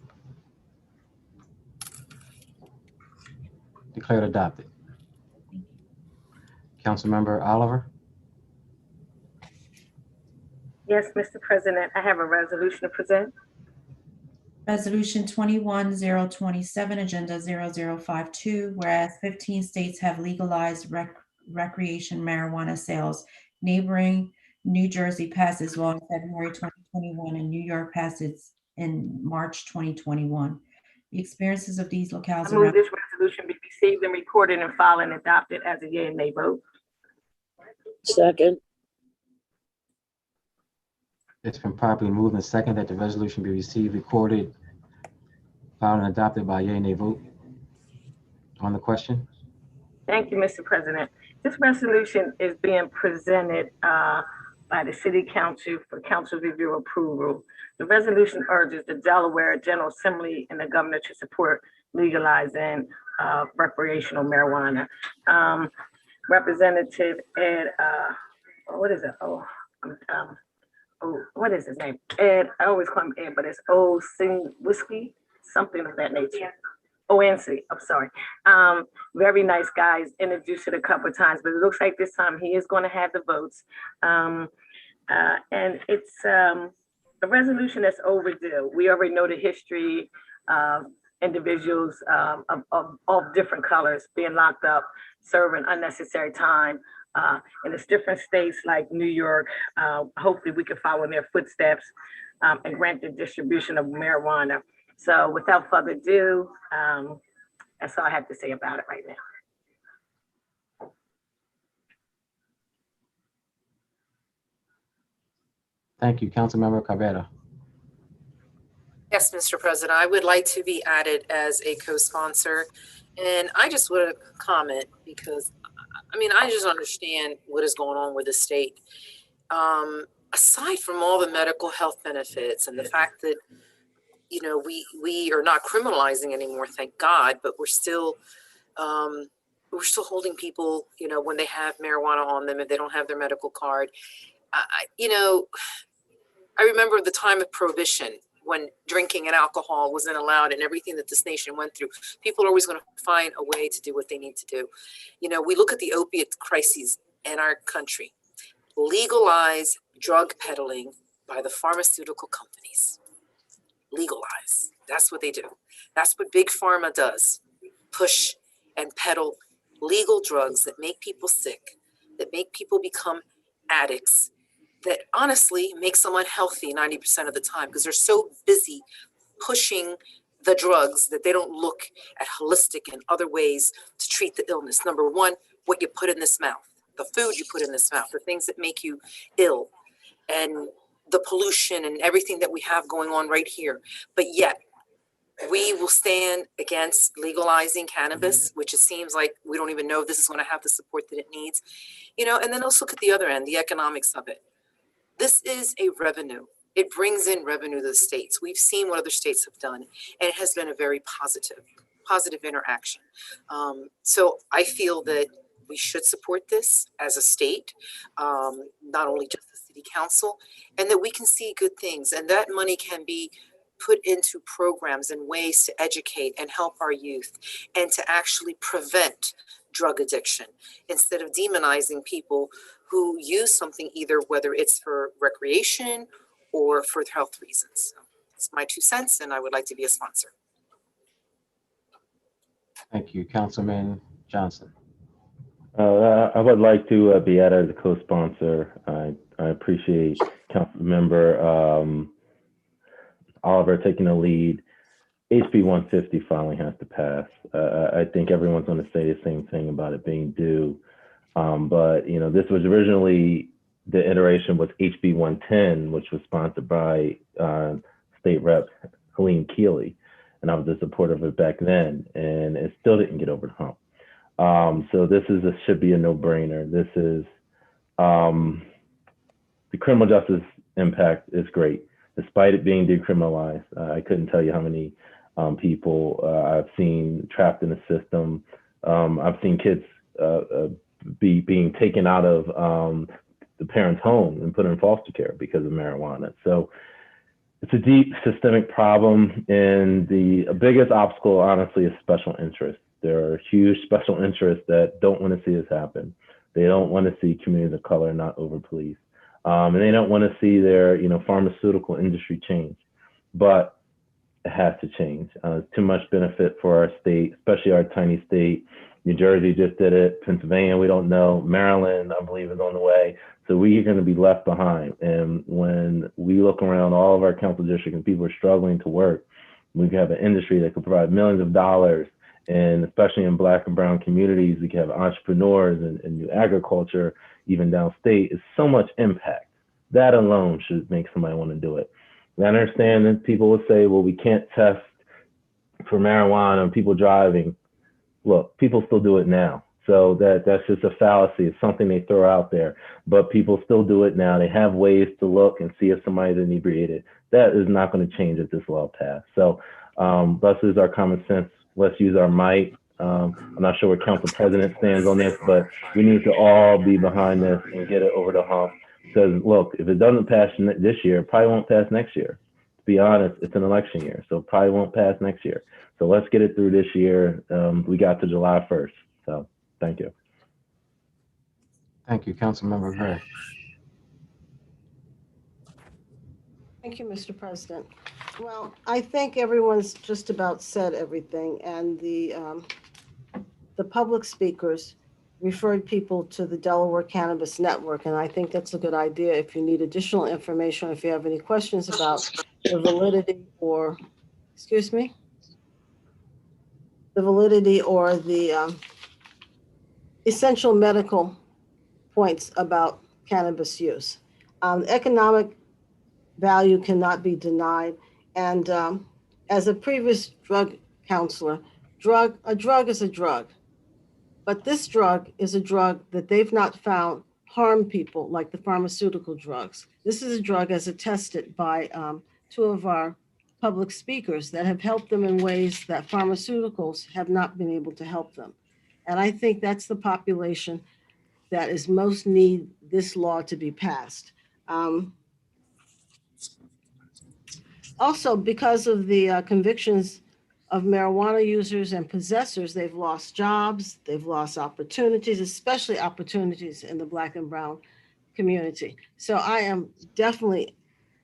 Declared adopted. Councilmember Oliver. Yes, Mr. President, I have a resolution to present. Resolution 21-027, Agenda 0052, whereas 15 states have legalized recreation marijuana sales. Neighboring New Jersey passed its law in February 2021, and New York passed it in March 2021. The experiences of these locales I move this resolution be received and recorded and filed and adopted as a yea and nay vote. Second. It's been properly moved and second that the resolution be received, recorded, filed, and adopted by yea and nay vote. On the question? Thank you, Mr. President. This resolution is being presented by the City Council for council review approval. The resolution urges the Delaware General Assembly and the governor to support legalizing recreational marijuana. Representative Ed, what is it? What is his name? Ed, I always call him Ed, but it's Sing Whiskey, something of that nature. ONC, I'm sorry. Very nice guys, introduced it a couple of times, but it looks like this time he is going to have the votes. And it's a resolution that's overdue. We already know the history of individuals of different colors being locked up, serving unnecessary time. And it's different states like New York. Hopefully we can follow in their footsteps and grant the distribution of marijuana. So without further ado, that's all I have to say about it right now. Thank you, Councilmember Cabrera. Yes, Mr. President, I would like to be added as a co-sponsor. And I just want to comment because, I mean, I just understand what is going on with the state. Aside from all the medical health benefits and the fact that, you know, we are not criminalizing anymore, thank God, but we're still holding people, you know, when they have marijuana on them, if they don't have their medical card. You know, I remember the time of prohibition when drinking and alcohol wasn't allowed and everything that this nation went through. People are always going to find a way to do what they need to do. You know, we look at the opiate crises in our country. Legalize drug peddling by the pharmaceutical companies. Legalize. That's what they do. That's what Big Pharma does. Push and peddle legal drugs that make people sick, that make people become addicts, that honestly makes them unhealthy 90% of the time because they're so busy pushing the drugs that they don't look at holistic and other ways to treat the illness. Number one, what you put in this mouth, the food you put in this mouth, the things that make you ill, and the pollution and everything that we have going on right here. But yet We will stand against legalizing cannabis, which it seems like we don't even know if this is going to have the support that it needs, you know, and then let's look at the other end, the economics of it. This is a revenue. It brings in revenue to the states. We've seen what other states have done, and it has been a very positive interaction. So I feel that we should support this as a state, not only just the city council, and that we can see good things, and that money can be put into programs and ways to educate and help our youth and to actually prevent drug addiction instead of demonizing people who use something, either whether it's for recreation or for health reasons. So it's my 2 cents, and I would like to be a sponsor. Thank you, Councilman Johnson. I would like to be added as a co-sponsor. I appreciate Councilmember Oliver taking the lead. HB 150 finally has to pass. I think everyone's going to say the same thing about it being due. But, you know, this was originally, the iteration was HB 110, which was sponsored by State Rep Helene Keeley. And I was a supporter of it back then, and it still didn't get over the hump. So this should be a no-brainer. This is, the criminal justice impact is great. Despite it being decriminalized, I couldn't tell you how many people I've seen trapped in the system. I've seen kids being taken out of the parent's home and put in foster care because of marijuana. So it's a deep systemic problem, and the biggest obstacle, honestly, is special interest. There are huge special interests that don't want to see this happen. They don't want to see communities of color not over-policed. And they don't want to see their, you know, pharmaceutical industry change, but it has to change. It's too much benefit for our state, especially our tiny state. New Jersey just did it. Pennsylvania, we don't know. Maryland, I believe, is on the way. So we are going to be left behind. And when we look around all of our council districts and people are struggling to work, we have an industry that could provide millions of dollars. And especially in Black and brown communities, we can have entrepreneurs and new agriculture, even downstate. It's so much impact. That alone should make somebody want to do it. And I understand that people will say, well, we can't test for marijuana and people driving. Look, people still do it now. So that's just a fallacy. It's something they throw out there, but people still do it now. They have ways to look and see if somebody's inebriated. That is not going to change if this law passed. So let's use our common sense. Let's use our might. I'm not sure where Council President stands on this, but we need to all be behind this and get it over the hump. Because look, if it doesn't pass this year, it probably won't pass next year. To be honest, it's an election year, so it probably won't pass next year. So let's get it through this year. We got to July 1st. So thank you. Thank you, Councilmember Gray. Thank you, Mr. President. Well, I think everyone's just about said everything, and the public speakers referred people to the Delaware Cannabis Network, and I think that's a good idea. If you need additional information, if you have any questions about the validity or, the validity or the essential medical points about cannabis use. Economic value cannot be denied. And as a previous drug counselor, a drug is a drug. But this drug is a drug that they've not found harm people like the pharmaceutical drugs. This is a drug as attested by 2 of our public speakers that have helped them in ways that pharmaceuticals have not been able to help them. And I think that's the population that is most need this law to be passed. Also, because of the convictions of marijuana users and possessors, they've lost jobs, they've lost opportunities, especially opportunities in the Black and brown community. So I am definitely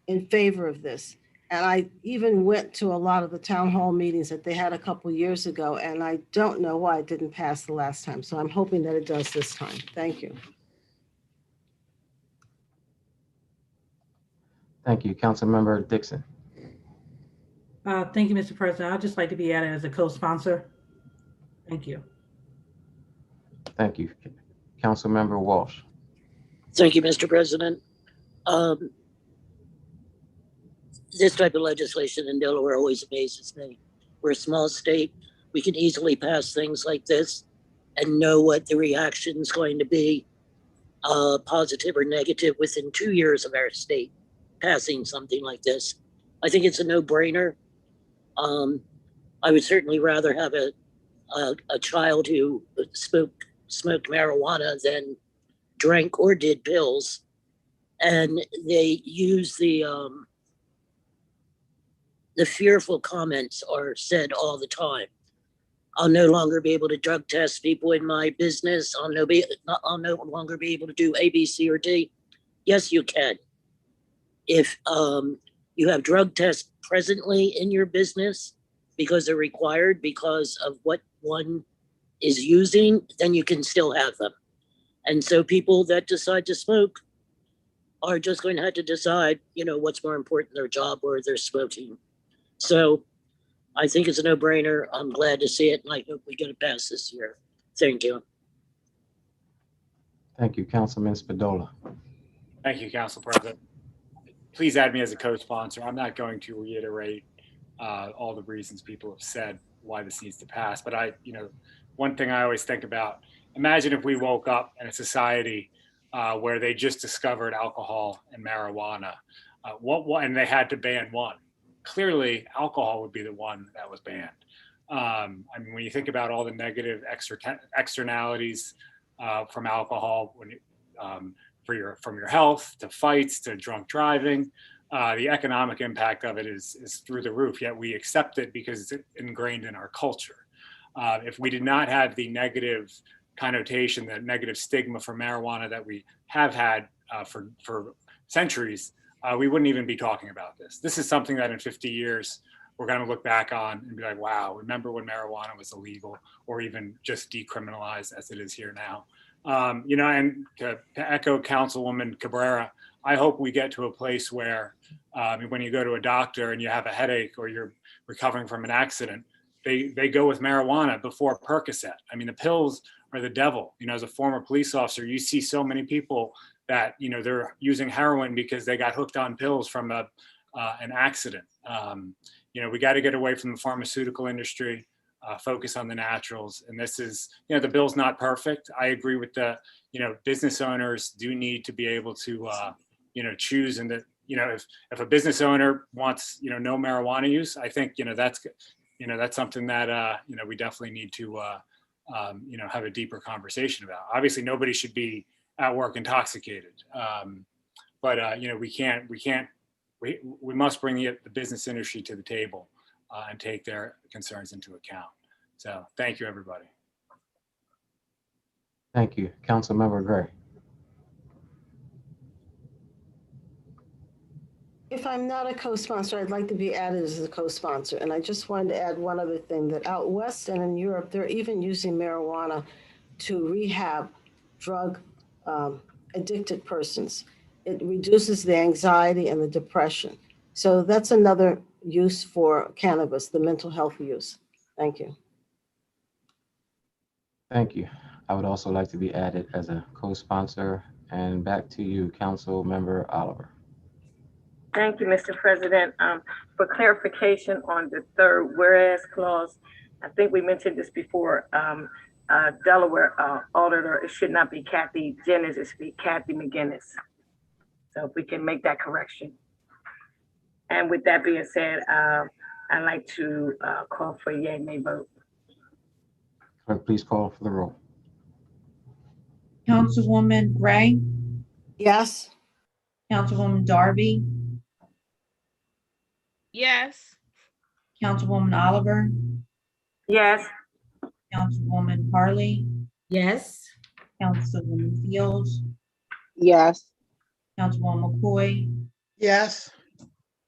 in favor of this. And I even went to a lot of the town hall meetings that they had a couple years ago, and I don't know why it didn't pass the last time. So I'm hoping that it does this time. Thank you. Thank you, Councilmember Dixon. Thank you, Mr. President. I'd just like to be added as a co-sponsor. Thank you. Thank you. Councilmember Walsh. Thank you, Mr. President. This type of legislation in Delaware always amazes me. We're a small state. We can easily pass things like this and know what the reaction is going to be, positive or negative, within 2 years of our state passing something like this. I think it's a no-brainer. I would certainly rather have a child who smoked marijuana than drank or did pills. And they use the fearful comments are said all the time. I'll no longer be able to drug test people in my business. I'll no longer be able to do A, B, C, or D. Yes, you can. If you have drug tests presently in your business because they're required because of what one is using, then you can still have them. And so people that decide to smoke are just going to have to decide, what's more important, their job or their smoking. So I think it's a no-brainer. I'm glad to see it, and I hope we get it passed this year. Thank you. Thank you, Councilman Spadola. Thank you, Council President. Please add me as a co-sponsor. I'm not going to reiterate all the reasons people have said why this needs to pass, but one thing I always think about, imagine if we woke up in a society where they just discovered alcohol and marijuana, and they had to ban one. Clearly, alcohol would be the one that was banned. When you think about all the negative externalities from alcohol, from your health to fights to drunk driving, the economic impact of it is through the roof. Yet we accept it because it's ingrained in our culture. If we did not have the negative connotation, the negative stigma for marijuana that we have had for centuries, we wouldn't even be talking about this. This is something that in 50 years, we're going to look back on and be like, wow, remember when marijuana was illegal or even just decriminalized as it is here now. And to echo Councilwoman Cabrera, I hope we get to a place where when you go to a doctor and you have a headache or you're recovering from an accident, they go with marijuana before Percocet. The pills are the devil. As a former police officer, you see so many people that, they're using heroin because they got hooked on pills from an accident. We got to get away from the pharmaceutical industry, focus on the naturals. And this is, the bill's not perfect. I agree with business owners do need to be able to, choose. And that, if a business owner wants, no marijuana use, I think, that's something that, we definitely need to, have a deeper conversation about. Obviously, nobody should be at work intoxicated. But we must bring the business industry to the table and take their concerns into account. So thank you, everybody. Thank you. Councilmember Gray. If I'm not a co-sponsor, I'd like to be added as a co-sponsor. And I just wanted to add one other thing, that out west and in Europe, they're even using marijuana to rehab drug addicted persons. It reduces the anxiety and the depression. So that's another use for cannabis, the mental health use. Thank you. Thank you. I would also like to be added as a co-sponsor. And back to you, Council Member Oliver. Thank you, Mr. President. For clarification on the third whereas clause, I think we mentioned this before, Delaware auditor, it should not be Kathy Jennings, it should be Kathy McGinnis. So if we can make that correction. And with that being said, I'd like to call for a yay, nay vote. Clerk, please call for the roll. Councilwoman Gray, Yes. Councilwoman Darby, Yes. Councilwoman Oliver, Yes. Councilwoman Harley, Yes. Councilwoman Fields, Yes. Councilwoman McCoy, Yes.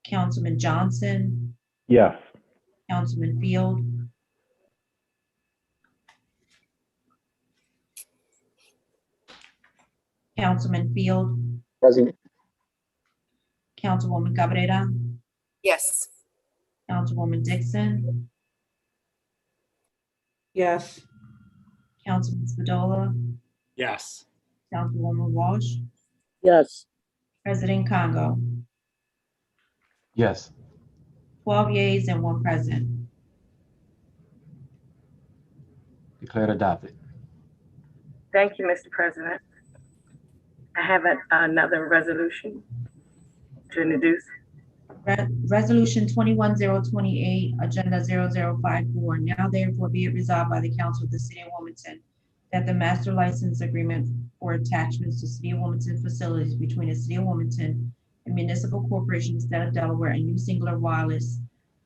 Councilman Johnson, Yes. Councilman Field, Councilman Field, Present. Councilwoman Cabrera, Yes. Councilwoman Dixon, Yes. Councilman Spadola, Yes. Councilwoman Walsh, Yes. President Congo. Yes. 12 yeas and 1 present. Declared adopted. Thank you, Mr. President. I have another resolution to introduce. Resolution 21028, Agenda 0054. Now therefore be it resolved by the Council of the City of Wilmington that the master license agreement for attachments to City of Wilmington facilities between the City of Wilmington and Municipal Corporation, State of Delaware, and New Singular Wireless,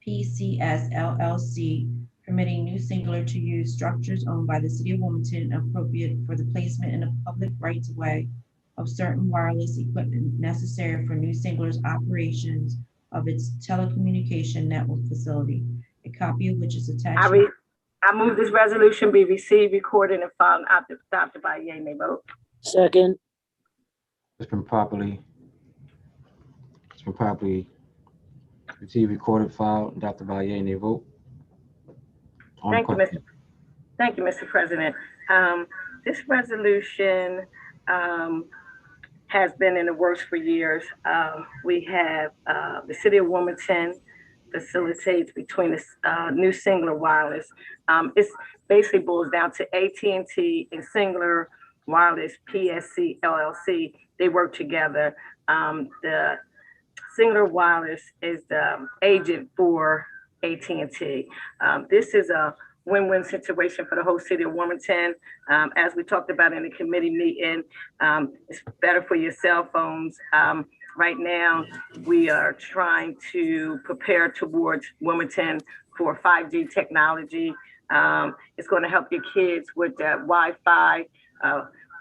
PCS LLC, permitting New Singular to use structures owned by the City of Wilmington appropriate for the placement in a public right-of-way of certain wireless equipment necessary for New Singular's operations of its telecommunication network facility, a copy of which is attached. I move this resolution be received, recorded, and filed and adopted by a yea may vote. Second. It's been properly received, recorded, filed, adopted by a yea, nay vote. Thank you, Mr. President. This resolution has been in the works for years. We have the City of Wilmington facilitates between the New Singular Wireless. It's basically boils down to AT&T and Singular Wireless PSC LLC. They work together. The Singular Wireless is the agent for AT&T. This is a win-win situation for the whole city of Wilmington. As we talked about in the committee meeting, it's better for your cell phones. Right now, we are trying to prepare towards Wilmington for 5G technology. It's going to help your kids with that Wi-Fi,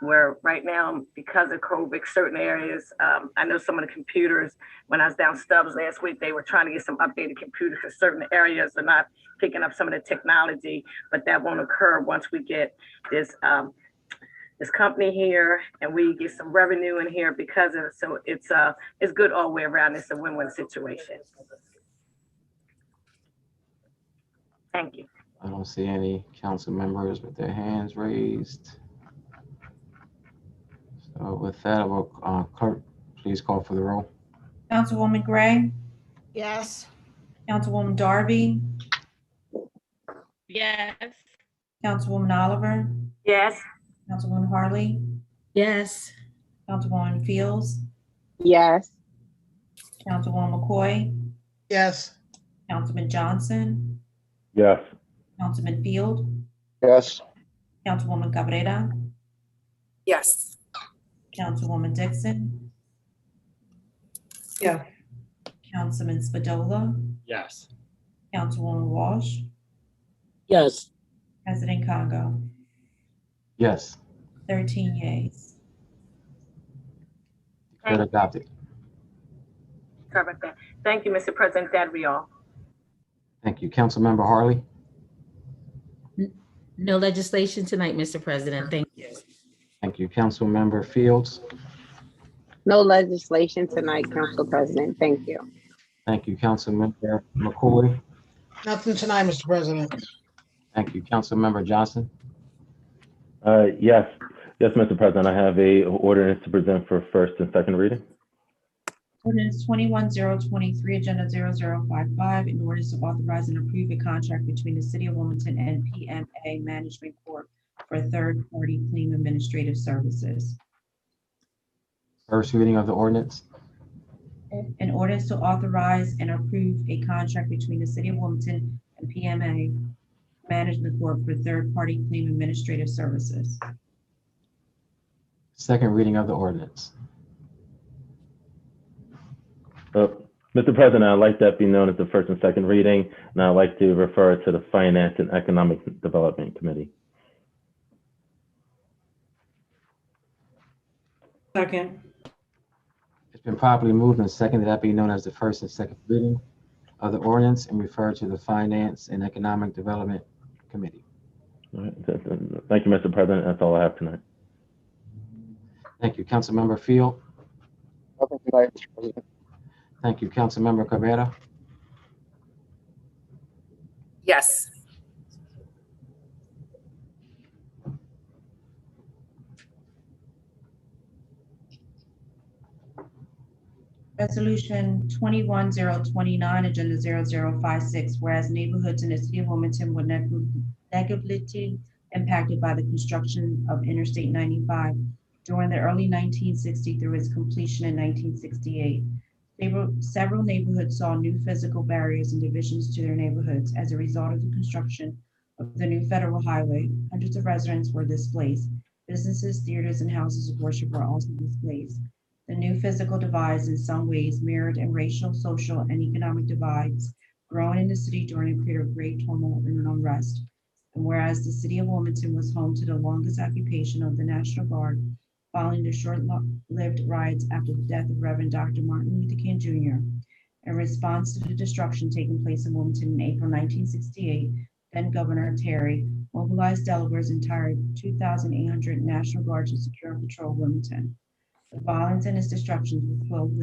where right now, because of COVID, certain areas, I know some of the computers, when I was down Stubbs last week, they were trying to get some updated computers for certain areas. They're not picking up some of the technology, but that won't occur once we get this company here and we get some revenue in here because of it. So it's good all the way around. It's a win-win situation. Thank you. I don't see any council members with their hands raised. So with that, I will, clerk, please call for the roll. Councilwoman Gray, Yes. Councilwoman Darby, Yes. Councilwoman Oliver, Yes. Councilwoman Harley, Yes. Councilwoman Fields, Yes. Councilwoman McCoy, Yes. Councilman Johnson, Yes. Councilman Field, Yes. Councilwoman Cabrera, Yes. Councilwoman Dixon, Yeah. Councilman Spadola, Yes. Councilwoman Walsh, Yes. President Congo. Yes. 13 yeas. Declared adopted. Sorry about that. Thank you, Mr. President. That'll be all. Thank you. Councilmember Harley. No legislation tonight, Mr. President. Thank you. Thank you. Councilmember Fields. No legislation tonight, Council President. Thank you. Thank you. Councilmember McCoy. Nothing tonight, Mr. President. Thank you. Councilmember Johnson. Yes, Mr. President, I have a ordinance to present for first and second reading. Ordinance 21023, Agenda 0055, in order to authorize and approve a contract between the City of Wilmington and PMA Management Corp. For third-party claim administrative services. First reading of the ordinance. An ordinance to authorize and approve a contract between the City of Wilmington and PMA Management Corp. For third-party claim administrative services. Second reading of the ordinance. Mr. President, I'd like that be known as the first and second reading, and I'd like to refer it to the Finance and Economic Development Committee. Second. It's been properly moved and seconded that be known as the first and second reading of the ordinance and referred to the Finance and Economic Development Committee. All right. Thank you, Mr. President. That's all I have tonight. Thank you. Councilmember Field. Nothing tonight, Mr. President. Thank you. Councilmember Cabrera. Yes. Resolution 21029, Agenda 0056, whereas neighborhoods in the City of Wilmington were negatively impacted by the construction of Interstate 95 during the early 1960s through its completion in 1968. Several neighborhoods saw new physical barriers and divisions to their neighborhoods as a result of the construction of the new federal highway. Hundreds of residents were displaced. Businesses, theaters, and houses of worship were also displaced. The new physical divides in some ways mirrored in racial, social, and economic divides growing in the city during a period of great turmoil and unrest. And whereas the city of Wilmington was home to the longest occupation of the National Guard following the short-lived riots after the death of Reverend Dr. Martin Luther King Jr. In response to the destruction taking place in Wilmington in April 1968, then Governor Terry mobilized Delaware's entire 2,800 National Guard to secure and patrol Wilmington. The violence and its destructions were quelled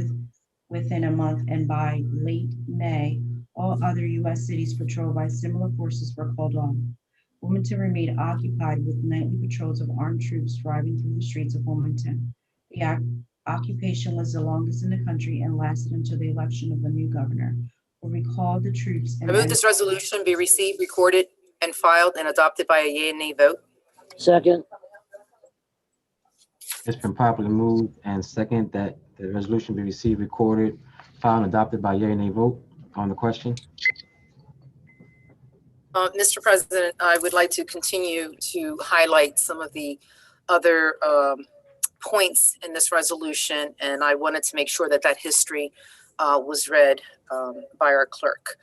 within a month, and by late May, all other U.S. cities patrolled by similar forces were called on. Wilmington remained occupied with nightly patrols of armed troops driving through the streets of Wilmington. The occupation was the longest in the country and lasted until the election of the new governor, who recalled the troops. I move this resolution be received, recorded, and filed and adopted by a yea and nay vote. Second. It's been properly moved and second that the resolution be received, recorded, filed, and adopted by yea and nay vote. On the question. Mr. President, I would like to continue to highlight some of the other points in this resolution, and I wanted to make sure that that history was read by our clerk.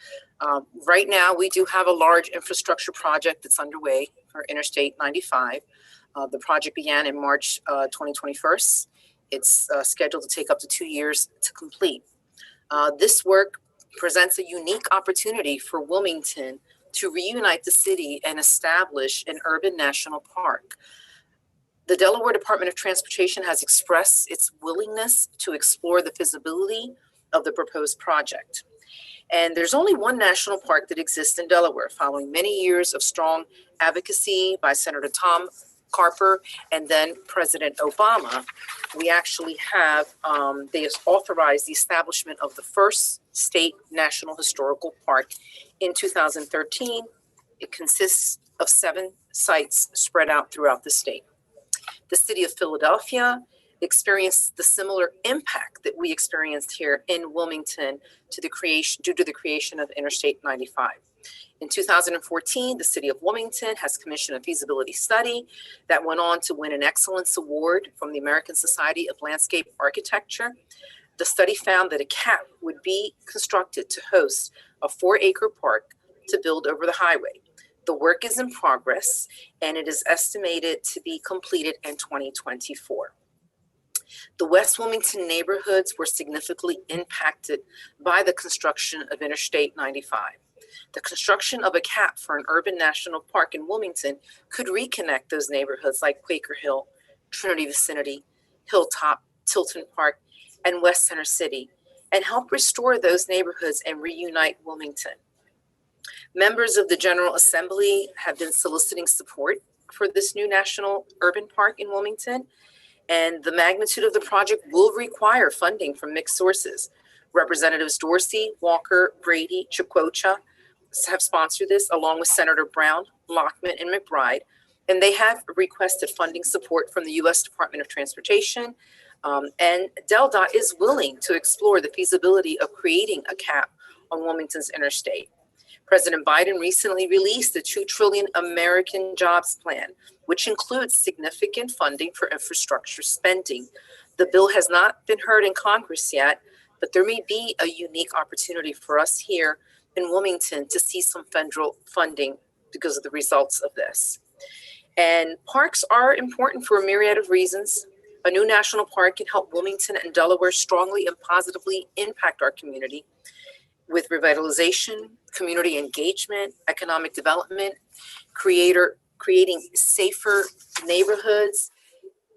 Right now, we do have a large infrastructure project that's underway for Interstate 95. The project began in March 2021. It's scheduled to take up to 2 years to complete. This work presents a unique opportunity for Wilmington to reunite the city and establish an urban national park. The Delaware Department of Transportation has expressed its willingness to explore the feasibility of the proposed project. And there's only one national park that exists in Delaware, following many years of strong advocacy by Senator Tom Carper and then President Obama. We actually have, they authorized the establishment of the first state national historical park in 2013. It consists of 7 sites spread out throughout the state. The city of Philadelphia experienced the similar impact that we experienced here in Wilmington due to the creation of Interstate 95. In 2014, the city of Wilmington has commissioned a feasibility study that went on to win an excellence award from the American Society of Landscape Architecture. The study found that a cap would be constructed to host a 4-acre park to build over the highway. The work is in progress and it is estimated to be completed in 2024. The West Wilmington neighborhoods were significantly impacted by the construction of Interstate 95. The construction of a cap for an urban national park in Wilmington could reconnect those neighborhoods like Quaker Hill, Trinity Vicinity, Hilltop, Tilton Park, and West Center City, and help restore those neighborhoods and reunite Wilmington. Members of the General Assembly have been soliciting support for this new national urban park in Wilmington, and the magnitude of the project will require funding from mixed sources. Representatives Dorsey, Walker, Brady, Chicocha have sponsored this, along with Senator Brown, Lockman, and McBride, and they have requested funding support from the U.S. Department of Transportation, and DelDOT is willing to explore the feasibility of creating a cap on Wilmington's interstate. President Biden recently released the $2 trillion American Jobs Plan, which includes significant funding for infrastructure spending. The bill has not been heard in Congress yet, but there may be a unique opportunity for us here in Wilmington to see some federal funding because of the results of this. And parks are important for a myriad of reasons. A new national park can help Wilmington and Delaware strongly and positively impact our community with revitalization, community engagement, economic development, creating safer neighborhoods,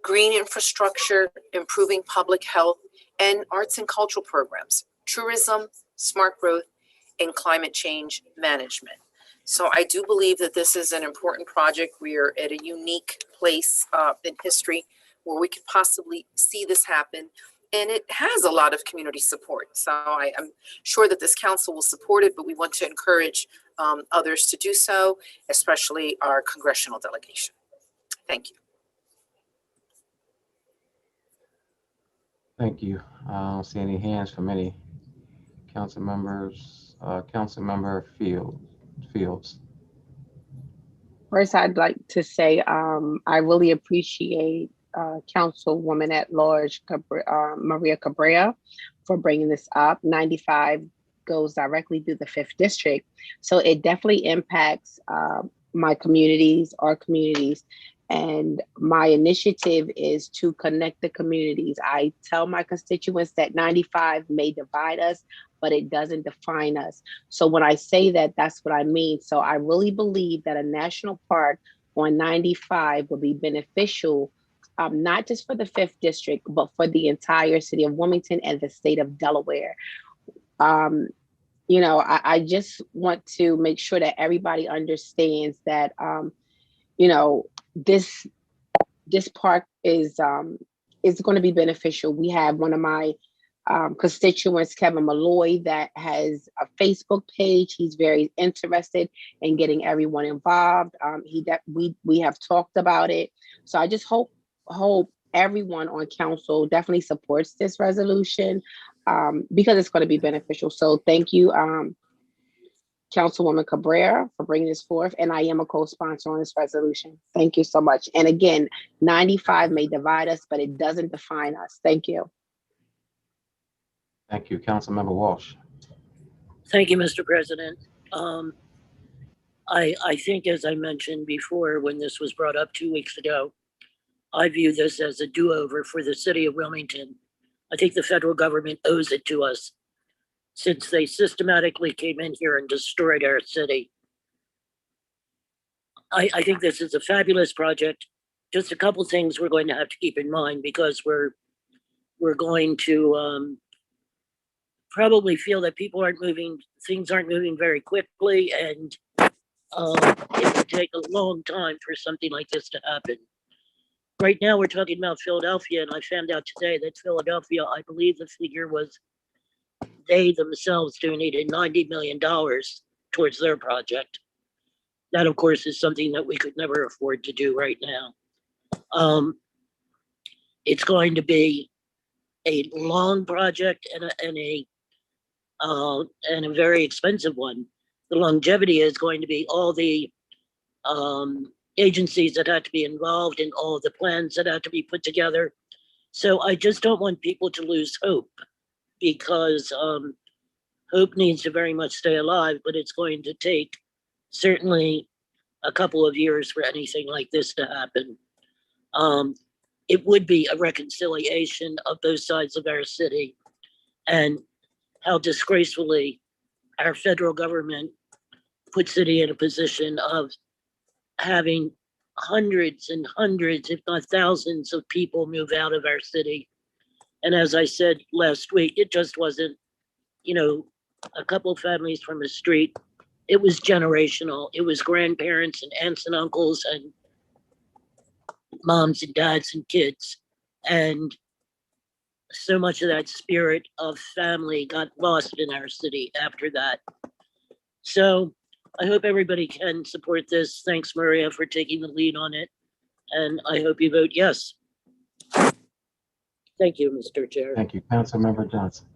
green infrastructure, improving public health, and arts and cultural programs, tourism, smart growth, and climate change management. So I do believe that this is an important project. We are at a unique place in history where we could possibly see this happen. And it has a lot of community support. So I'm sure that this council will support it, but we want to encourage others to do so, especially our congressional delegation. Thank you. Thank you. I don't see any hands from any council members. Councilmember Fields. First, I'd like to say I really appreciate Councilwoman at Large Maria Cabrera for bringing this up. 95 goes directly through the 5th district, so it definitely impacts my communities, our communities, and my initiative is to connect the communities. I tell my constituents that 95 may divide us, but it doesn't define us. So when I say that, that's what I mean. So I really believe that a national park on 95 will be beneficial, not just for the 5th district, but for the entire city of Wilmington and the state of Delaware. You know, I just want to make sure that everybody understands that, you know, this park is going to be beneficial. We have one of my constituents, Kevin Malloy, that has a Facebook page. He's very interested in getting everyone involved. We have talked about it. So I just hope everyone on council definitely supports this resolution because it's going to be beneficial. So thank you, Councilwoman Cabrera, for bringing this forth. And I am a co-sponsor on this resolution. Thank you so much. And again, 95 may divide us, but it doesn't define us. Thank you. Thank you. Councilmember Walsh. Thank you, Mr. President. I think, as I mentioned before, when this was brought up 2 weeks ago, I view this as a do-over for the city of Wilmington. I think the federal government owes it to us since they systematically came in here and destroyed our city. I think this is a fabulous project. Just a couple things we're going to have to keep in mind because we're going to probably feel that things aren't moving very quickly, and it will take a long time for something like this to happen. Right now, we're talking about Philadelphia, and I found out today that Philadelphia, I believe the figure was they themselves donated $90 million towards their project. That, of course, is something that we could never afford to do right now. It's going to be a long project and a very expensive one. The longevity is going to be all the agencies that have to be involved and all the plans that have to be put together. So I just don't want people to lose hope because hope needs to very much stay alive, but it's going to take certainly a couple of years for anything like this to happen. It would be a reconciliation of both sides of our city and how disgracefully our federal government put city in a position of having hundreds and hundreds, if not thousands of people move out of our city. And as I said last week, it just wasn't, you know, a couple of families from the street. It was generational. It was grandparents and aunts and uncles and moms and dads and kids. And so much of that spirit of family got lost in our city after that. So I hope everybody can support this. Thanks, Maria, for taking the lead on it. And I hope you vote yes. Thank you, Mr. Chair. Thank you. Councilmember Johnson.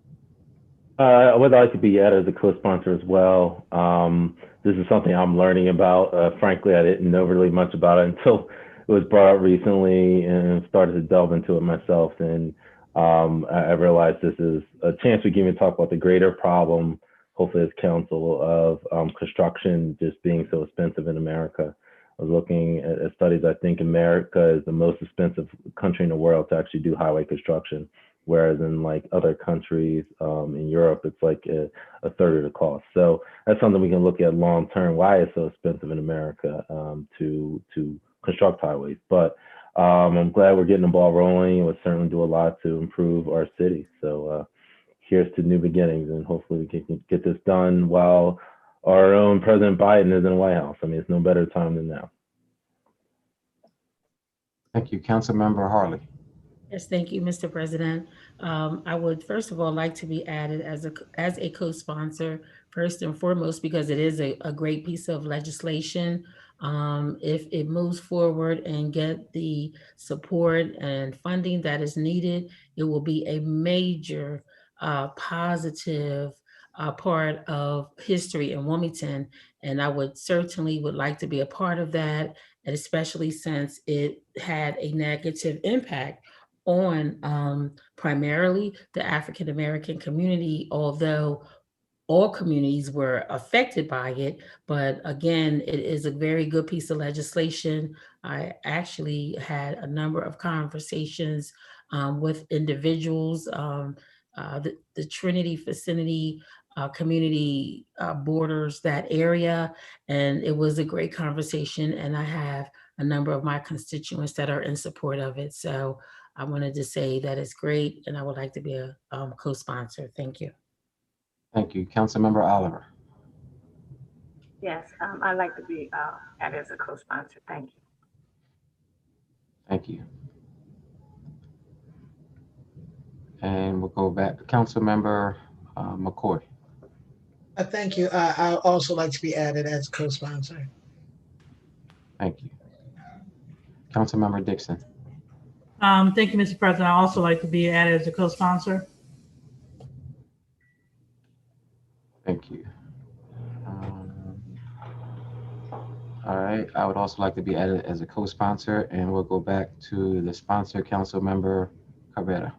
I would like to be added as a co-sponsor as well. This is something I'm learning about. Frankly, I didn't know really much about it until it was brought up recently and started to delve into it myself. And I realized this is a chance we give me to talk about the greater problem, hopefully as council, of construction just being so expensive in America. I was looking at studies. I think America is the most expensive country in the world to actually do highway construction, whereas in like other countries in Europe, it's like a third of the cost. So that's something we can look at long term. Why it's so expensive in America to construct highways? But I'm glad we're getting the ball rolling. It would certainly do a lot to improve our city. So here's to new beginnings, and hopefully we can get this done while our own President Biden is in the White House. I mean, it's no better time than now. Thank you. Councilmember Harley. Yes, thank you, Mr. President. I would first of all like to be added as a co-sponsor first and foremost, because it is a great piece of legislation. If it moves forward and get the support and funding that is needed, it will be a major positive part of history in Wilmington. And I would certainly like to be a part of that, and especially since it had a negative impact on primarily the African American community, although all communities were affected by it. But again, it is a very good piece of legislation. I actually had a number of conversations with individuals. The Trinity vicinity community borders that area, and it was a great conversation. And I have a number of my constituents that are in support of it. So I wanted to say that it's great, and I would like to be a co-sponsor. Thank you. Thank you. Councilmember Oliver. Yes, I'd like to be added as a co-sponsor. Thank you. Thank you. And we'll go back to Councilmember McCoy. Thank you. I also like to be added as co-sponsor. Thank you. Councilmember Dixon. Thank you, Mr. President. I also like to be added as a co-sponsor. Thank you. All right, I would also like to be added as a co-sponsor, and we'll go back to the sponsor, Councilmember Cabrera.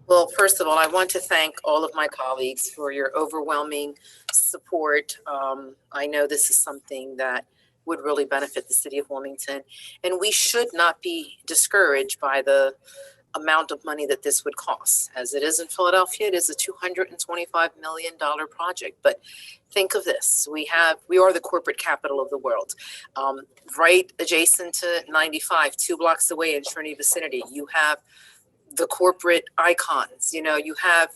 Well, first of all, I want to thank all of my colleagues for your overwhelming support. I know this is something that would really benefit the city of Wilmington, and we should not be discouraged by the amount of money that this would cost. As it is in Philadelphia, it is a $225 million project. But think of this, we are the corporate capital of the world. Right adjacent to 95, 2 blocks away in Trinity vicinity, you have the corporate icons. You know, you have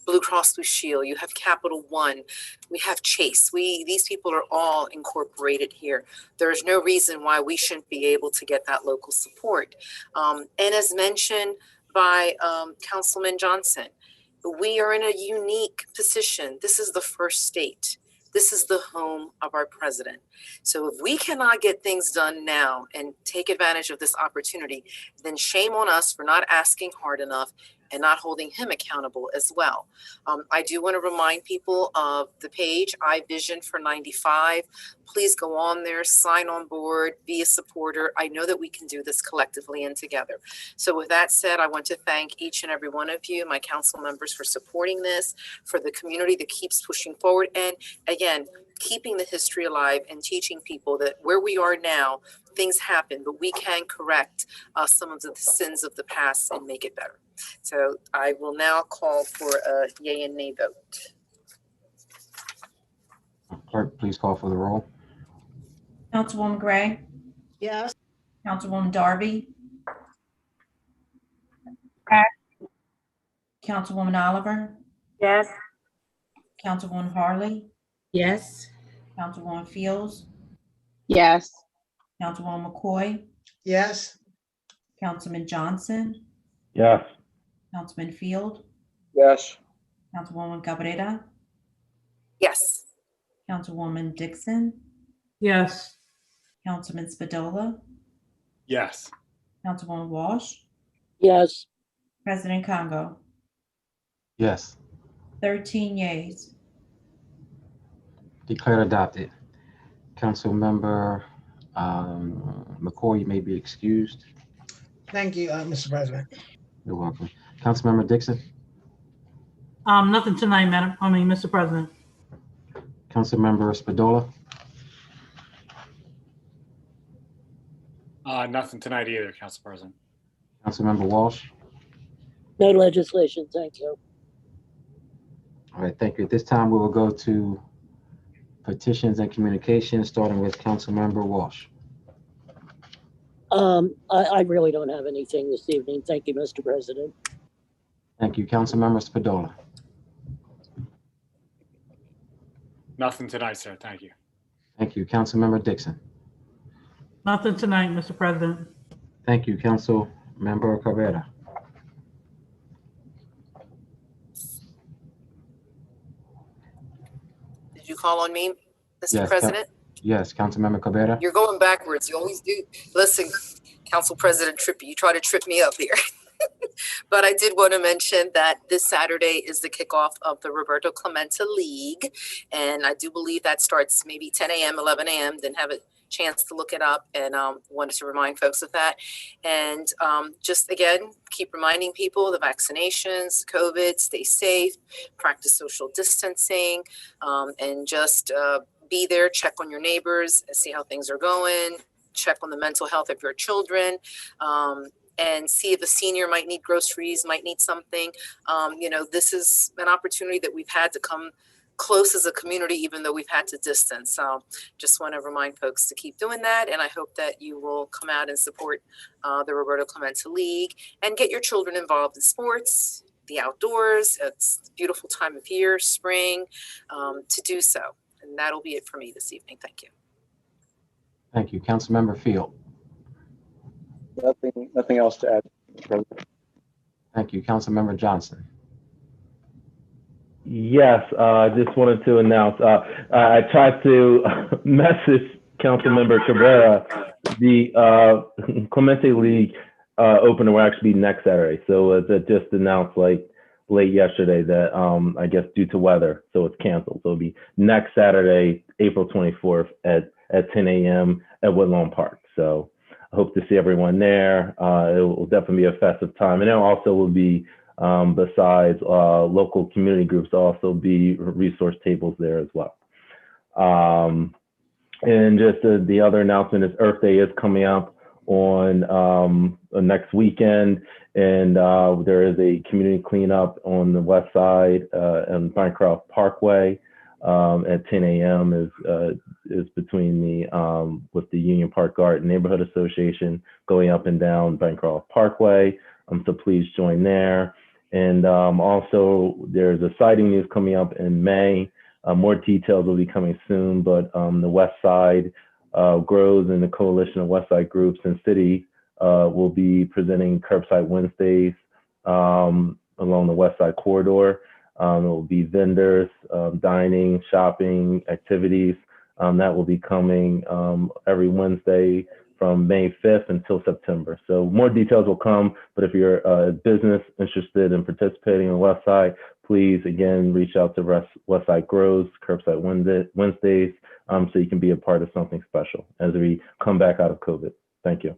Blue Cross Blue Shield, you have Capital One, we have Chase. These people are all incorporated here. There's no reason why we shouldn't be able to get that local support. And as mentioned by Councilman Johnson, we are in a unique position. This is the first state. This is the home of our president. So if we cannot get things done now and take advantage of this opportunity, then shame on us for not asking hard enough and not holding him accountable as well. I do want to remind people of the page, I Vision for 95. Please go on there, sign on board, be a supporter. I know that we can do this collectively and together. So with that said, I want to thank each and every one of you, my council members, for supporting this, for the community that keeps pushing forward. And again, keeping the history alive and teaching people that where we are now, things happen, but we can correct some of the sins of the past and make it better. So I will now call for a yay and nay vote. Clerk, please call for the roll. Councilwoman Gray, Yes. Councilwoman Darby, Councilwoman Oliver, Yes. Councilwoman Harley, Yes. Councilwoman Fields, Yes. Councilwoman McCoy, Yes. Councilman Johnson, Yes. Councilman Field, Yes. Councilwoman Cabrera, Yes. Councilwoman Dixon, Yes. Councilman Spadola, Yes. Councilwoman Walsh, Yes. President Congo. Yes. 13 yeas. Declared adopted. Councilmember McCoy, you may be excused. Thank you, Mr. President. You're welcome. Councilmember Dixon. Nothing tonight, Mr. President. Councilmember Spadola. Nothing tonight either, Council President. Councilmember Walsh. No legislation, thank you. All right, thank you. At this time, we will go to petitions and communications, starting with Councilmember Walsh. I really don't have anything this evening. Thank you, Mr. President. Thank you. Councilmember Spadola. Nothing tonight, sir. Thank you. Thank you. Councilmember Dixon. Nothing tonight, Mr. President. Thank you. Councilmember Cabrera. call on me, Mr. Yes, President? yes, Councilmember Cabrera. You're going backwards. You always do. Listen, Council President Trippy, you try to trip me up here. But I did want to mention that this Saturday is the kickoff of the Roberto Clemente League. And I do believe that starts maybe 10 a.m., 11 a.m. Didn't have a chance to look it up, and wanted to remind folks of that. And just again, keep reminding people the vaccinations, COVID, stay safe, practice social distancing, and just be there, check on your neighbors, see how things are going, check on the mental health of your children, and see if a senior might need groceries, might need something. You know, this is an opportunity that we've had to come close as a community, even though we've had to distance. So just want to remind folks to keep doing that. And I hope that you will come out and support the Roberto Clemente League and get your children involved in sports, the outdoors. It's a beautiful time of year, spring, to do so. And that'll be it for me this evening. Thank you. Thank you. Councilmember Field. Nothing else to add, Mr. President. Thank you. Councilmember Johnson. Yes, I just wanted to announce, I tried to message Councilmember Cabrera. The Clemente League opener will actually be next Saturday. So it just announced like late yesterday that I guess due to weather, so it's canceled. So it'll be next Saturday, April 24th at 10 a.m. at Woodlawn Park. So I hope to see everyone there. It will definitely be a festive time. And there also will be, besides local community groups, also be resource tables there as well. And just the other announcement is Earth Day is coming up on next weekend. And there is a community cleanup on the west side on Bancroft Parkway at 10 a.m. is between the with the Union Park Garden Neighborhood Association going up and down Bancroft Parkway. So please join there. And also there's a sighting news coming up in May. More details will be coming soon, but the West Side Grows and the Coalition of West Side Groups and City will be presenting Curbside Wednesdays along the West Side corridor. It will be vendors, dining, shopping, activities. That will be coming every Wednesday from May 5th until September. So more details will come, but if you're a business interested in participating on the West Side, please, again, reach out to West Side Grows, Curbside Wednesdays, so you can be a part of something special as we come back out of COVID. Thank you.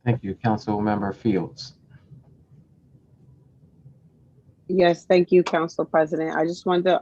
Thank you. Councilmember Fields. Yes, thank you, Council President. I just wanted to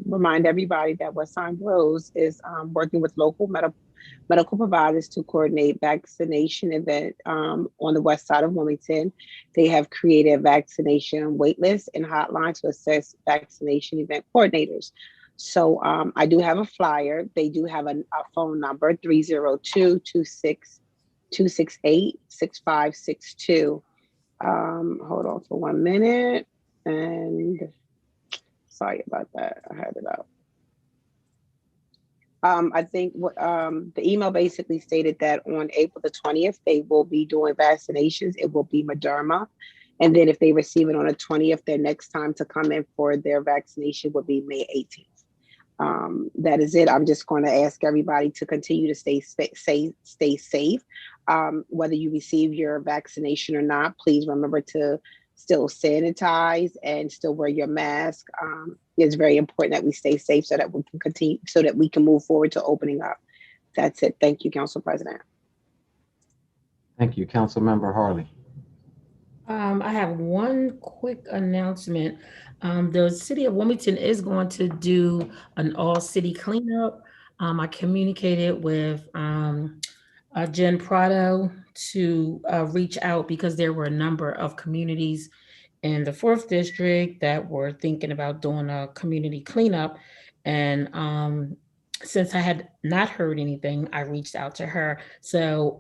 remind everybody that West Side Grows is working with local medical providers to coordinate vaccination event on the west side of Wilmington. They have created a vaccination waitlist and hotline to assess vaccination event coordinators. So I do have a flyer. They do have a phone number, 302-268-6562. Hold on for 1 minute. And sorry about that, I had it up. I think the email basically stated that on April the 20th, they will be doing vaccinations. It will be Moderna. And then if they receive it on the 20th, their next time to come in for their vaccination will be May 18th. That is it. I'm just going to ask everybody to continue to stay safe. Whether you receive your vaccination or not, please remember to still sanitize and still wear your mask. It's very important that we stay safe so that we can continue, so that we can move forward to opening up. That's it. Thank you, Council President. Thank you. Councilmember Harley. I have one quick announcement. The city of Wilmington is going to do an all-city cleanup. I communicated with Jen Prado to reach out because there were a number of communities in the 4th district that were thinking about doing a community cleanup. And since I had not heard anything, I reached out to her. So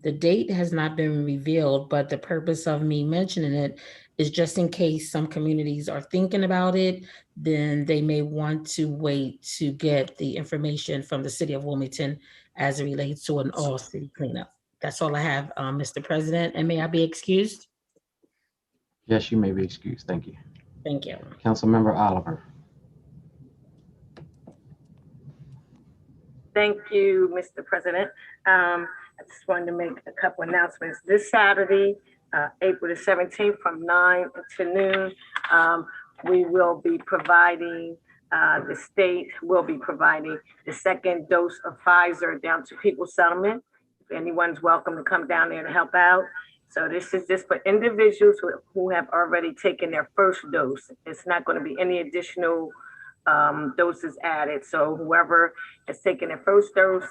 the date has not been revealed, but the purpose of me mentioning it is just in case some communities are thinking about it, then they may want to wait to get the information from the city of Wilmington as it relates to an all-city cleanup. That's all I have, Mr. President, and may I be excused? Yes, you may be excused. Thank you. Thank you. Councilmember Oliver. Thank you, Mr. President. I just wanted to make a couple announcements. This Saturday, April the 17th from 9 to noon, we will be providing, the state will be providing the second dose of Pfizer down to People's Settlement. If anyone's welcome to come down there to help out. So this is just for individuals who have already taken their first dose. It's not going to be any additional doses added. So whoever has taken their first dose,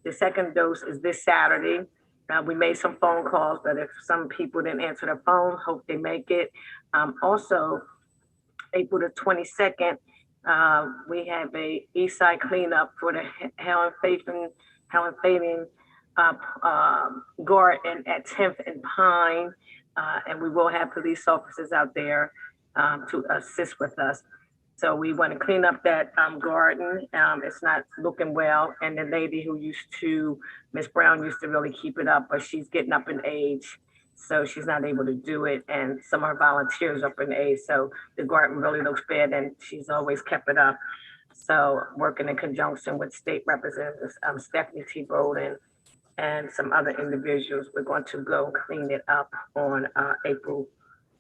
the second dose is this Saturday. We made some phone calls, but if some people didn't answer their phone, hope they make it. Also, April the 22nd, we have a East Side cleanup for the Helen Faden garden at 10th and Pine, and we will have police officers out there to assist with us. So we want to clean up that garden. It's not looking well. And the lady who Miss Brown used to really keep it up, but she's getting up in age. So she's not able to do it. And some of her volunteers up in age. So the garden really looks bad and she's always kept it up. So working in conjunction with state representatives, Stephanie T. Bowden and some other individuals, we're going to go clean it up on April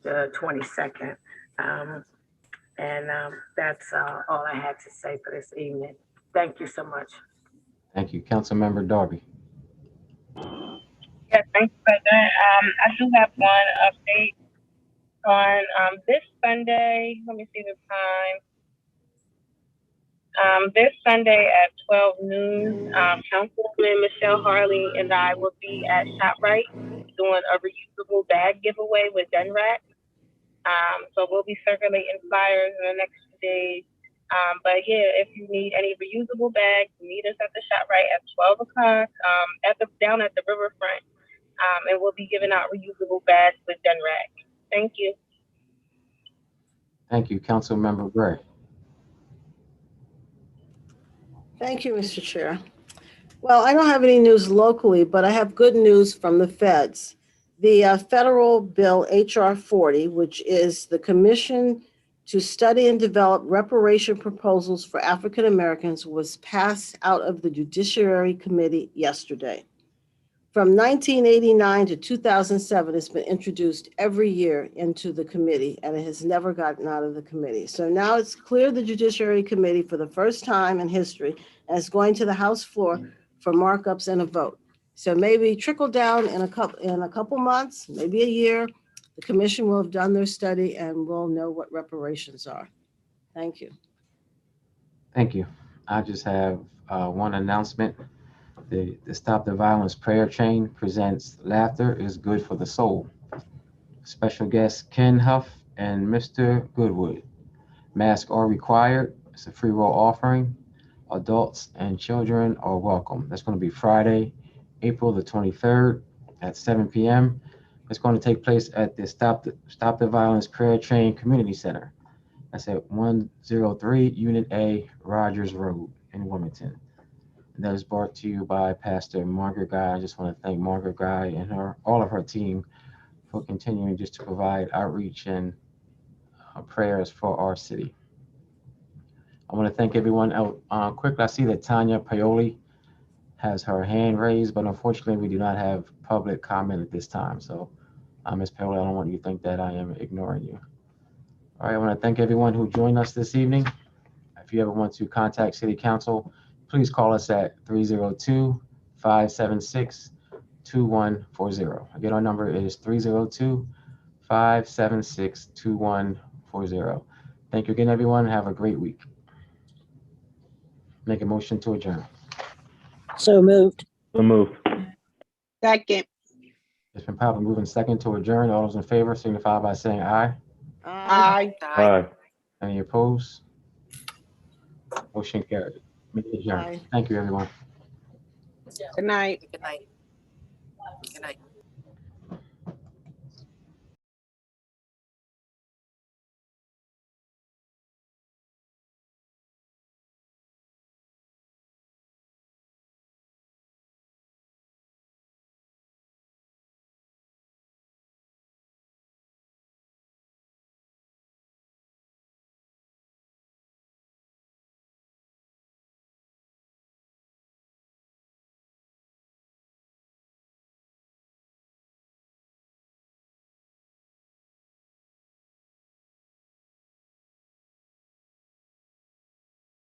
the 22nd. That's all I had to say for this evening. Thank you so much. Thank you. Councilmember Darby. Yes, thanks, President. I do have one update on this Sunday. Let me see the time. This Sunday at 12 noon, Councilwoman Michelle Harley and I will be at ShopRite doing a reusable bag giveaway with Dunrack. So we'll be circulating flyers in the next few days. But yeah, if you need any reusable bags, meet us at the ShopRite at 12 o'clock down at the riverfront. And we'll be giving out reusable bags with Dunrack. Thank you. Thank you. Councilmember Gray. Thank you, Mr. Chair. Well, I don't have any news locally, but I have good news from the feds. The federal bill HR 40, which is the Commission to Study and Develop Reparation Proposals for African Americans, was passed out of the Judiciary Committee yesterday. From 1989 to 2007, it's been introduced every year into the committee, and it has never gotten out of the committee. So now it's cleared the Judiciary Committee for the first time in history, and it's going to the House floor for markups and a vote. So maybe trickle down in a couple months, maybe a year, the commission will have done their study and we'll know what reparations are. Thank you. Thank you. I just have one announcement. The Stop the Violence prayer chain presents Laughter is Good for the Soul. Special guests Ken Huff and Mr. Goodwood. Masks are required. It's a free roll offering. Adults and children are welcome. That's going to be Friday, April the 23rd at 7 p.m. It's going to take place at the Stop the Violence Prayer Chain Community Center. That's at 103 Unit A, Rogers Road in Wilmington. And that is brought to you by Pastor Margaret Guy. I just want to thank Margaret Guy and all of her team for continuing just to provide outreach and prayers for our city. I want to thank everyone else. Quickly, I see that Tanya Paoli has her hand raised, but unfortunately we do not have public comment at this time. So Ms. Paoli, I don't want you to think that I am ignoring you. All right, I want to thank everyone who joined us this evening. If you ever want to contact City Council, please call us at 302-576-2140. Again, our number is 302-576-2140. Thank you again, everyone. Have a great week. Make a motion to adjourn. So moved. So moved. Second. It's been probably moving second to adjourn. All those in favor signify by saying aye. Aye. Aye. Any opposed? Motion carried. Meeting adjourned. Thank you, everyone. Good night. Good night. Good night.